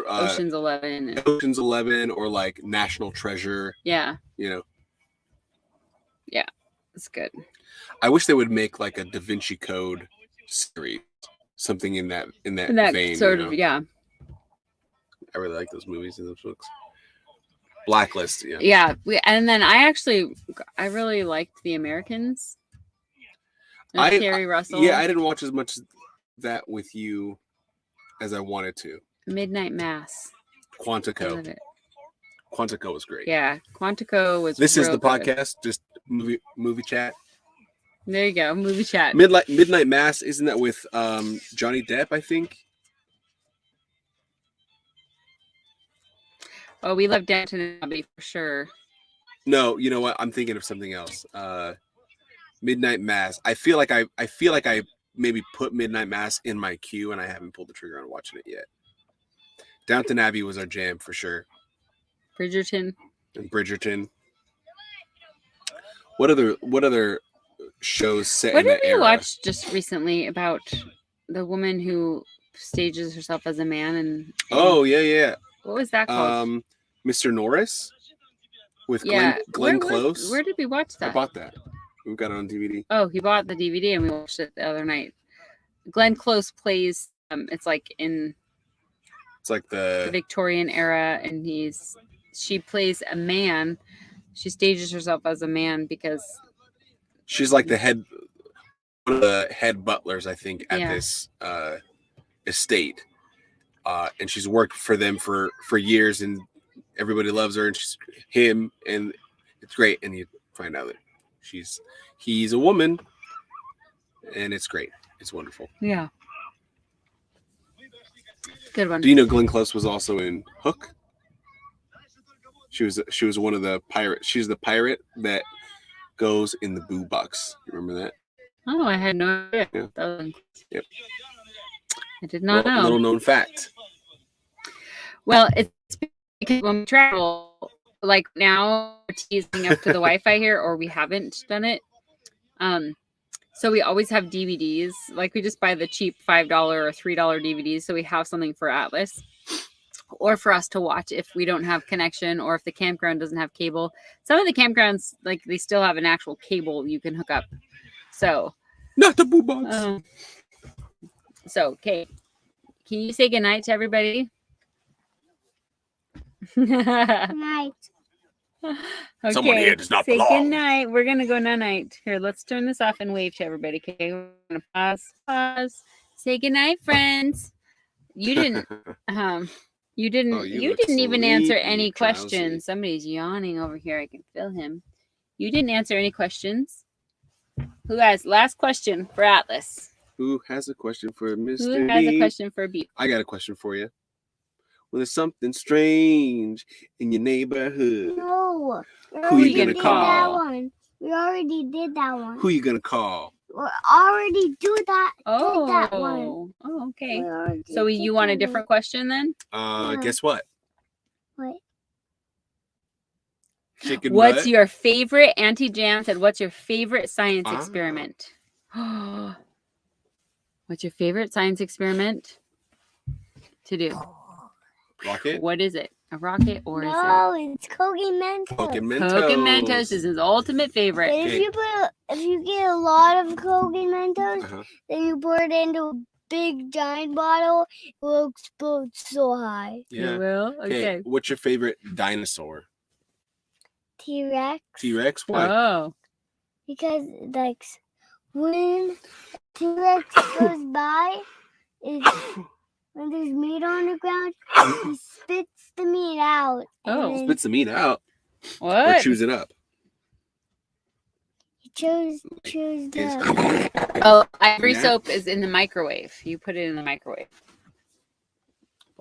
Ocean's 11. Ocean's 11 or like National Treasure. Yeah. You know. Yeah, it's good. I wish they would make like a Da Vinci Code series something in that In that vein. sort you of, know? yeah. I really like those movies and those books. Blacklist, yeah. Yeah. And then I really liked The Americans. With Carrie Russell. Yeah, I didn't watch as much of that with you as I wanted to. Midnight Mass. I Quantico. love it. Quantico was great. Yeah, Quantico was. This is the good. podcast, just movie chat. There you go, movie chat. Midnight Mass, isn't that with Johnny Depp? I think. Oh, we love Downton Abbey for sure. No, you know what? I'm thinking of something else. Midnight Mass. I feel like I maybe put Midnight Mass in my queue, and I haven't pulled the trigger on watching it yet. Downton Abbey was our jam for sure. Bridgerton. And Bridgerton. What other shows set What in did that we era? watch just recently about the woman who stages herself as a man? And Oh yeah. What was that called? Mr. Norris with Yeah, Glenn Close. Where did we watch that? I bought that. We got it on DVD. Oh, he bought the DVD and we watched it the other night. Glenn Close plays. It's like the Victorian era, and she plays a man. She stages herself as a man because she's like one of the head butlers, I think, at this estate, and she's worked for them for years, and everybody loves her, and she's him, and it's great. And you find out that he's a woman, and it's great. It's wonderful. Yeah. Good one. Do you know Glenn Close was also in Hook? She was one of the pirates. She's the pirate that goes in the boo box. You remember that? Oh, I had no idea. Yeah. Yep. I did not know. Little known fact. Well, it's because when we travel, like now we're teasing up to the Wi-Fi here, or we haven't done it. So we always have DVDs. Like we just buy the cheap $5 or $3 DVDs, so we have something for Atlas, or for us to watch if we don't have connection, or if the campground doesn't have cable. Some of the campgrounds, like they still have an actual cable you can hook up. So not the boo box. So, Kate, can you say goodnight to everybody? Night. Okay, Someone here does not say belong. good night. We're gonna go night. Here, let's turn this off and wave to everybody. Okay, we're gonna pause. Say good night, friends. You didn't. You didn't. Oh, you look didn't even answer sleepy, any drowsy. questions. Somebody's yawning over here. I can feel him. You didn't answer any questions. Who has last question for Atlas? Who has a question for Mr. Who has a D? question for B? I got a question for you. Well, there's something strange in your neighborhood. No. Who you gonna did call? That one. We already did that one. Who you gonna call? We already do that. Did that one. Oh, okay. We already So did you want a that different question then? Yeah. Guess what? one. What? Chicken What's butt? your favorite? Auntie Jam said, "What's your favorite science Ah. experiment?" What's your favorite science experiment to do? Rocket? What is it? A rocket or is No, it's Cookie Mentos. Poke it? Mentos. Coke and Mentos is his ultimate favorite. But if you get a lot of Cookie Mentos, Uh-huh. then you pour it into a big giant bottle, it will explode so high. You Yeah. will? Okay. Okay. What's your favorite dinosaur? T-Rex. T-Rex? Why? Oh. Because like when T-Rex goes by, when there's meat on the ground, he spits the meat out. Oh. And then Spits the meat out or What? chews it up. he chews the. Is- Oh, ivory Yeah. soap is in the microwave. You put it in the microwave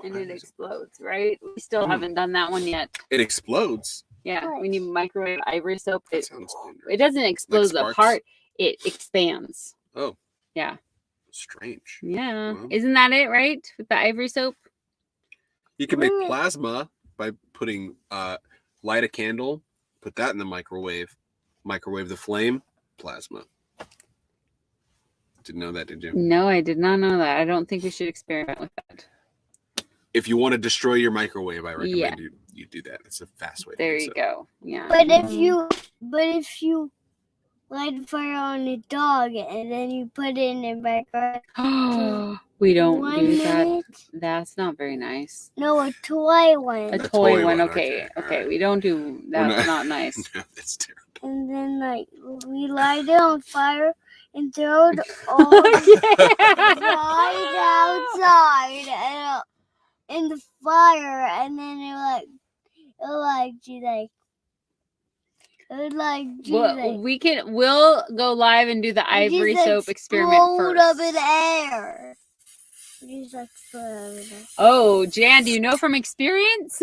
and it explodes, right? We still haven't done that one yet. It explodes. Yeah, What? when you microwave ivory soap, That it sounds dangerous. it doesn't explode sparks? apart, it expands. Oh. Yeah. Strange. Yeah. Well. Isn't that it, right? With the ivory soap? You can make Mm. plasma by putting light a candle, put that in the microwave the flame, plasma. Didn't know that, did you? No, I did not know that. I don't think we should experiment with that. If you want to destroy your microwave, I recommend Yeah. you do that. It's a fast way to There do you so. go. Yeah. But if you light fire on a dog and then you put it in the microwave, We don't 1 do that. minute. That's not very nice. No, a toy one. A toy toy one. one, Okay. okay, Okay. alright. We don't do that's not nice. No, that's terrible. And then like we light it on fire and throw it all right outside and in the fire, and then it We'll go live and do the ivory soap experiment first. up in the air. Just explode. Oh, Jan, do you know from experience?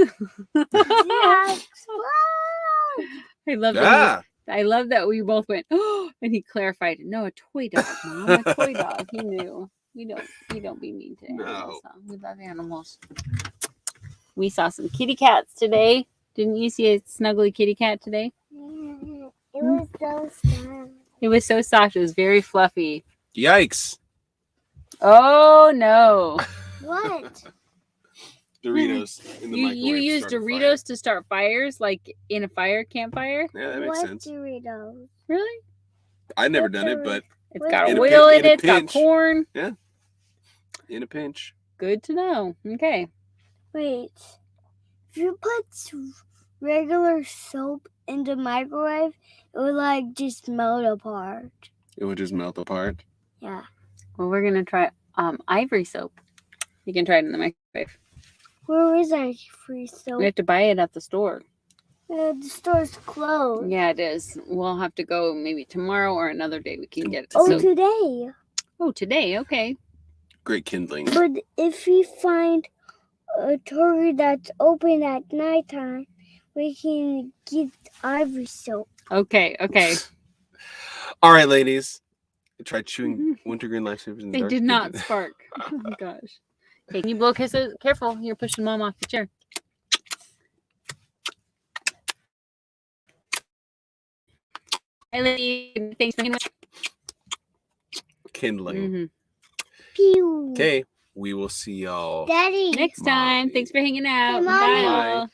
Yeah, explode. I love that. Yeah. I love that we both went, oh, and he clarified, no, a toy dog, Mom, a toy dog. He knew. We don't be mean to animals. No. Huh? We love animals. We saw some kitty cats today. Didn't you see a snuggly kitty cat today? It was so sad. It was so soft. It was very fluffy. Yikes. Oh no! What? Doritos in the You microwave. use start a fire. Doritos to start fires, like in a campfire? Yeah, that makes What sense. Doritos? Really? I've never done it, but It's What got is oil it? in In a it. It's got pinch. corn. in a pinch. Good to know. Okay. Wait. If you put regular soap in the microwave, it would like just melt apart. It would just melt apart. Yeah. Well, we're gonna try ivory soap. You can try it in the microwave. Where is our free soap? We have to buy it at the store. The store's closed. Yeah, it is. We'll have to go maybe tomorrow or another day. We can get it. Oh, So- today. oh, today. Okay. Great kindling. But if we find a Target that's open at nighttime, we can get ivory soap. Okay. Okay. All right, ladies. I tried chewing wintergreen lifesavers in the They dark. did not spark. Oh my gosh. Okay, can you blow kisses? Careful, you're pushing Mom off the chair. Hey, lady. Thanks for hanging with. Kindling. Mhm. Pew. Okay, we will see y'all. Daddy. Next time. Mommy. Thanks for hanging out. Hey, Bye. Mommy. Bye. all.